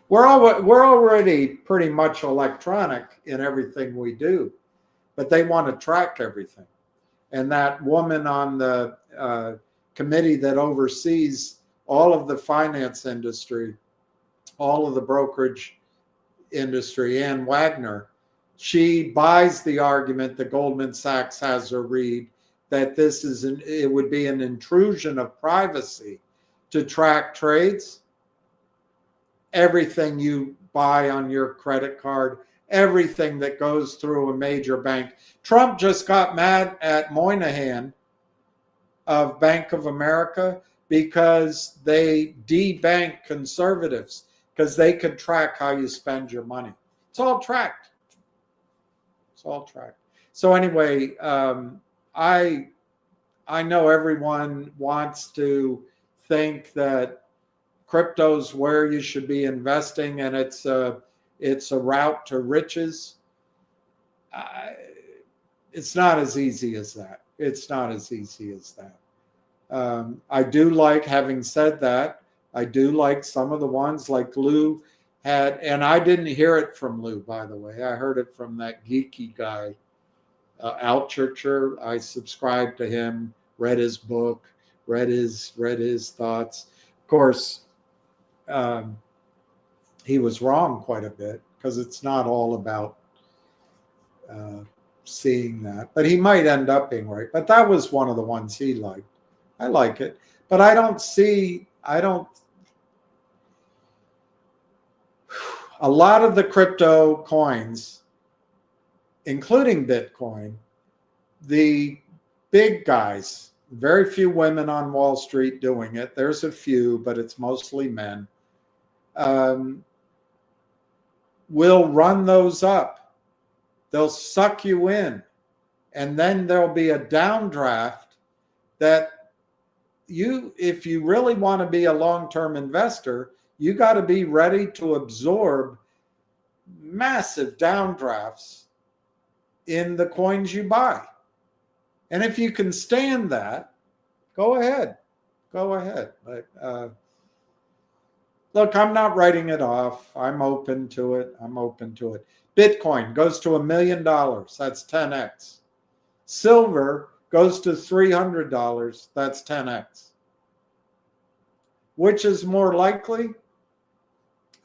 We're already pretty much electronic in everything we do, but they want to track everything. And that woman on the committee that oversees all of the finance industry, all of the brokerage industry, Ann Wagner, she buys the argument that Goldman Sachs has her read that it would be an intrusion of privacy to track trades. Everything you buy on your credit card, everything that goes through a major bank. Trump just got mad at Moynihan of Bank of America because they debanked conservatives because they could track how you spend your money. It's all tracked. It's all tracked. So anyway, I know everyone wants to think that crypto's where you should be investing and it's a route to riches. It's not as easy as that. It's not as easy as that. I do like, having said that, I do like some of the ones like Lou had, and I didn't hear it from Lou, by the way. I heard it from that geeky guy, Altucher. I subscribed to him, read his book, read his thoughts. Of course, he was wrong quite a bit because it's not all about seeing that, but he might end up being right. But that was one of the ones he liked. I like it, but I don't. A lot of the crypto coins, including Bitcoin, the big guys, very few women on Wall Street doing it. There's a few, but it's mostly men. Will run those up. They'll suck you in. And then there'll be a downdraft that if you really want to be a long-term investor, you got to be ready to absorb massive downdrafts in the coins you buy. And if you can stand that, go ahead. Go ahead. But, look, I'm not writing it off. I'm open to it. Bitcoin goes to $1 million. That's 10x. Silver goes to $300. That's 10x. Which is more likely?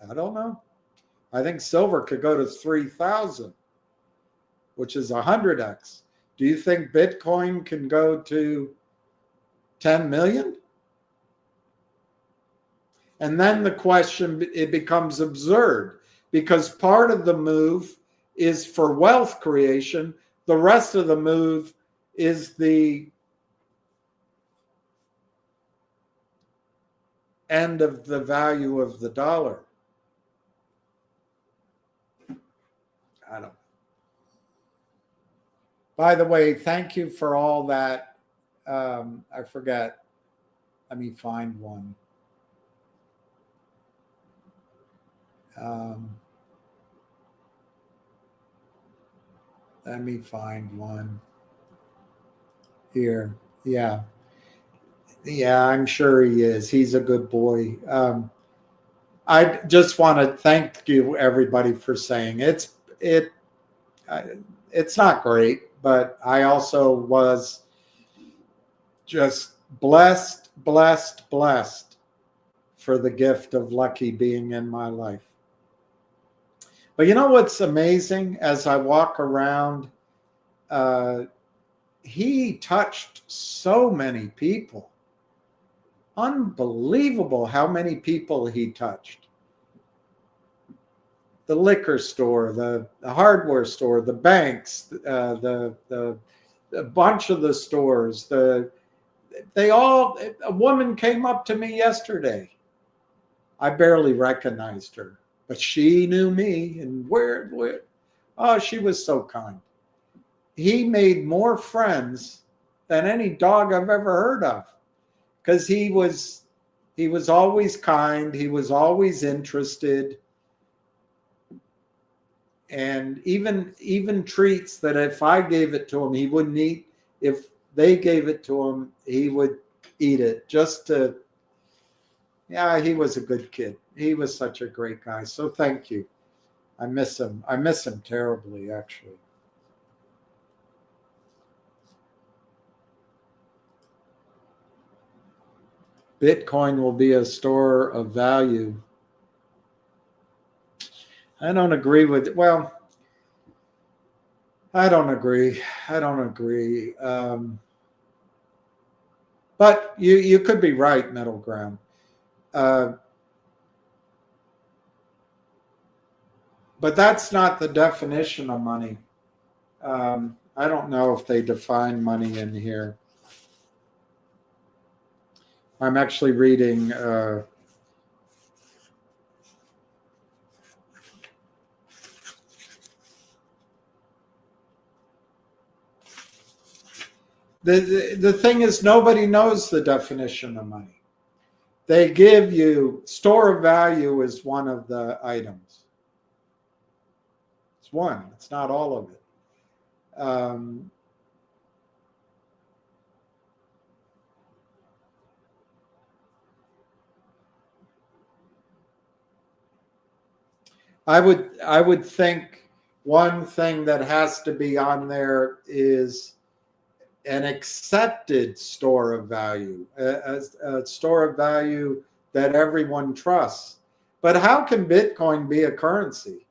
I don't know. I think silver could go to 3,000, which is 100x. Do you think Bitcoin can go to 10 million? And then the question, it becomes absurd, because part of the move is for wealth creation. The rest of the move is the end of the value of the dollar. I don't know. By the way, thank you for all that. I forget. Let me find one. Let me find one here. Yeah. Yeah, I'm sure he is. He's a good boy. I just want to thank you, everybody, for saying it's not great, but I also was just blessed for the gift of Lucky being in my life. But you know what's amazing? As I walk around, he touched so many people. Unbelievable how many people he touched. The liquor store, the hardware store, the banks, a bunch of the stores. A woman came up to me yesterday. I barely recognized her, but she knew me. And where? Oh, she was so kind. He made more friends than any dog I've ever heard of, because he was always kind. He was always interested. And even treats that if I gave it to him, he wouldn't eat. If they gave it to him, he would eat it just to, yeah, he was a good kid. He was such a great guy. So thank you. I miss him. I miss him terribly, actually. Bitcoin will be a store of value. I don't agree with, well, I don't agree. But you could be right, middle ground. But that's not the definition of money. I don't know if they define money in here. I'm actually reading the thing is, nobody knows the definition of money. They give you, store of value is one of the items. It's one. It's not all of it. I would think one thing that has to be on there is an accepted store of value, a store of value that everyone trusts. But how can Bitcoin be a currency?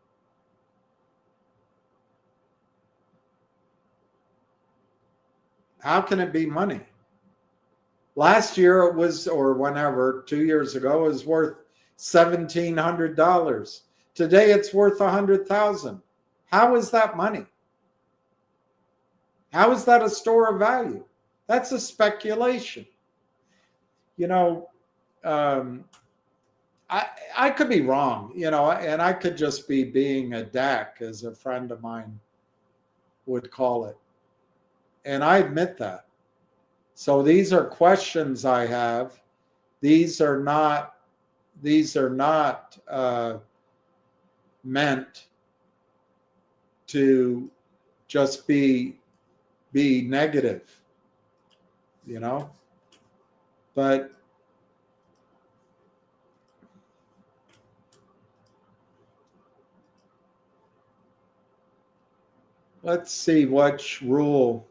How can it be money? Last year it was, or whenever, 2 years ago, it was worth $1,700. Today it's worth $100,000. How is that money? How is that a store of value? That's a speculation. You know, I could be wrong, you know, and I could just be being a DAC, as a friend of mine would call it. And I admit that. So these are questions I have. These are not meant to just be negative, you know. But let's see which rule.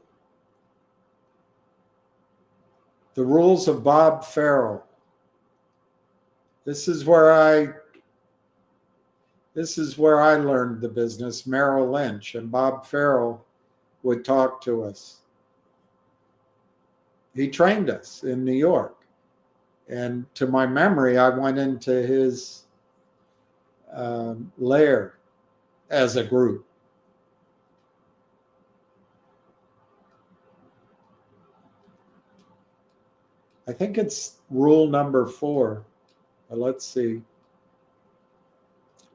The rules of Bob Farrell. This is where I learned the business, Merrill Lynch, and Bob Farrell would talk to us. He trained us in New York. And to my memory, I went into his lair as a group. I think it's rule number 4. Let's see.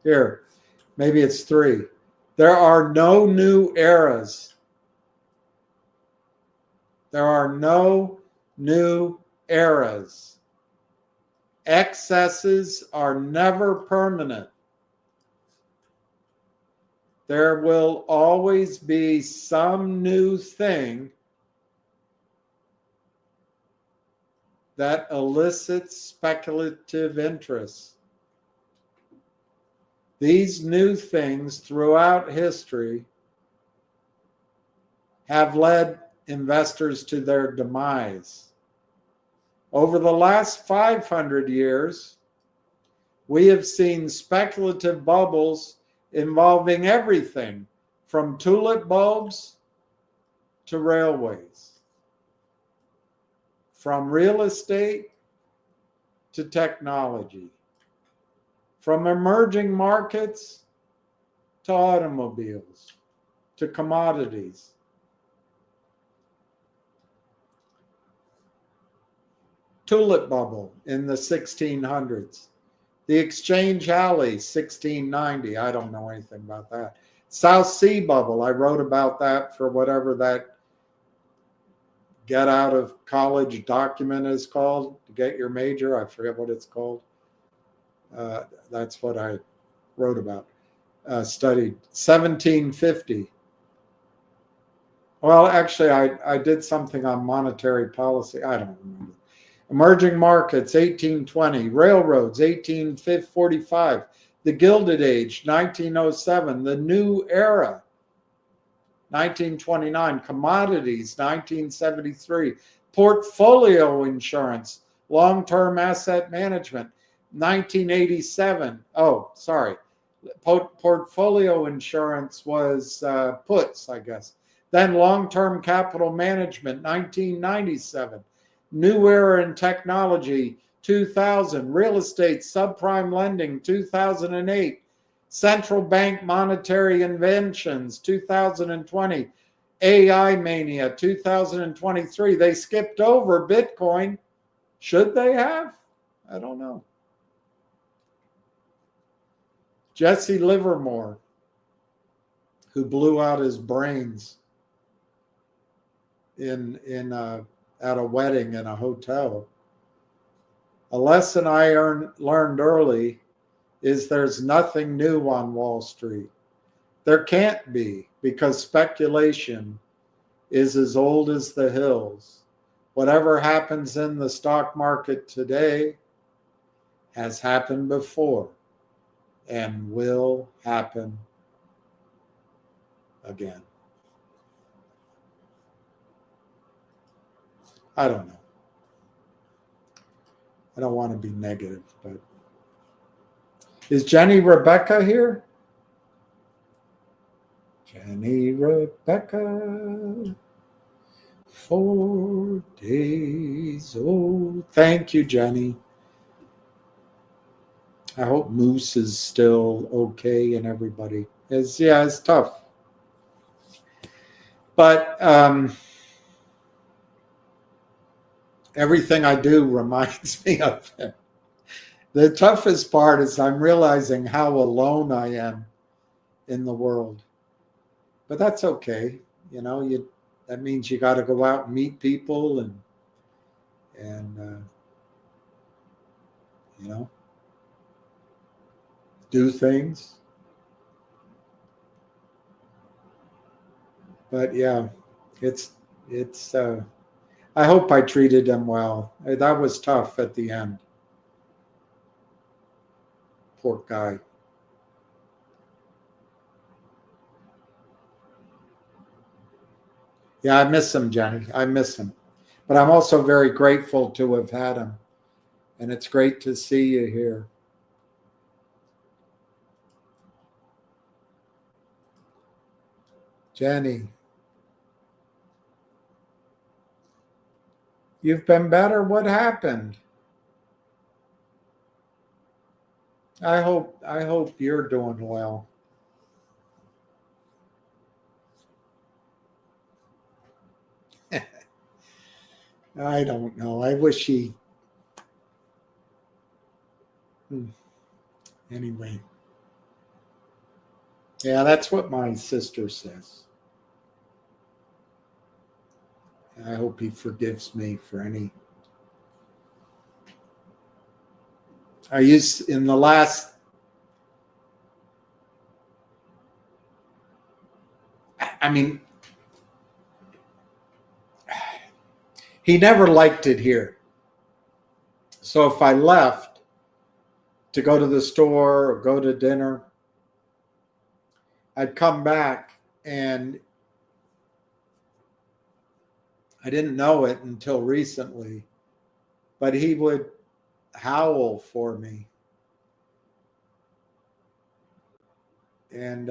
Here, maybe it's 3. There are no new eras. There are no new eras. Excesses are never permanent. There will always be some new thing that elicits speculative interest. These new things throughout history have led investors to their demise. Over the last 500 years, we have seen speculative bubbles involving everything from tulip bulbs to railways. From real estate to technology, from emerging markets to automobiles to commodities. Tulip bubble in the 1600s. The Exchange Alley, 1690. I don't know anything about that. South Sea bubble. I wrote about that for whatever that get out of college document is called, to get your major. I forget what it's called. That's what I wrote about, studied. 1750. Well, actually, I did something on monetary policy. I don't remember. Emerging markets, 1820. Railroads, 1845. The Gilded Age, 1907. The New Era, 1929, commodities, 1973, portfolio insurance, long-term asset management, 1987. Oh, sorry. Portfolio insurance was puts, I guess. Then long-term capital management, 1997. New era in technology, 2000. Real estate, subprime lending, 2008. Central bank monetary inventions, 2020. AI mania, 2023. They skipped over Bitcoin. Should they have? I don't know. Jesse Livermore, who blew out his brains at a wedding in a hotel. A lesson I learned early is there's nothing new on Wall Street. There can't be, because speculation is as old as the hills. Whatever happens in the stock market today has happened before and will happen again. I don't know. I don't want to be negative, but is Jenny Rebecca here? Jenny Rebecca, 4 days old. Thank you, Jenny. I hope Moose is still okay and everybody. It's tough. But everything I do reminds me of him. The toughest part is I'm realizing how alone I am in the world. But that's okay. That means you got to go out and meet people and do things. But yeah, it's I hope I treated him well. That was tough at the end. Poor guy. Yeah, I miss him, Jenny. I miss him. But I'm also very grateful to have had him. And it's great to see you here. Jenny, you've been better. What happened? I hope you're doing well. I don't know. I wish he. Anyway. Yeah, that's what my sister says. I hope he forgives me for any. In the last. I mean, he never liked it here. So if I left to go to the store or go to dinner, I'd come back and I didn't know it until recently, but he would howl for me. And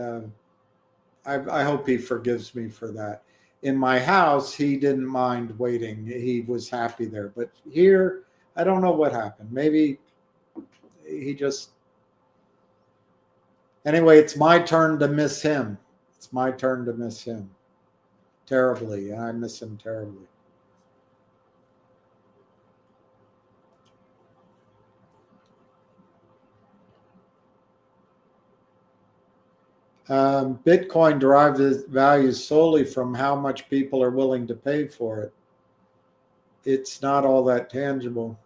I hope he forgives me for that. In my house, he didn't mind waiting. He was happy there. But here, I don't know what happened. Maybe he just... Anyway, it's my turn to miss him. It's my turn to miss him terribly. I miss him terribly. Bitcoin derives its value solely from how much people are willing to pay for it. It's not all that tangible.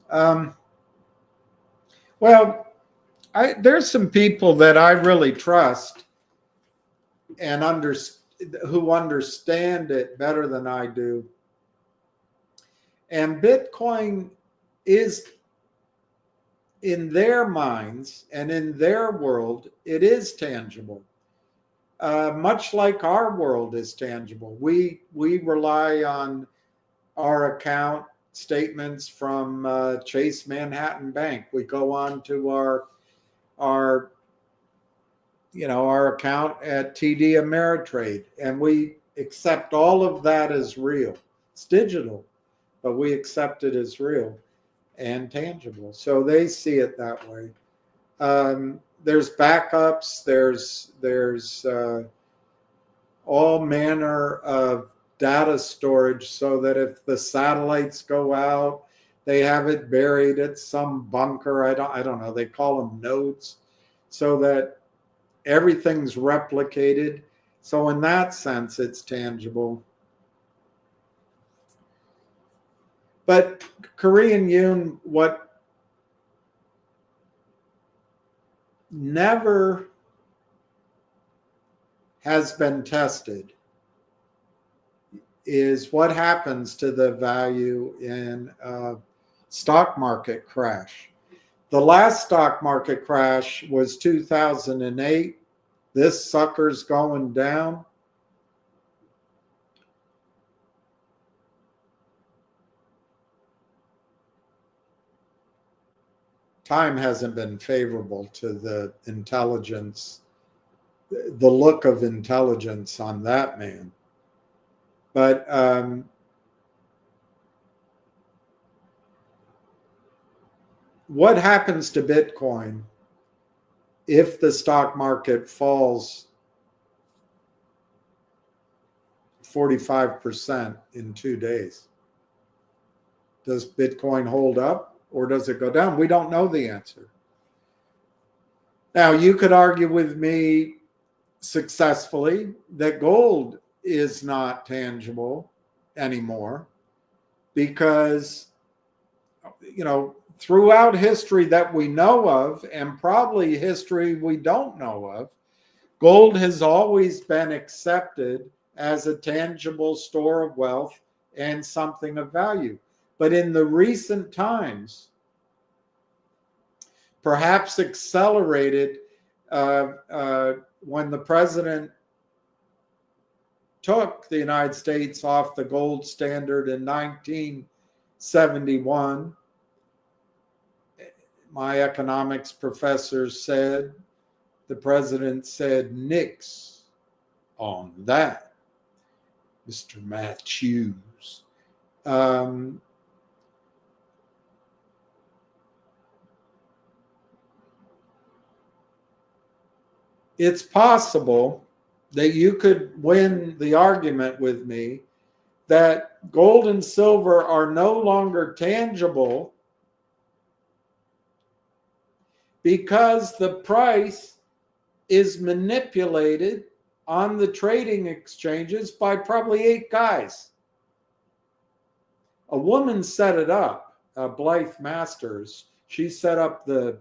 Well, there's some people that I really trust and who understand it better than I do. And Bitcoin is, in their minds and in their world, it is tangible. Much like our world is tangible. We rely on our account statements from Chase Manhattan Bank. We go on to our account at TD Ameritrade, and we accept all of that as real. It's digital, but we accept it as real and tangible. So they see it that way. There's backups. There's all manner of data storage so that if the satellites go out, they have it buried at some bunker. I don't know. They call them nodes, so that everything's replicated. So in that sense, it's tangible. But Korean Yoon, what never has been tested is what happens to the value in a stock market crash. The last stock market crash was 2008. This sucker's going down. Time hasn't been favorable to the intelligence, the look of intelligence on that man. But what happens to Bitcoin if the stock market falls 45% in 2 days? Does Bitcoin hold up or does it go down? We don't know the answer. Now, you could argue with me successfully that gold is not tangible anymore because, throughout history that we know of, and probably history we don't know of, gold has always been accepted as a tangible store of wealth and something of value. But in the recent times, perhaps accelerated when the president took the United States off the gold standard in 1971, my economics professor said, the president said Nixx on that, Mr. Matthews. It's possible that you could win the argument with me that gold and silver are no longer tangible because the price is manipulated on the trading exchanges by probably 8 guys. A woman set it up, Blythe Masters. She set up the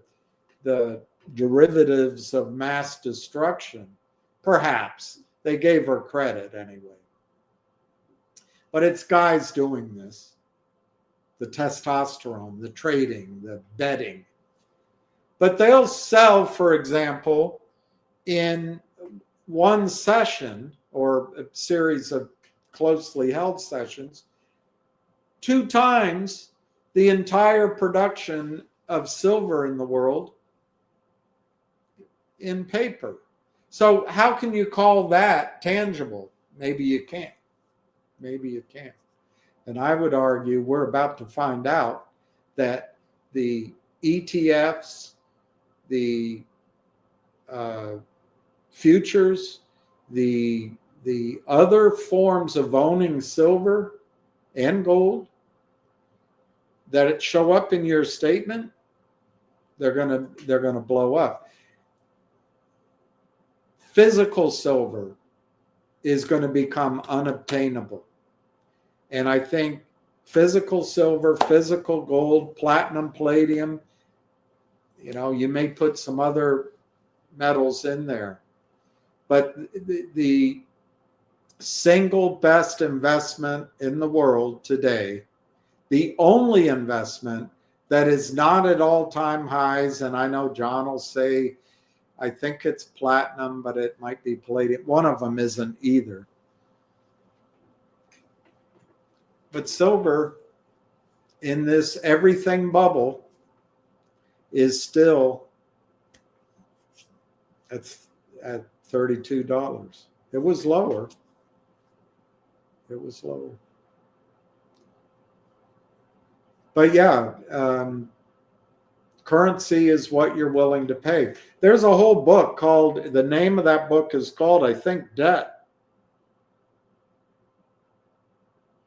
derivatives of mass destruction. Perhaps. They gave her credit anyway. But it's guys doing this. The testosterone, the trading, the betting. But they'll sell, for example, in one session or a series of closely held sessions, 2 times the entire production of silver in the world in paper. So how can you call that tangible? Maybe you can't. Maybe you can't. And I would argue we're about to find out that the ETFs, the futures, the other forms of owning silver and gold that it show up in your statement, they're gonna blow up. Physical silver is going to become unobtainable. And I think physical silver, physical gold, platinum, palladium, you may put some other metals in there. But the single best investment in the world today, the only investment that is not at all-time highs, and I know John will say, I think it's platinum, but it might be palladium. One of them isn't either. But silver in this everything bubble is still at $32. It was lower. It was lower. But yeah, currency is what you're willing to pay. There's a whole book called, the name of that book is called, I think, Debt.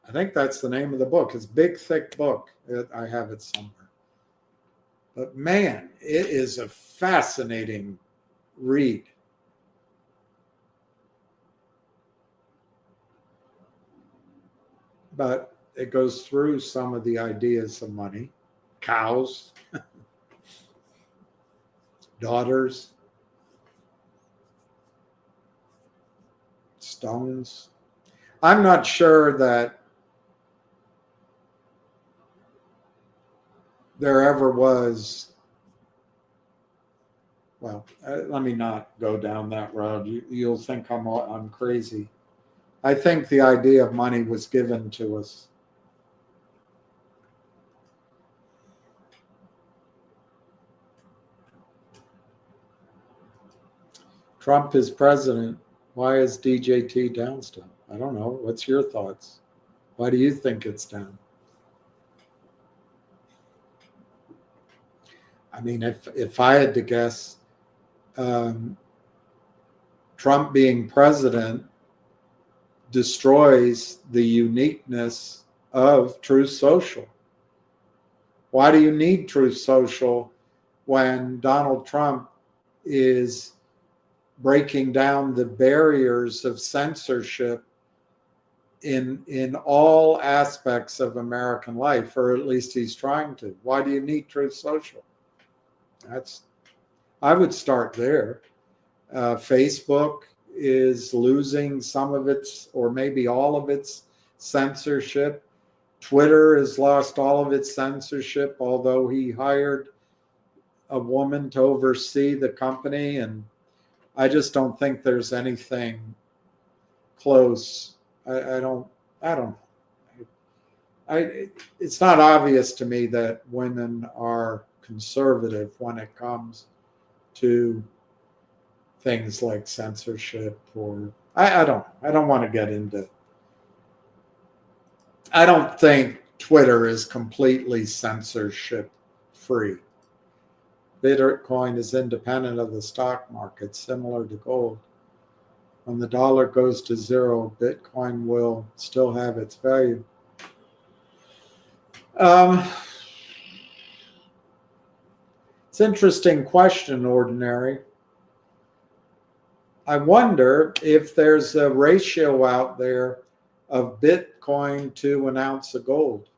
I think that's the name of the book. It's a big, thick book. I have it somewhere. But man, it is a fascinating read. But it goes through some of the ideas of money. Cows. Daughters, stones. I'm not sure that there ever was, well, let me not go down that road. You'll think I'm crazy. I think the idea of money was given to us. Trump is president. Why is DJT down still? I don't know. What's your thoughts? Why do you think it's down? I mean, if I had to guess, Trump being president destroys the uniqueness of Truth Social. Why do you need Truth Social when Donald Trump is breaking down the barriers of censorship in all aspects of American life, or at least he's trying to? Why do you need Truth Social? I would start there. Facebook is losing some of its, or maybe all of its censorship. Twitter has lost all of its censorship, although he hired a woman to oversee the company, and I just don't think there's anything close. It's not obvious to me that women are conservative when it comes to things like censorship, or I don't want to get into. I don't think Twitter is completely censorship free. Bitcoin is independent of the stock market, similar to gold. When the dollar goes to zero, Bitcoin will still have its value. It's an interesting question, Ordinary. I wonder if there's a ratio out there of Bitcoin to an ounce of gold,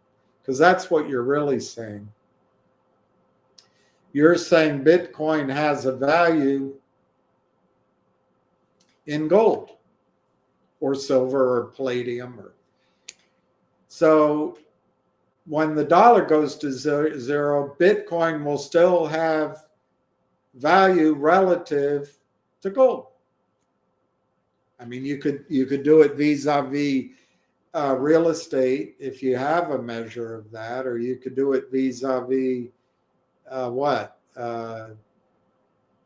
because that's what you're really saying. You're saying Bitcoin has a value in gold or silver or palladium. So when the dollar goes to zero, Bitcoin will still have value relative to gold. I mean, you could do it vis-a-vis real estate if you have a measure of that, or you could do it vis-a-vis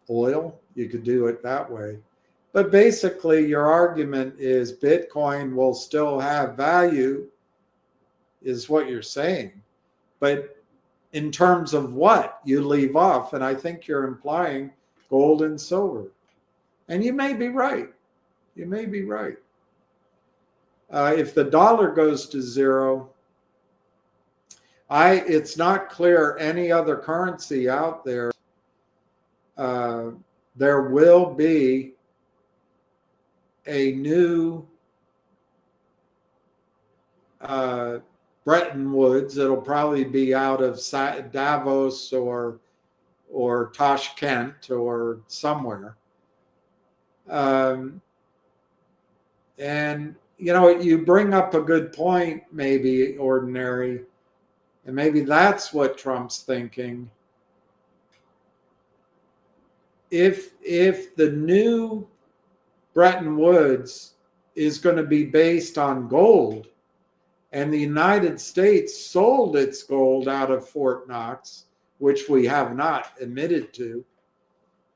oil. You could do it that way. But basically, your argument is Bitcoin will still have value, is what you're saying. But in terms of what you leave off, and I think you're implying gold and silver. And you may be right. You may be right. If the dollar goes to zero, it's not clear any other currency out there. There will be a new Bretton Woods. It'll probably be out of Davos or Tashkent or somewhere. And, you bring up a good point, maybe, Ordinary, and maybe that's what Trump's thinking. If the new Bretton Woods is going to be based on gold, and the United States sold its gold out of Fort Knox, which we have not admitted to,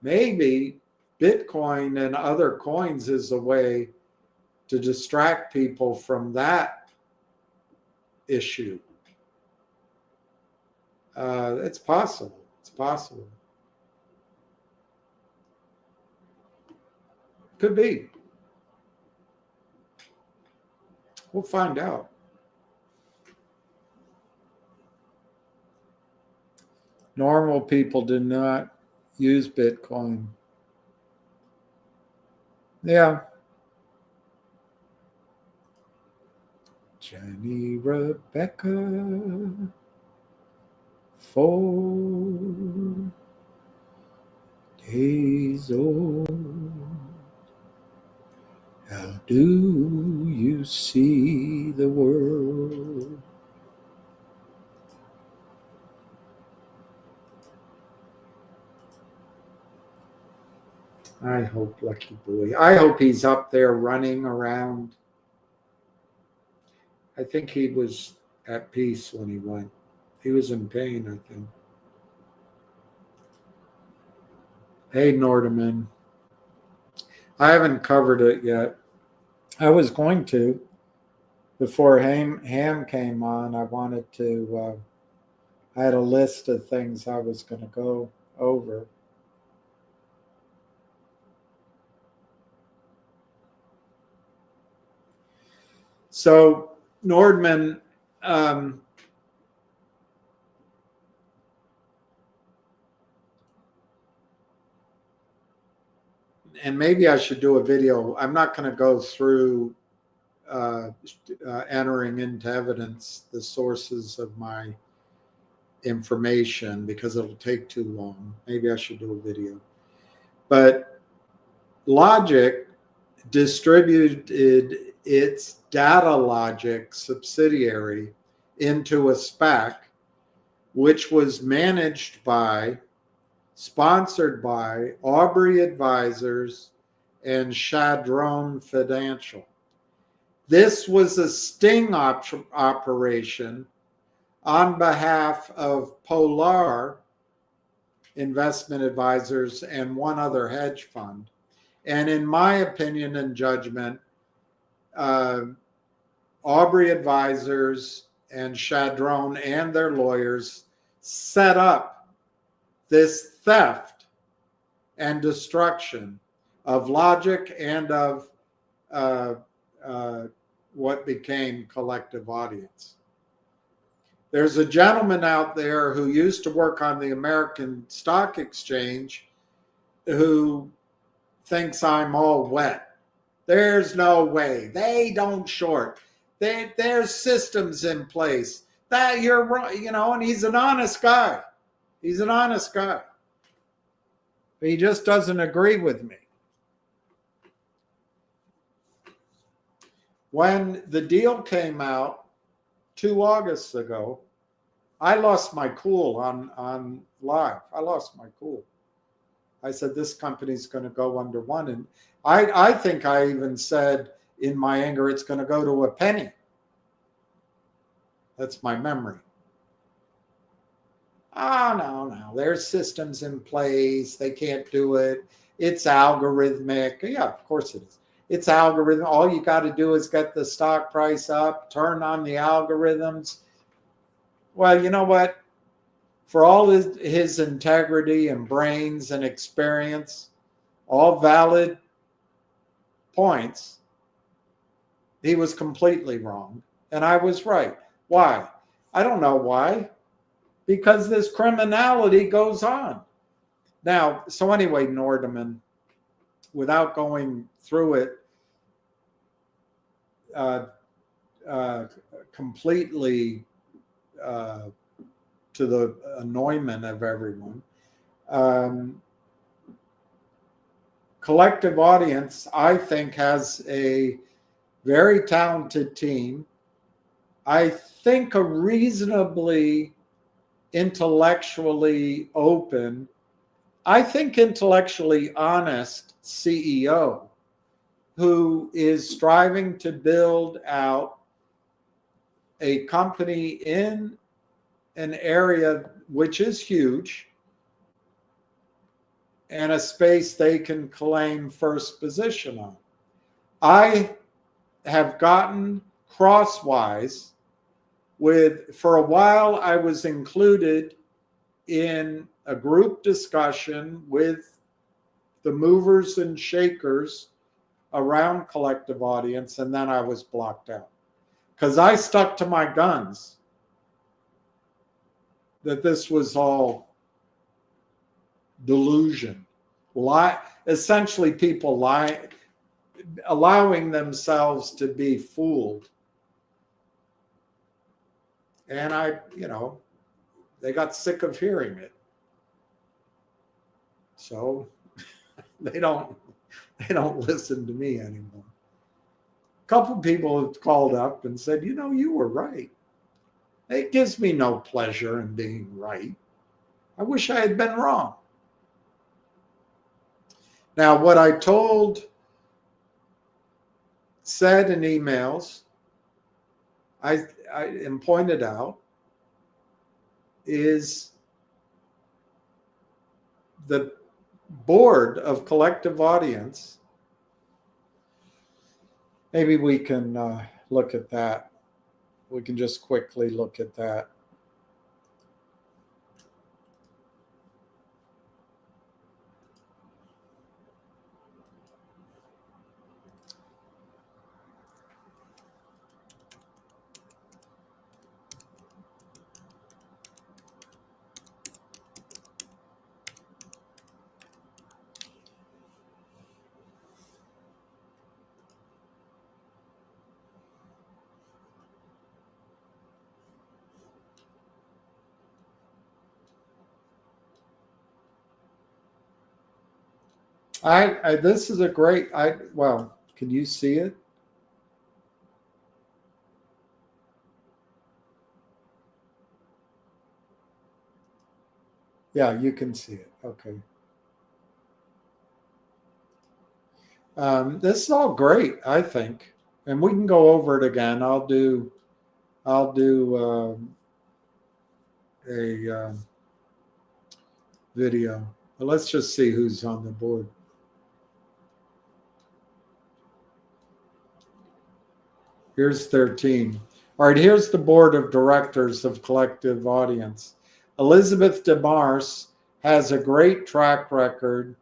maybe Bitcoin and other coins is a way to distract people from that issue. It's possible. It's possible. Could be. We'll find out. Normal people do not use Bitcoin. Yeah. Jenny Rebecca 4 days old. How do you see the world? I hope, lucky boy. I hope he's up there running around. I think he was at peace when he went. He was in pain, I think. Hey, Nordeman. I haven't covered it yet. I was going to. Before Ham came on, I wanted to. I had a list of things I was going to go over. So Nordman, and maybe I should do a video. I'm not going to go through entering into evidence the sources of my information because it'll take too long. Maybe I should do a video. But Logic distributed its Data Logic subsidiary into a SPAC, which was managed by, sponsored by Aubrey Advisors and Chadron Financial. This was a sting operation on behalf of Polar Investment Advisors and one other hedge fund. And in my opinion and judgment, Aubrey Advisors and Chadron and their lawyers set up this theft and destruction of Logic and of what became Collective Audience. There's a gentleman out there who used to work on the American Stock Exchange who thinks I'm all wet. There's no way. They don't short. There's systems in place. That you're right, you know, and he's an honest guy. He's an honest guy. He just doesn't agree with me. When the deal came out 2 Augusts ago, I lost my cool on live. I lost my cool. I said, this company's going to go under one. And I think I even said in my anger, it's going to go to a penny. That's my memory. Oh, no. There's systems in place. They can't do it. It's algorithmic. Yeah, of course it is. It's algorithm. All you got to do is get the stock price up, turn on the algorithms. Well, you know what? For all his integrity and brains and experience, all valid points, he was completely wrong. And I was right. Why? I don't know why. Because this criminality goes on. Now, so anyway, Nordeman, without going through it completely to the annoyment of everyone, Collective Audience, I think, has a very talented team. I think a reasonably intellectually open, I think intellectually honest CEO who is striving to build out a company in an area which is huge and a space they can claim first position on. I have gotten crosswise with, for a while, I was included in a group discussion with the movers and shakers around Collective Audience, and then I was blocked out because I stuck to my guns that this was all delusion, essentially people allowing themselves to be fooled. And they got sick of hearing it. So they don't listen to me anymore. A couple people have called up and said, you were right. It gives me no pleasure in being right. I wish I had been wrong. Now, what I said in emails, I pointed out, is the board of Collective Audience. Maybe we can look at that. We can just quickly look at that. This is a great, well, can you see it? Yeah, you can see it. Okay. This is all great, I think, and we can go over it again. I'll do a video. But let's just see who's on the board. Here's 13. All right, here's the board of directors of Collective Audience. Elizabeth DeMars has a great track record,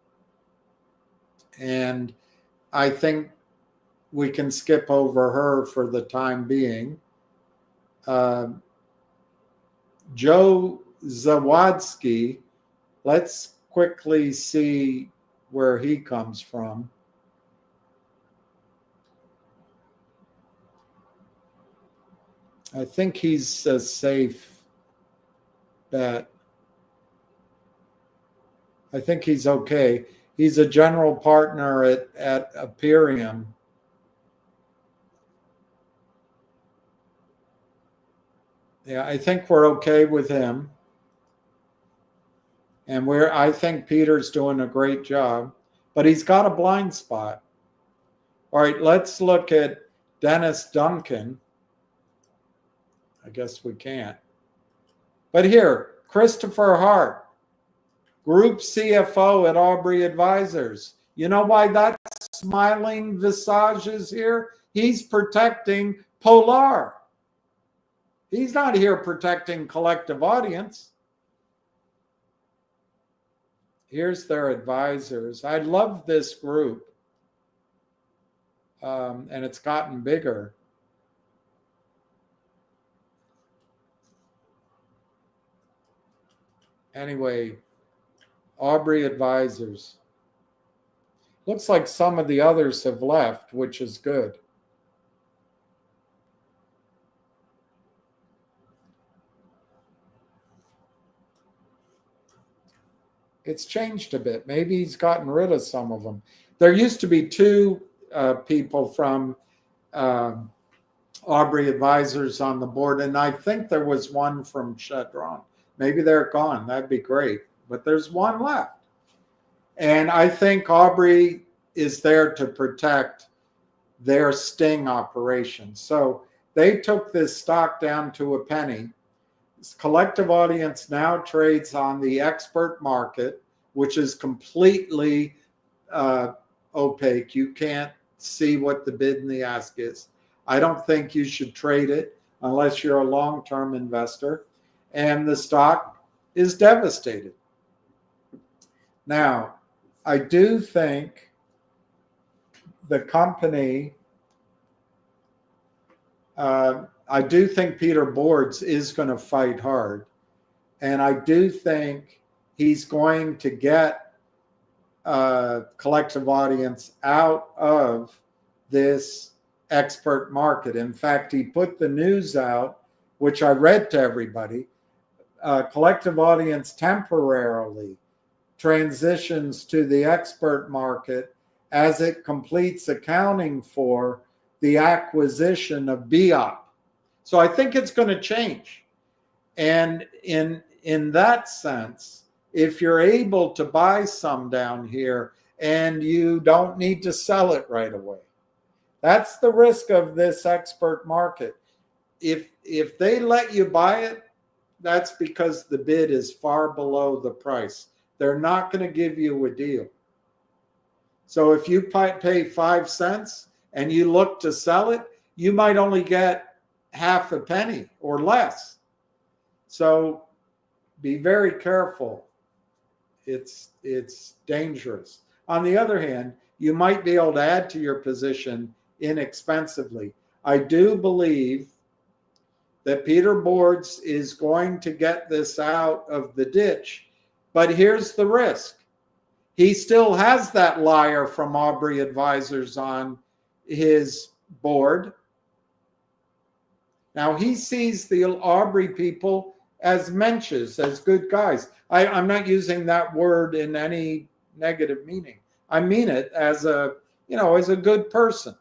and I think we can skip over her for the time being. Joe Zawadzki, let's quickly see where he comes from. I think he's a safe bet. I think he's okay. He's a general partner at Aperium. Yeah, I think we're okay with him. And I think Peter's doing a great job, but he's got a blind spot. All right, let's look at Dennis Duncan. I guess we can't. But here, Christopher Hart, Group CFO at Aubrey Advisors. You know why that smiling visage is here? He's protecting Polar. He's not here protecting Collective Audience. Here's their advisors. I love this group. And it's gotten bigger. Anyway, Aubrey Advisors. Looks like some of the others have left, which is good. It's changed a bit. Maybe he's gotten rid of some of them. There used to be two people from Aubrey Advisors on the board, and I think there was one from Chadron. Maybe they're gone. That'd be great. But there's one left. And I think Aubrey is there to protect their sting operation. So they took this stock down to a penny. This Collective Audience now trades on the expert market, which is completely opaque. You can't see what the bid and the ask is. I don't think you should trade it unless you're a long-term investor. And the stock is devastated. Now, I do think the company, I do think Peter Boards is going to fight hard. And I do think he's going to get Collective Audience out of this expert market. In fact, he put the news out, which I read to everybody. Collective Audience temporarily transitions to the expert market as it completes accounting for the acquisition of BIOP. So I think it's going to change. And in that sense, if you're able to buy some down here and you don't need to sell it right away, that's the risk of this expert market. If they let you buy it, that's because the bid is far below the price. They're not going to give you a deal. So if you pay 5 cents and you look to sell it, you might only get half a penny or less. So be very careful. It's dangerous. On the other hand, you might be able to add to your position inexpensively. I do believe that Peter Boards is going to get this out of the ditch, but here's the risk. He still has that liar from Aubrey Advisors on his board. Now, he sees the Aubrey people as mensches, as good guys. I'm not using that word in any negative meaning. I mean it as a, as a good person.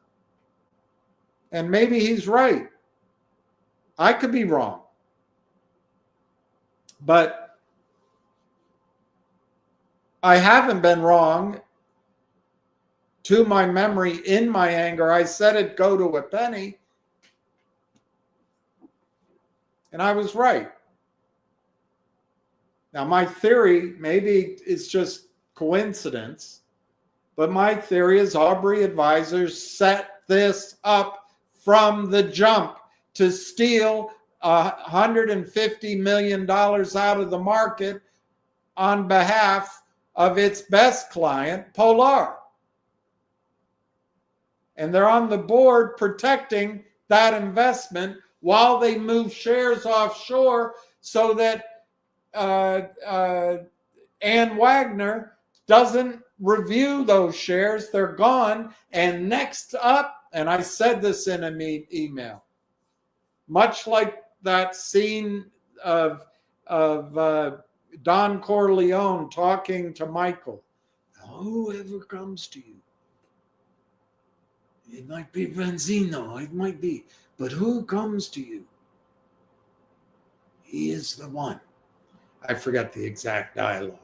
And maybe he's right. I could be wrong. But I haven't been wrong to my memory in my anger. I said it'd go to a penny. And I was right. Now, my theory, maybe it's just coincidence, but my theory is Aubrey Advisors set this up from the jump to steal $150 million out of the market on behalf of its best client, Polar. And they're on the board protecting that investment while they move shares offshore so that Ann Wagner doesn't review those shares. They're gone. And next up, and I said this in an email, much like that scene of Don Corleone talking to Michael, whoever comes to you, it might be Benzino, it might be, but who comes to you? He is the one. I forgot the exact dialogue.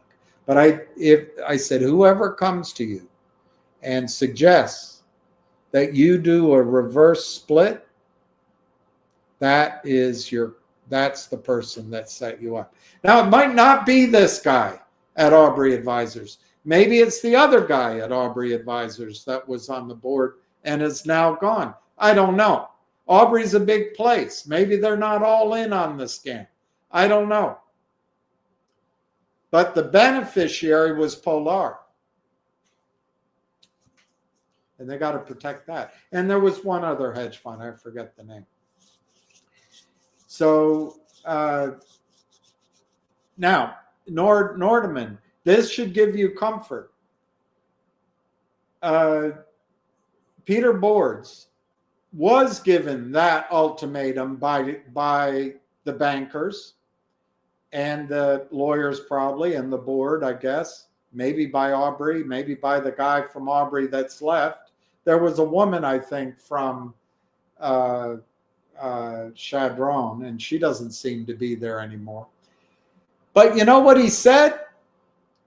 But I said, whoever comes to you and suggests that you do a reverse split, that's the person that set you up. Now, it might not be this guy at Aubrey Advisors. Maybe it's the other guy at Aubrey Advisors that was on the board and is now gone. I don't know. Aubrey's a big place. Maybe they're not all in on the scam. I don't know. But the beneficiary was Polar. And they got to protect that. And there was one other hedge fund. I forget the name. So now, Nordeman, this should give you comfort. Peter Boards was given that ultimatum by the bankers and the lawyers probably, and the board, I guess, maybe by Aubrey, maybe by the guy from Aubrey that's left. There was a woman, I think, from Chadron, and she doesn't seem to be there anymore. But you know what he said?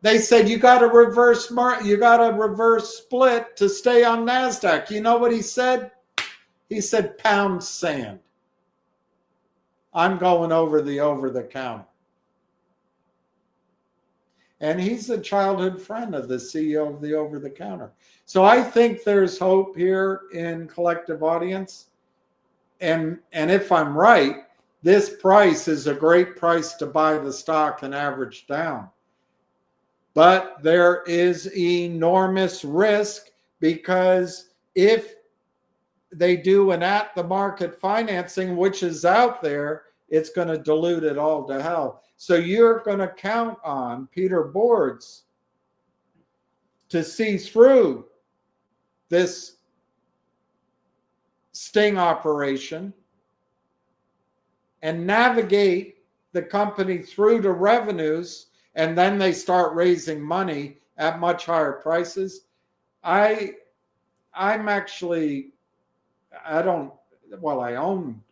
They said you got a reverse split to stay on NASDAQ. You know what he said? He said, pound sand. I'm going over the counter. And he's a childhood friend of the CEO of the over the counter. So I think there's hope here in collective audience. And if I'm right, this price is a great price to buy the stock and average down. But there is enormous risk because if they do an at-the-market financing, which is out there, it's going to dilute it all to hell. So you're going to count on Peter Boards to see through this sting operation and navigate the company through to revenues, and then they start raising money at much higher prices. I own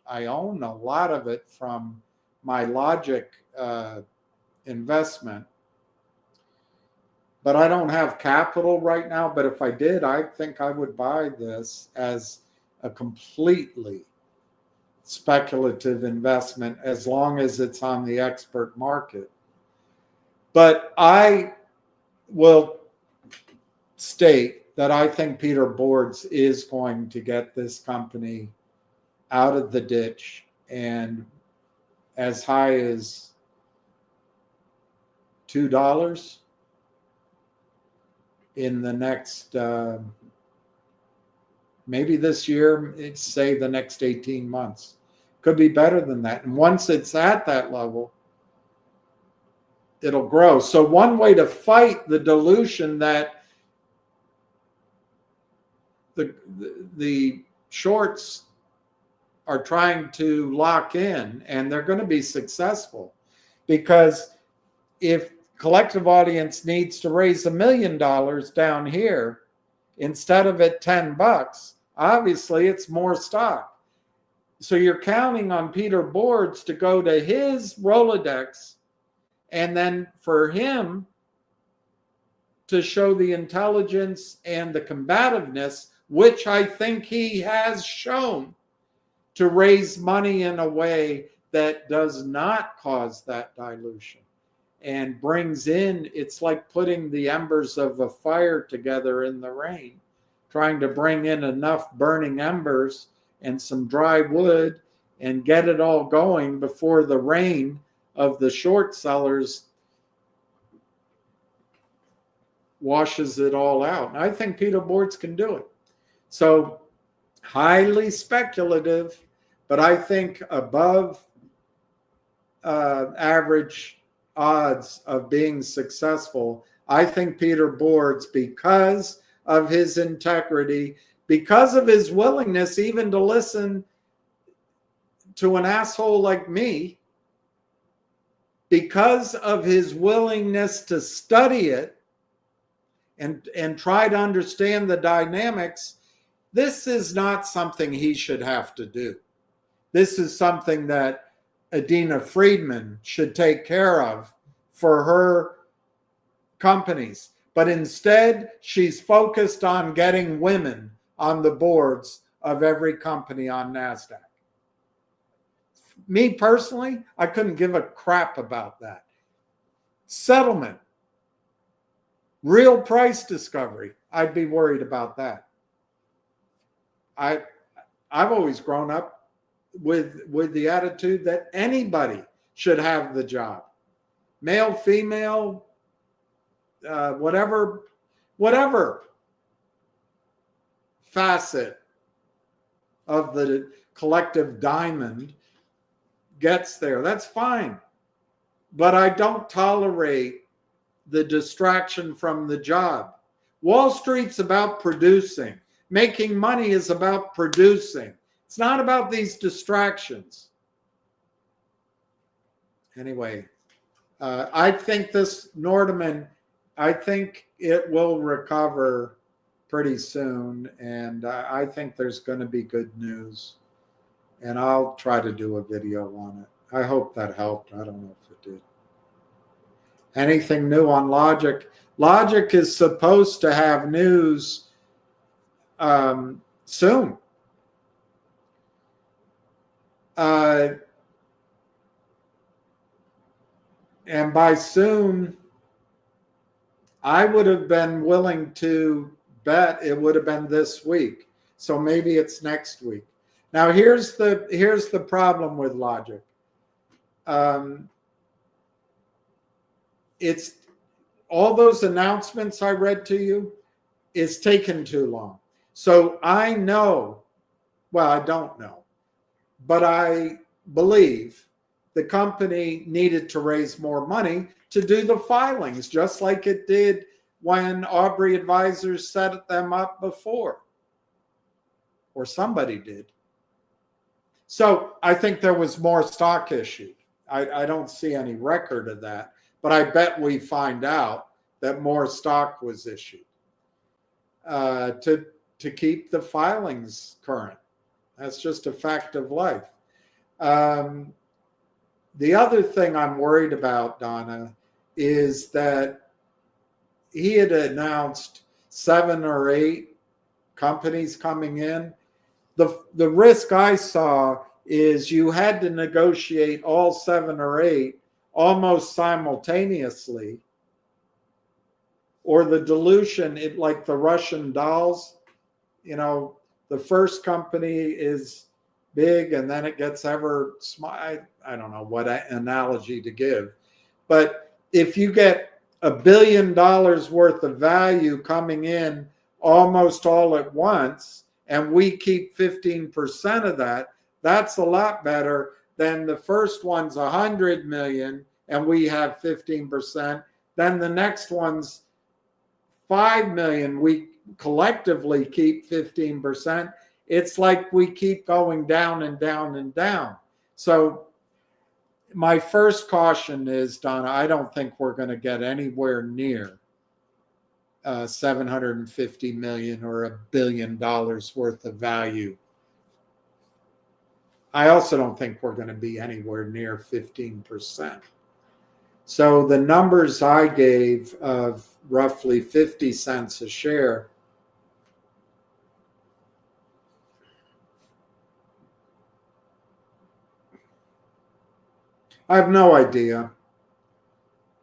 a lot of it from my Logic investment, but I don't have capital right now. But if I did, I think I would buy this as a completely speculative investment as long as it's on the expert market. But I will state that I think Peter Boards is going to get this company out of the ditch and as high as $2 in the next, maybe this year, say the next 18 months. Could be better than that. And once it's at that level, it'll grow. So one way to fight the dilution that the shorts are trying to lock in, and they're going to be successful, because if collective audience needs to raise $1 million down here instead of at $10, obviously it's more stock. So you're counting on Peter Boards to go to his Rolodex and then for him to show the intelligence and the combativeness, which I think he has shown, to raise money in a way that does not cause that dilution and brings in, it's like putting the embers of a fire together in the rain, trying to bring in enough burning embers and some dry wood and get it all going before the rain of the short sellers washes it all out. And I think Peter Boards can do it. So highly speculative, but I think above average odds of being successful. I think Peter Boards, because of his integrity, because of his willingness even to listen to an asshole like me, because of his willingness to study it and try to understand the dynamics, this is not something he should have to do. This is something that Adina Friedman should take care of for her companies. But instead, she's focused on getting women on the boards of every company on NASDAQ. Me personally, I couldn't give a crap about that. Settlement, real price discovery, I'd be worried about that. I've always grown up with the attitude that anybody should have the job. Male, female, whatever facet of the collective diamond gets there, that's fine. But I don't tolerate the distraction from the job. Wall Street's about producing. Making money is about producing. It's not about these distractions. Anyway, I think this Nordeman, I think it will recover pretty soon. And I think there's going to be good news. And I'll try to do a video on it. I hope that helped. I don't know if it did. Anything new on Logic? Logic is supposed to have news soon. And by soon, I would have been willing to bet it would have been this week. So maybe it's next week. Now here's the problem with Logic. It's all those announcements I read to you, it's taken too long. So I know, well, I don't know, but I believe the company needed to raise more money to do the filings, just like it did when Aubrey Advisors set them up before, or somebody did. So I think there was more stock issued. I don't see any record of that, but I bet we find out that more stock was issued to keep the filings current. That's just a fact of life. The other thing I'm worried about, Donna, is that he had announced 7 or 8 companies coming in. The risk I saw is you had to negotiate all 7 or 8 almost simultaneously, or the dilution, like the Russian dolls, you know, the first company is big and then it gets ever small. I don't know what analogy to give, but if you get $1 billion worth of value coming in almost all at once, and we keep 15% of that, that's a lot better than the first one's 100 million and we have 15%. Then the next one's 5 million, we collectively keep 15%. It's like we keep going down and down and down. So my first caution is, Donna, I don't think we're going to get anywhere near 750 million or $1 billion worth of value. I also don't think we're going to be anywhere near 15%. So the numbers I gave of roughly 50 cents a share, I have no idea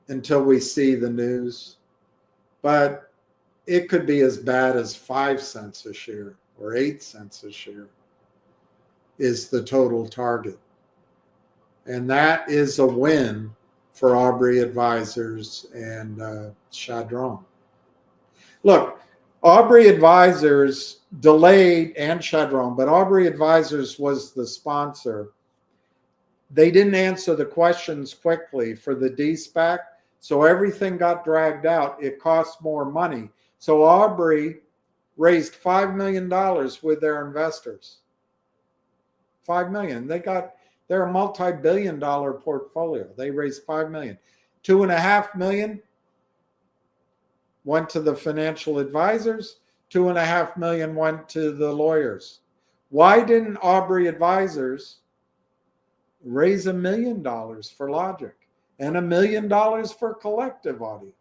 until we see the news, but it could be as bad as 5 cents a share or 8 cents a share is the total target. And that is a win for Aubrey Advisors and Chadron. Look, Aubrey Advisors delayed, and Chadron, but Aubrey Advisors was the sponsor. They didn't answer the questions quickly for the de-SPAC, so everything got dragged out. It cost more money. So Aubrey raised $5 million with their investors. $5 million. They're a multi-billion-dollar portfolio. They raised $5 million. $2.5 million went to the financial advisors. $2.5 million went to the lawyers. Why didn't Aubrey Advisors raise $1 million for Logic and $1 million for Collective Audience?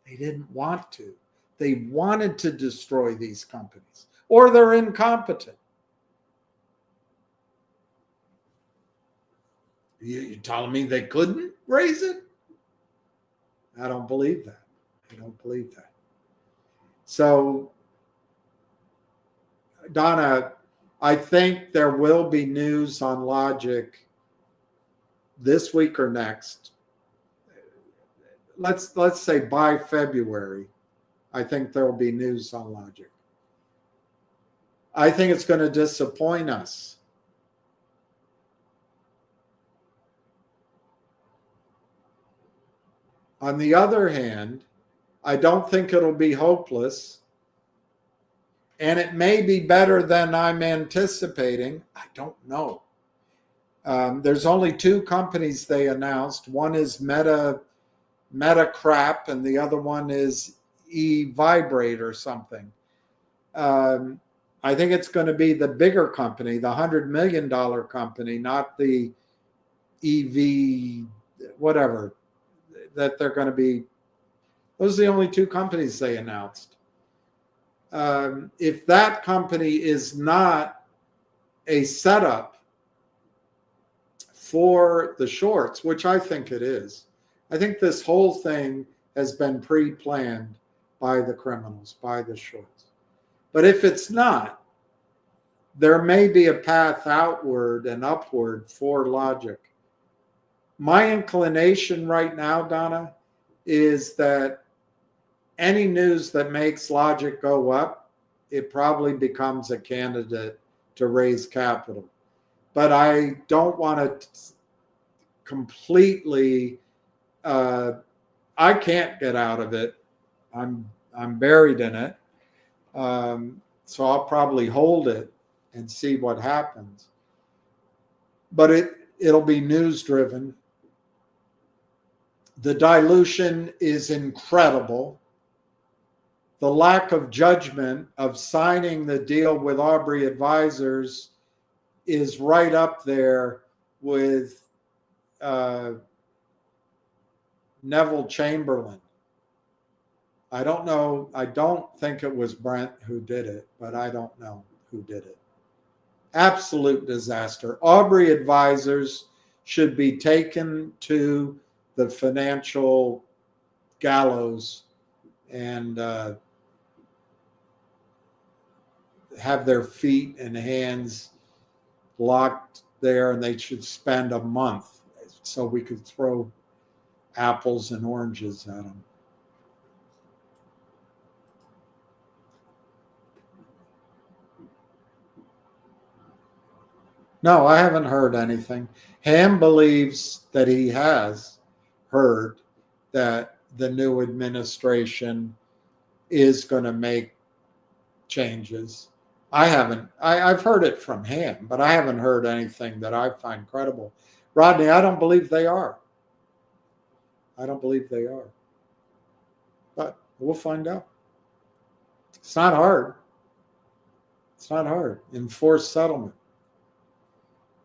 They didn't want to. They wanted to destroy these companies, or they're incompetent. You're telling me they couldn't raise it? I don't believe that. I don't believe that. So, Donna, I think there will be news on Logic this week or next. Let's say by February, I think there will be news on Logic. I think it's going to disappoint us. On the other hand, I don't think it'll be hopeless. And it may be better than I'm anticipating. I don't know. There's only 2 companies they announced. One is Meta Crap, and the other one is eVibrate or something. I think it's going to be the bigger company, the $100 million company, not the EV, whatever, that they're going to be. Those are the only 2 companies they announced. If that company is not a setup for the shorts, which I think it is, I think this whole thing has been pre-planned by the criminals, by the shorts. But if it's not, there may be a path outward and upward for Logic. My inclination right now, Donna, is that any news that makes Logic go up, it probably becomes a candidate to raise capital. But I don't want to completely, I can't get out of it. I'm buried in it. So I'll probably hold it and see what happens. But it'll be news driven. The dilution is incredible. The lack of judgment of signing the deal with Aubrey Advisors is right up there with Neville Chamberlain. I don't know. I don't think it was Brent who did it, but I don't know who did it. Absolute disaster. Aubrey Advisors should be taken to the financial gallows and have their feet and hands locked there, and they should spend a month so we could throw apples and oranges at them. No, I haven't heard anything. Ham believes that he has heard that the new administration is going to make changes. I haven't. I've heard it from Ham, but I haven't heard anything that I find credible. Rodney, I don't believe they are. I don't believe they are. But we'll find out. It's not hard. It's not hard. Enforced settlement.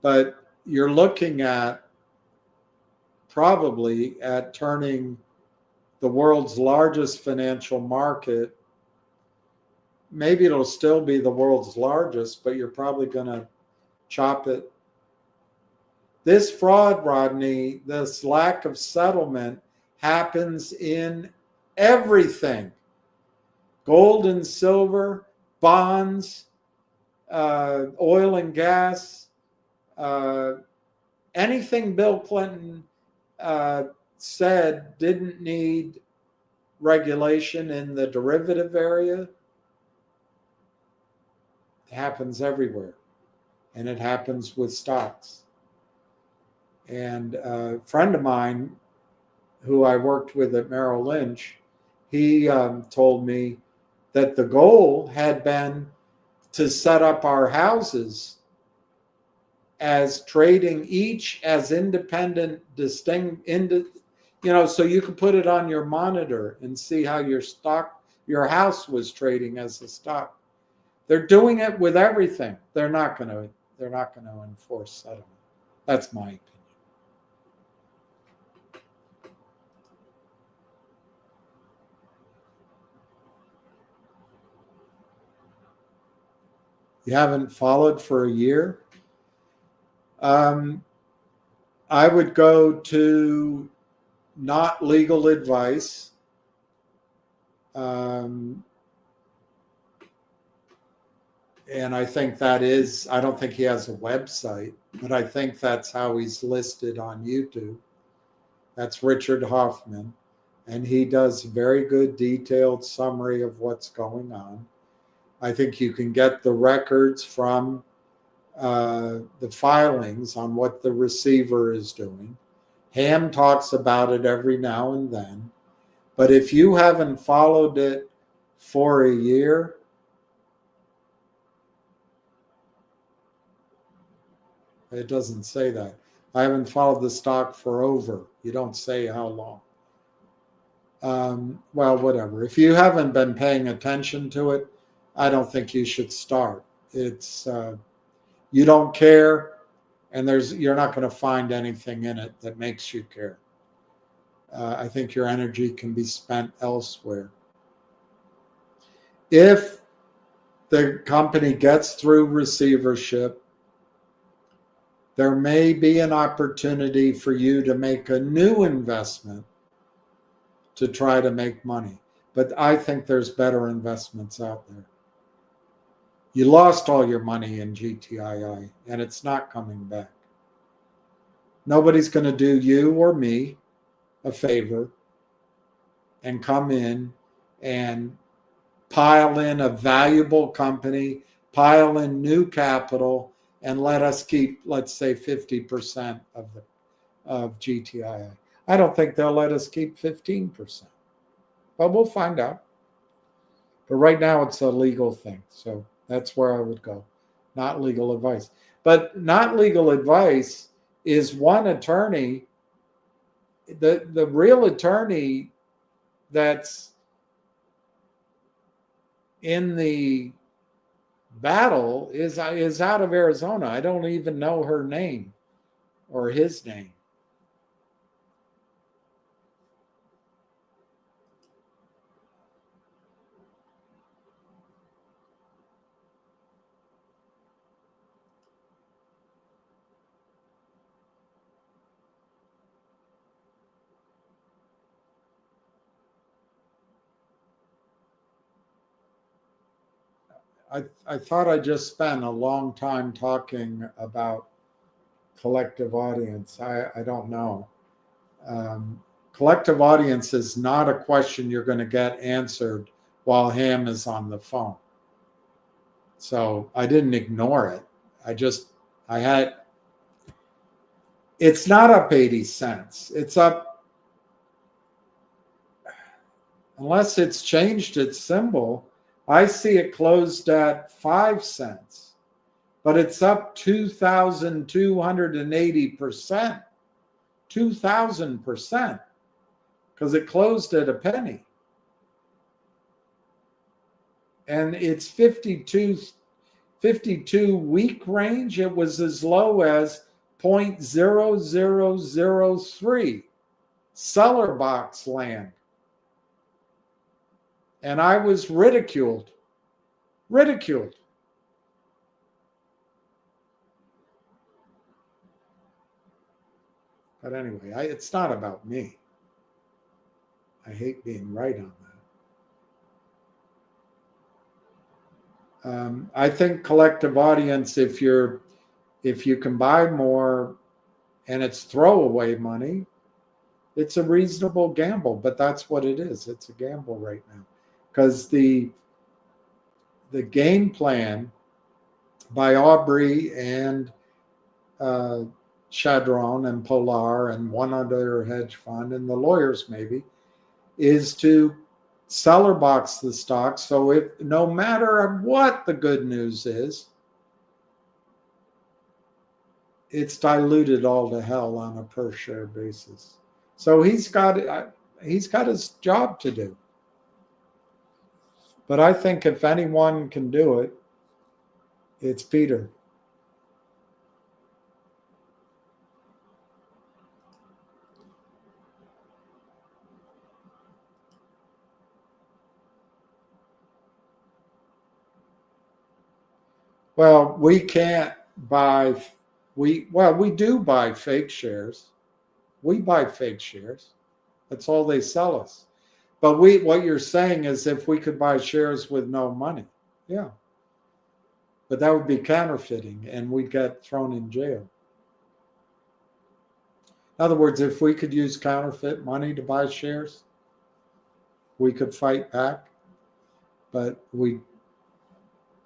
But you're looking at probably at turning the world's largest financial market. Maybe it'll still be the world's largest, but you're probably going to chop it. This fraud, Rodney, this lack of settlement happens in everything. Gold and silver, bonds, oil and gas, anything Bill Clinton said didn't need regulation in the derivative area. It happens everywhere. And it happens with stocks. And a friend of mine who I worked with at Merrill Lynch, he told me that the goal had been to set up our houses as trading each as independent, distinct, so you could put it on your monitor and see how your house was trading as a stock. They're doing it with everything. They're not going to enforce settlement. That's my opinion. You haven't followed for a year? I would go to not legal advice. And I think I don't think he has a website, but I think that's how he's listed on YouTube. That's Richard Hoffman. And he does a very good detailed summary of what's going on. I think you can get the records from the filings on what the receiver is doing. Ham talks about it every now and then. But if you haven't followed it for a year, it doesn't say that. I haven't followed the stock for over. You don't say how long. Well, whatever. If you haven't been paying attention to it, I don't think you should start. It's you don't care, and you're not going to find anything in it that makes you care. I think your energy can be spent elsewhere. If the company gets through receivership, there may be an opportunity for you to make a new investment to try to make money. But I think there's better investments out there. You lost all your money in GTII, and it's not coming back. Nobody's going to do you or me a favor and come in and pile in a valuable company, pile in new capital, and let us keep, let's say, 50% of GTII. I don't think they'll let us keep 15%, but we'll find out. But right now, it's a legal thing, so that's where I would go. Not legal advice. But not legal advice is one attorney. The real attorney that's in the battle is out of Arizona. I don't even know her name or his name. I thought I just spent a long time talking about collective audience. I don't know. Collective audience is not a question you're going to get answered while Ham is on the phone. So I didn't ignore it. It's not up 80 cents. It's up, unless it's changed its symbol. I see it closed at 5 cents. but it's up 2,280%. 2,000%, because it closed at a penny. And it's 52 week range. It was as low as 0.0003 seller box land. And I was ridiculed. But anyway, it's not about me. I hate being right on that. I think collective audience, if you can buy more and it's throwaway money, it's a reasonable gamble, but that's what it is. It's a gamble right now. Because the game by Aubrey and Chadron and Polar and one other hedge fund and the lawyers maybe, is to seller box the stock. So if no matter what the good news is, it's diluted all to hell on a per share basis. So he's got his job to do. But I think if anyone can do it, it's Peter. Well, we can't buy, we do buy fake shares. We buy fake shares. That's all they sell us. But what you're saying is if we could buy shares with no money, yeah. But that would be counterfeiting and we'd get thrown in jail. In other words, if we could use counterfeit money to buy shares, we could fight back, but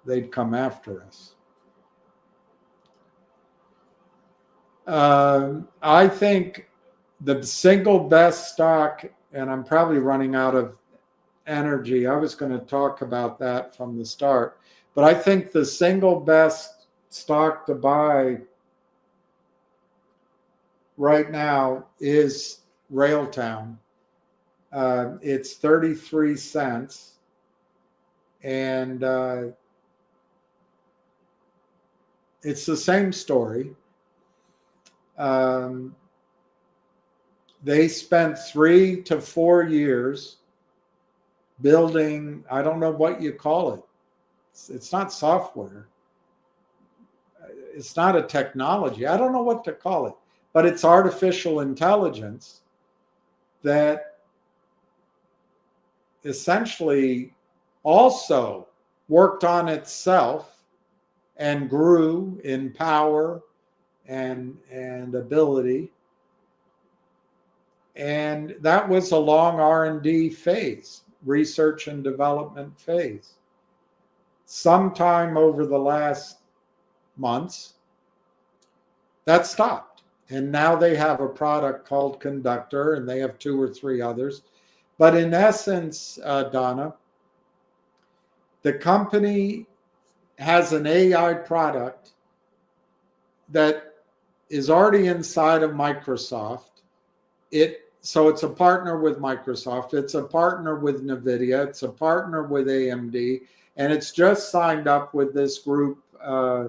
they'd come after us. I think the single best stock, and I'm probably running out of energy. I was going to talk about that from the start, but I think the single best stock to buy right now is Railtown. It's 33 cents. And it's the same story. They spent 3 to 4 years building, I don't know what you call it. It's not software. It's not a technology. I don't know what to call it, but it's artificial intelligence that essentially also worked on itself and grew in power and ability. And that was a long R&D phase, research and development phase. Sometime over the last months, that stopped. And now they have a product called Conductor, and they have 2 or 3 others. But in essence, Donna, the company has an AI product that is already inside of Microsoft. So it's a partner with Microsoft. It's a partner with NVIDIA. It's a partner with AMD. And it's just signed up with this group, I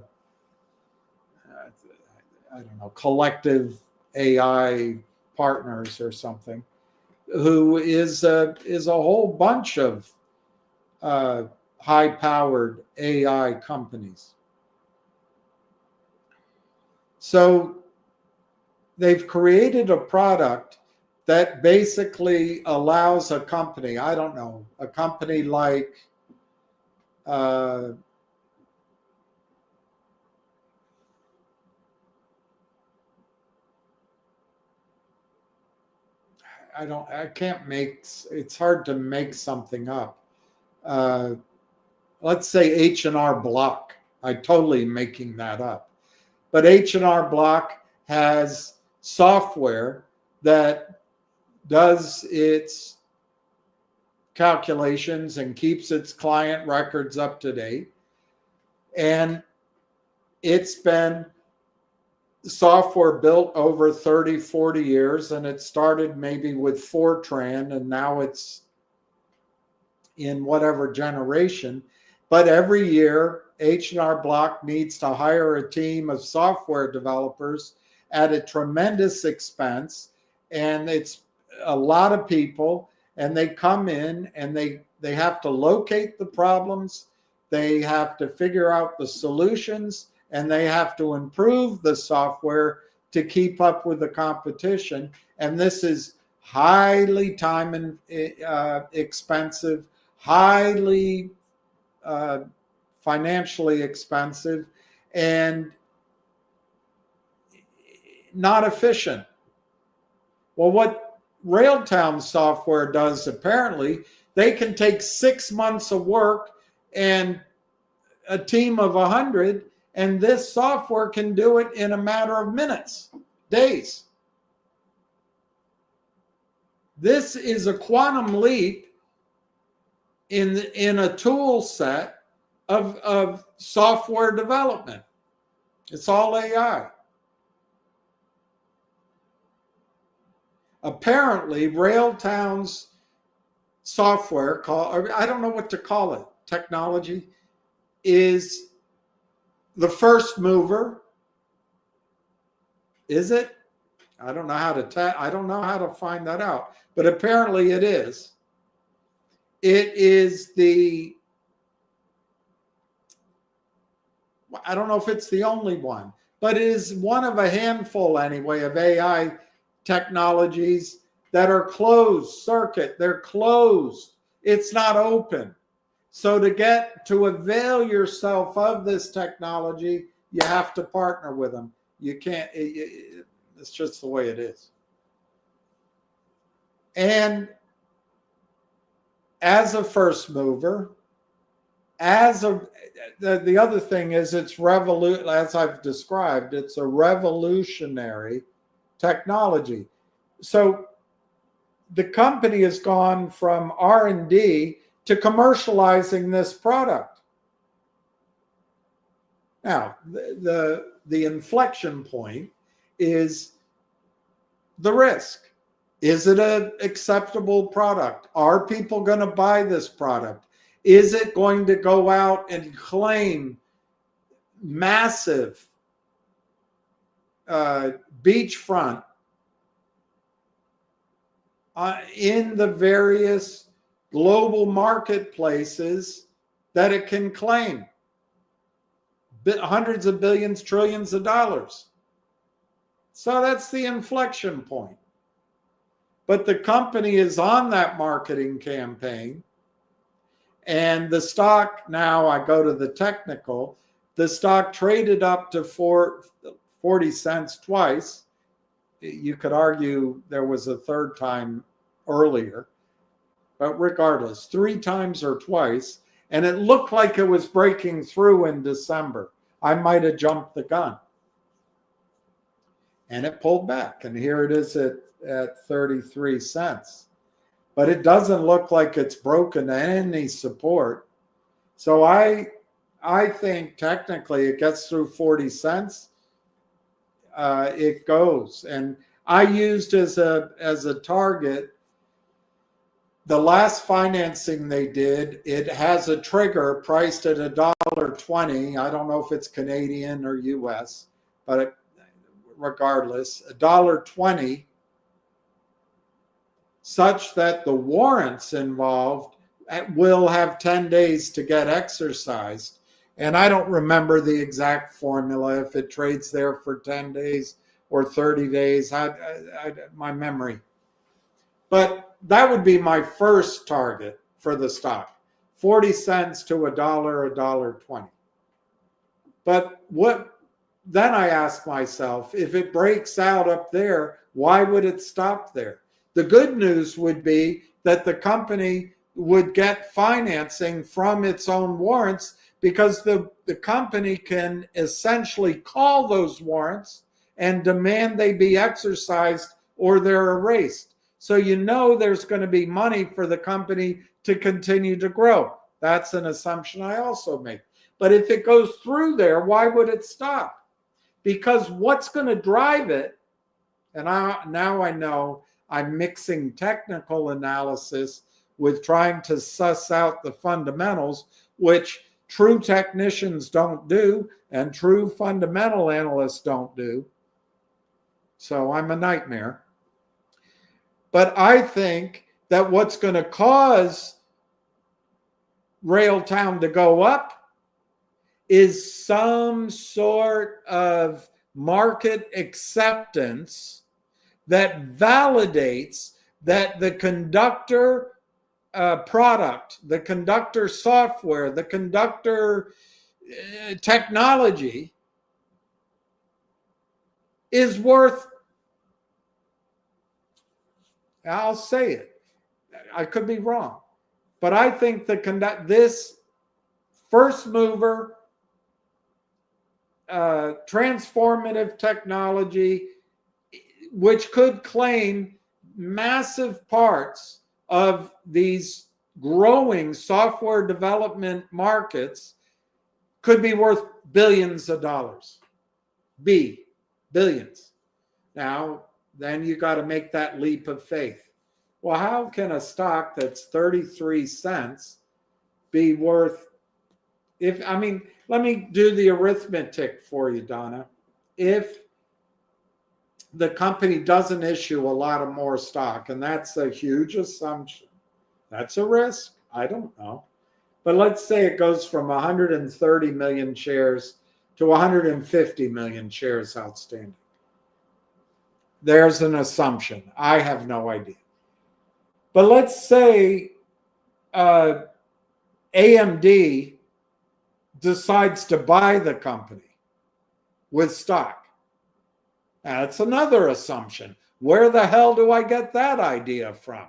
don't know, Collective AI Partners or something, who is a whole bunch of high-powered AI companies. So they've created a product that basically allows a company, I don't know, a company like I can't make, it's hard to make something up. Let's say H&R Block. I'm totally making that up. But H&R Block has software that does its calculations and keeps its client records up to date. And it's been software built over 30, 40 years, and it started maybe with Fortran, and now it's in whatever generation. But every year, H&R Block needs to hire a team of software developers at a tremendous expense, and it's a lot of people, and they come in and they have to locate the problems, they have to figure out the solutions, and they have to improve the software to keep up with the competition. And this is highly time expensive, highly financially expensive, and not efficient. Well, what Railtown software does, apparently, they can take 6 months of work and a team of 100, and this software can do it in a matter of minutes, days. This is a quantum leap in a tool set of software development. It's all AI. Apparently, Railtown's software, I don't know what to call it, technology, is the first mover. Is it? I don't know how to find that out, but apparently it is. It is I don't know if it's the only one, but it is one of a handful anyway of AI technologies that are closed circuit. They're closed. It's not open. So to avail yourself of this technology, you have to partner with them. You can't, it's just the way it is. And as a first mover, the other thing is as I've described, it's a revolutionary technology. So the company has gone from R&D to commercializing this product. Now, the inflection point is the risk. Is it an acceptable product? Are people going to buy this product? Is it going to go out and claim massive beachfront in the various global marketplaces that it can claim? Hundreds of billions, trillions of dollars. So that's the inflection point. But the company is on that marketing campaign, and the stock, now I go to the technical, the stock traded up to 40 cents twice. You could argue there was a third time earlier, but regardless, 3 times or twice, and it looked like it was breaking through in December. I might have jumped the gun. And it pulled back, and here it is at 33 cents. But it doesn't look like it's broken any support. So I think technically it gets through 40 cents. It goes. And I used as a target the last financing they did. It has a trigger priced at $1.20. I don't know if it's Canadian or US, but regardless, $1.20, such that the warrants involved will have 10 days to get exercised. And I don't remember the exact formula, if it trades there for 10 days or 30 days, my memory. But that would be my first target for the stock, 40 cents to $1, $1.20. But then I ask myself, if it breaks out up there, why would it stop there? The good news would be that the company would get financing from its own warrants, because the company can essentially call those warrants and demand they be exercised or they're erased. So there's going to be money for the company to continue to grow. That's an assumption I also make. But if it goes through there, why would it stop? Because what's going to drive it, and now I know I'm mixing technical analysis with trying to suss out the fundamentals, which true technicians don't do and true fundamental analysts don't do. So I'm a nightmare. But I think that what's going to cause Railtown to go up is some sort of market acceptance that validates that the conductor product, the conductor software, the conductor technology is worth, I'll say it, I could be wrong, but I think this first mover transformative technology, which could claim massive parts of these growing software development markets, could be worth billions of dollars. Billions. Now, then you got to make that leap of faith. Well, how can a stock that's 33 cents be worth, let me do the arithmetic for you, Donna. If the company doesn't issue a lot of more stock, and that's a huge assumption, that's a risk, I don't know. But let's say it goes from 130 million shares to 150 million shares outstanding. There's an assumption. I have no idea. But let's say AMD decides to buy the company with stock. Now, that's another assumption. Where the hell do I get that idea from?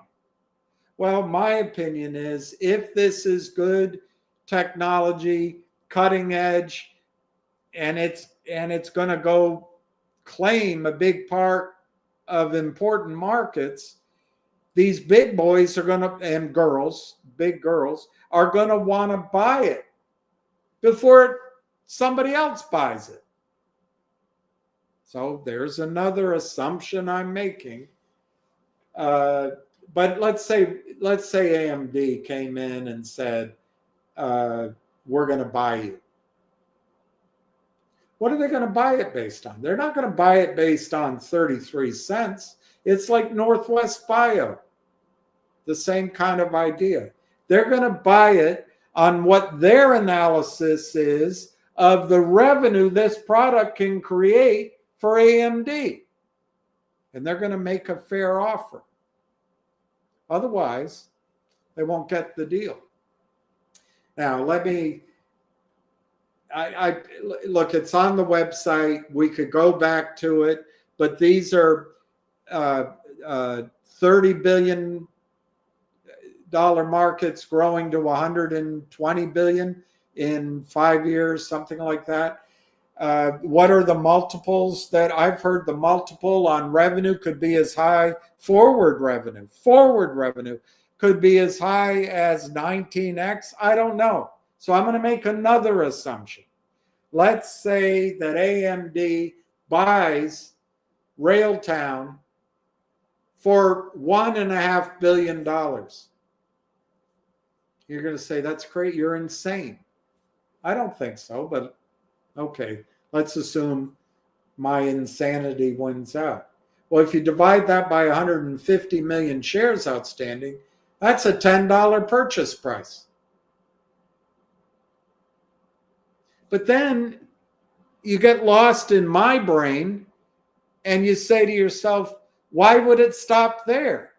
Well, my opinion is if this is good technology, cutting edge, and it's going to go claim a big part of important markets, these big boys are going to, and girls, big girls, are going to want to buy it before somebody else buys it. So there's another assumption I'm making. But let's say AMD came in and said, we're going to buy you. What are they going to buy it based on? They're not going to buy it based on 33 cents. It's like Northwest Bio, the same kind of idea. They're going to buy it on what their analysis is of the revenue this product can create for AMD. And they're going to make a fair offer. Otherwise, they won't get the deal. Now, look, it's on the website. We could go back to it, but these are $30 billion markets growing to 120 billion in 5 years, something like that. What are the multiples that I've heard? The multiple on revenue could be as high, forward revenue could be as high as 19x. I don't know. So I'm going to make another assumption. Let's say that AMD buys Railtown for $1.5 billion. You're going to say, that's great. You're insane. I don't think so, but okay. Let's assume my insanity wins out. Well, if you divide that by 150 million shares outstanding, that's a $10 purchase price. But then you get lost in my brain and you say to yourself, why would it stop there?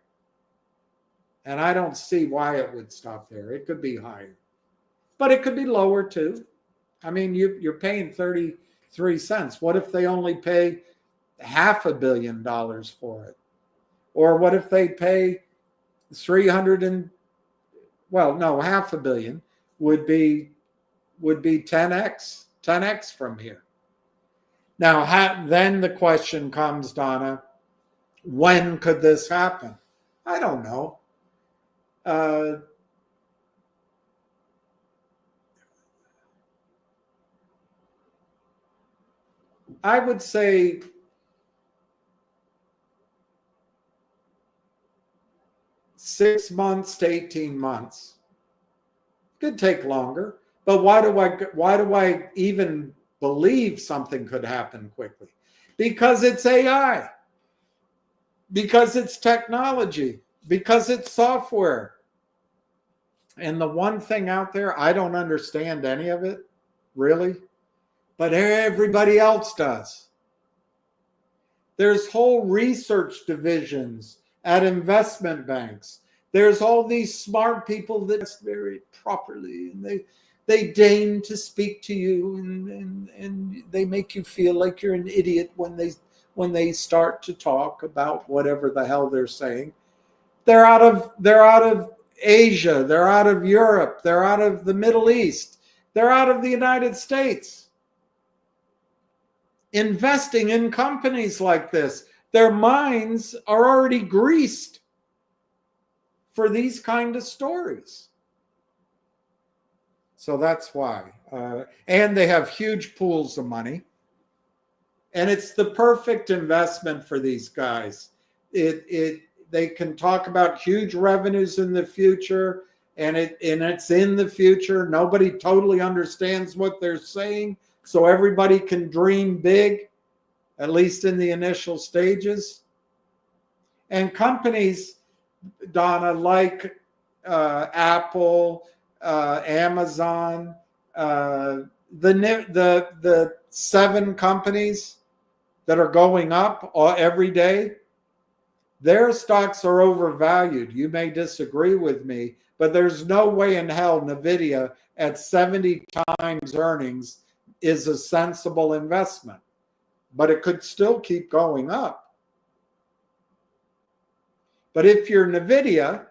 And I don't see why it would stop there. It could be higher, but it could be lower too. I mean, you're paying 33 cents. What if they only pay $500 million for it? Or what if they pay $500 million would be 10x from here. Now, then the question comes, Donna, when could this happen? I don't know. I would say 6 months to 18 months. Could take longer, but why do I even believe something could happen quickly? Because it's AI, because it's technology, because it's software. And the one thing out there, I don't understand any of it, really, but everybody else does. There's whole research divisions at investment banks. There's all these smart people that very properly, and they deign to speak to you, and they make you feel like you're an idiot when they start to talk about whatever the hell they're saying. They're out of Asia, they're out of Europe, they're out of the Middle East, they're out of the United States. Investing in companies like this, their minds are already greased for these kind of stories. So that's why. And they have huge pools of money. And it's the perfect investment for these guys. They can talk about huge revenues in the future, and it's in the future. Nobody totally understands what they're saying, so everybody can dream big, at least in the initial stages. And companies, Donna, like Apple, Amazon, the 7 companies that are going up every day, their stocks are overvalued. You may disagree with me, but there's no way in hell NVIDIA at 70 times earnings is a sensible investment. But it could still keep going up. But if you're NVIDIA,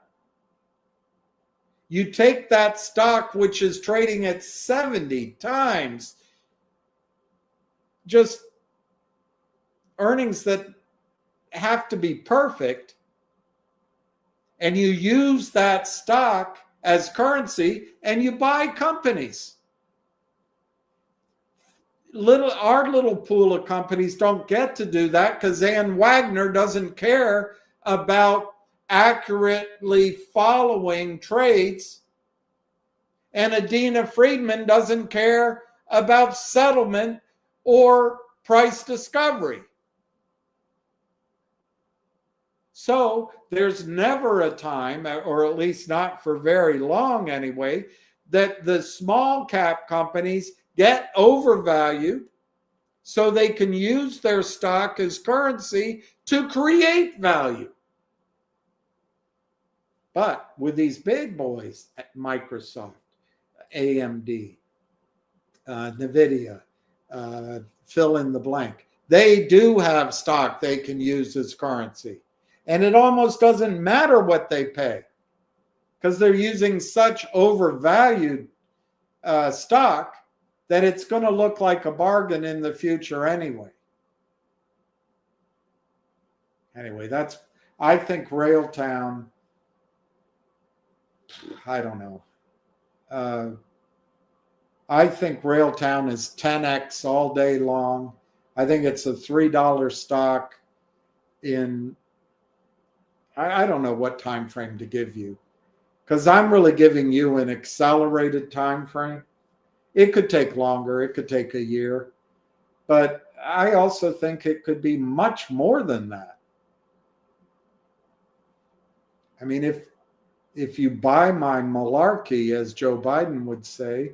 you take that stock which is trading at 70 times just earnings that have to be perfect, and you use that stock as currency and you buy companies. Our little pool of companies don't get to do that because Ann Wagner doesn't care about accurately following trades, and Adina Friedman doesn't care about settlement or price discovery. So there's never a time, or at least not for very long anyway, that the small cap companies get overvalued so they can use their stock as currency to create value. But with these big boys at Microsoft, AMD, NVIDIA, fill in the blank, they do have stock they can use as currency. And it almost doesn't matter what they pay because they're using such overvalued stock that it's going to look like a bargain in the future anyway. Anyway, I think Railtown, I don't know. I think Railtown is 10x all day long. I think it's a $3 stock in, I don't know what time frame to give you, because I'm really giving you an accelerated time frame. It could take longer. It could take a year. But I also think it could be much more than that. I mean, if you buy my malarkey, as Joe Biden would say,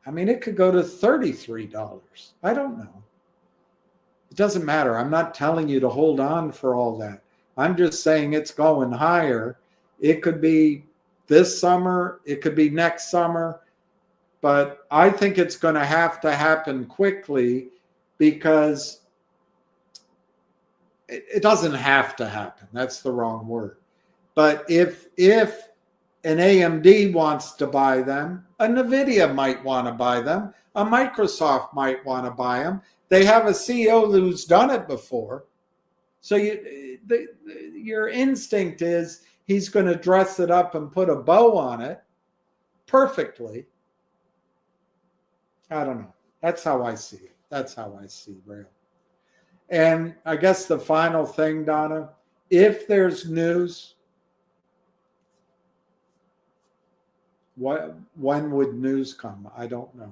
I mean, it could go to $33. I don't know. It doesn't matter. I'm not telling you to hold on for all that. I'm just saying it's going higher. It could be this summer. It could be next summer. But I think it's going to have to happen quickly because it doesn't have to happen. That's the wrong word. But if an AMD wants to buy them, a NVIDIA might want to buy them, a Microsoft might want to buy them. They have a CEO who's done it before. So your instinct is he's going to dress it up and put a bow on it perfectly. I don't know. That's how I see it. That's how I see Rail. And I guess the final thing, Donna, if there's news, when would news come? I don't know.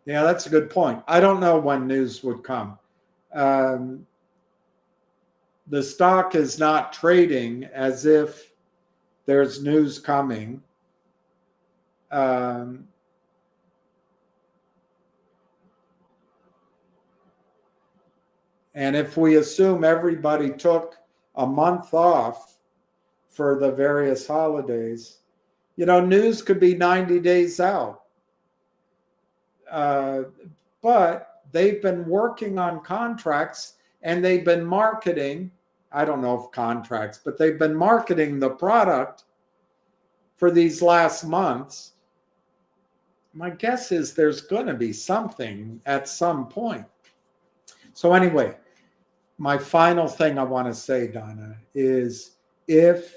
Yeah, that's a good point. I don't know when news would come. The stock is not trading as if there's news coming. And if we assume everybody took a month off for the various holidays, news could be 90 days out. But they've been working on contracts and they've been marketing, I don't know if contracts, but they've been marketing the product for these last months. My guess is there's going to be something at some point. So anyway, my final thing I want to say, Donna, is if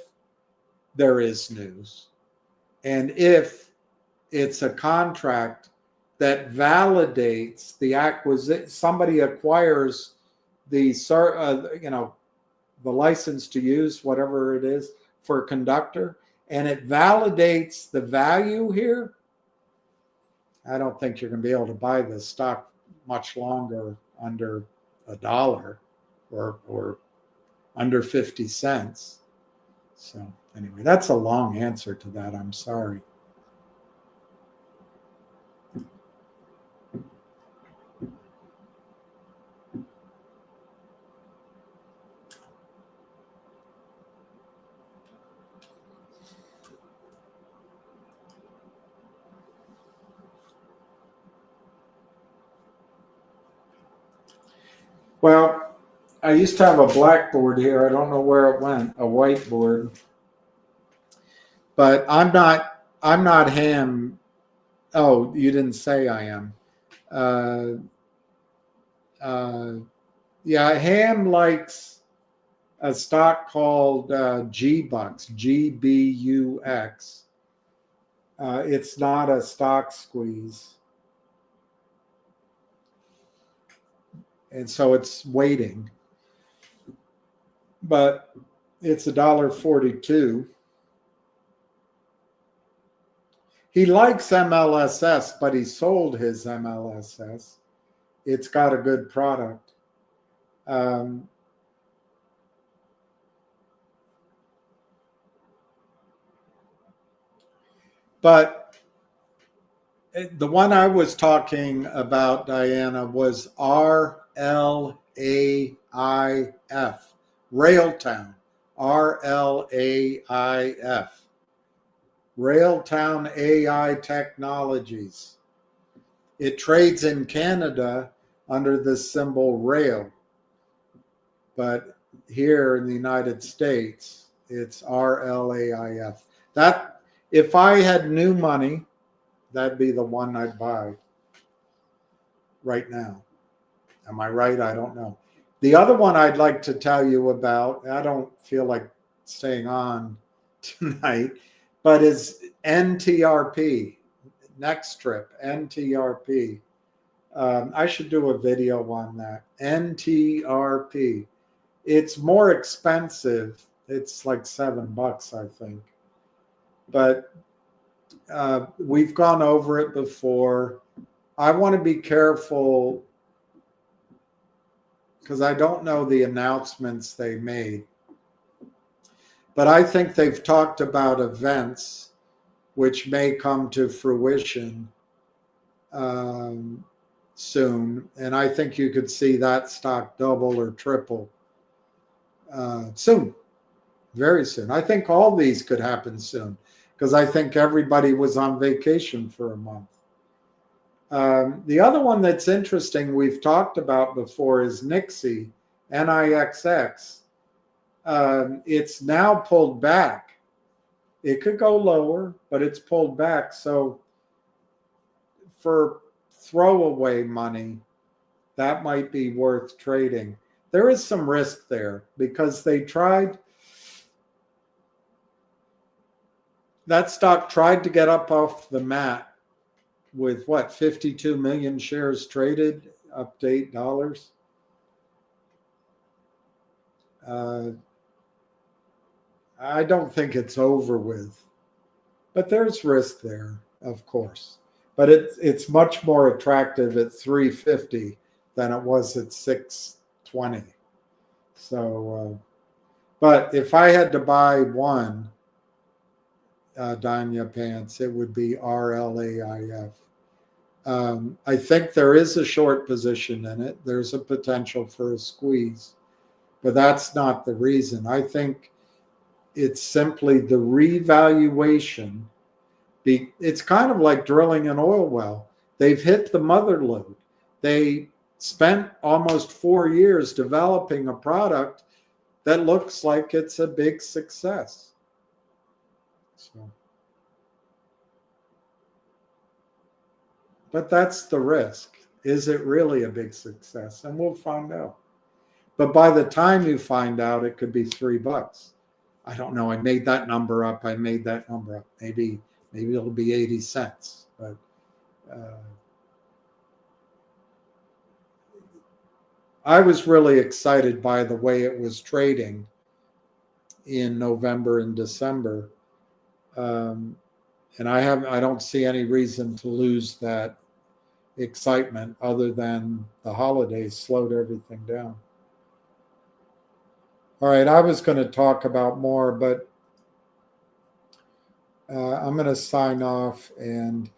there is news and if it's a contract that validates the acquisition, somebody acquires the license to use whatever it is for a conductor, and it validates the value here, I don't think you're going to be able to buy this stock much longer under $1 or under 50 cents. So anyway, that's a long answer to that. I'm sorry. Well, I used to have a blackboard here. I don't know where it went, a whiteboard. But I'm not ham. Oh, you didn't say I am. Yeah, Ham likes a stock called Gbux, Gbux. It's not a stock squeeze. And so it's waiting. But it's $1.42. He likes MLSS, but he sold his MLSS. It's got a good product. But the one I was talking about, Diana, was RLAIF, Railtown, RLAIF, Railtown AI Technologies. It trades in Canada under the symbol RAIL, but here in the United States, it's RLAIF. That, if I had new money, that'd be the one I'd buy right now. Am I right? I don't know. The other one I'd like to tell you about, I don't feel like staying on tonight, but is Ntrp, Ntrp, Ntrp. I should do a video on that. Ntrp. It's more expensive. It's like $7, I think. But we've gone over it before. I want to be careful because I don't know the announcements they made. But I think they've talked about events which may come to fruition soon. And I think you could see that stock double or triple soon, very soon. I think all these could happen soon because I think everybody was on vacation for a month. The other one that's interesting we've talked about before is Nixx, Nixx. It's now pulled back. It could go lower, but it's pulled back. So for throwaway money, that might be worth trading. there is some risk there because that stock tried to get up off the mat with what, 52 million shares traded, up to $8. I don't think it's over with, but there's risk there, of course. But it's much more attractive at 350 than it was at 620. So, but if I had to buy one, Danya Pants, it would be RLAIF. I think there is a short position in it. There's a potential for a squeeze, but that's not the reason. I think it's simply the revaluation. It's kind of like drilling an oil well. They've hit the mother lode. They spent almost 4 years developing a product that looks like it's a big success. So, but that's the risk. Is it really a big success? And we'll find out. But by the time you find out, it could be $3. I don't know. I made that number up. Maybe it'll be 80 cents. But I was really excited by the way it was trading in November and December. And I don't see any reason to lose that excitement other than the holidays slowed everything down. All right, I was going to talk about more, but I'm going to sign off. And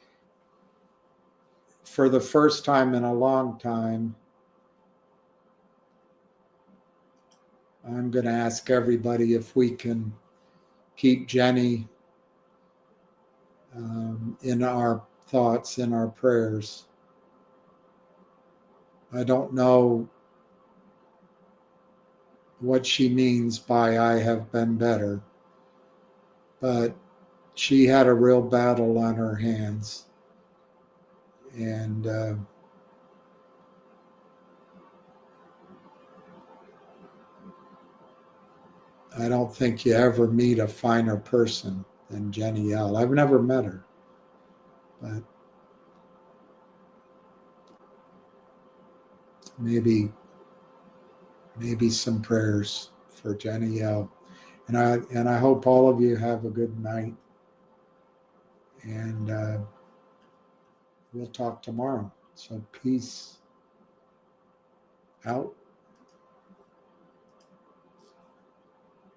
for the first time in a long time, I'm going to ask everybody if we can keep Jenny in our thoughts, in our prayers. I don't know what she means by I have been better, but she had a real battle on her hands. And I don't think you ever meet a finer person than Jenny L. I've never met her, but maybe some prayers for Jenny L. And I hope all of you have a good night. And we'll talk tomorrow. So peace out.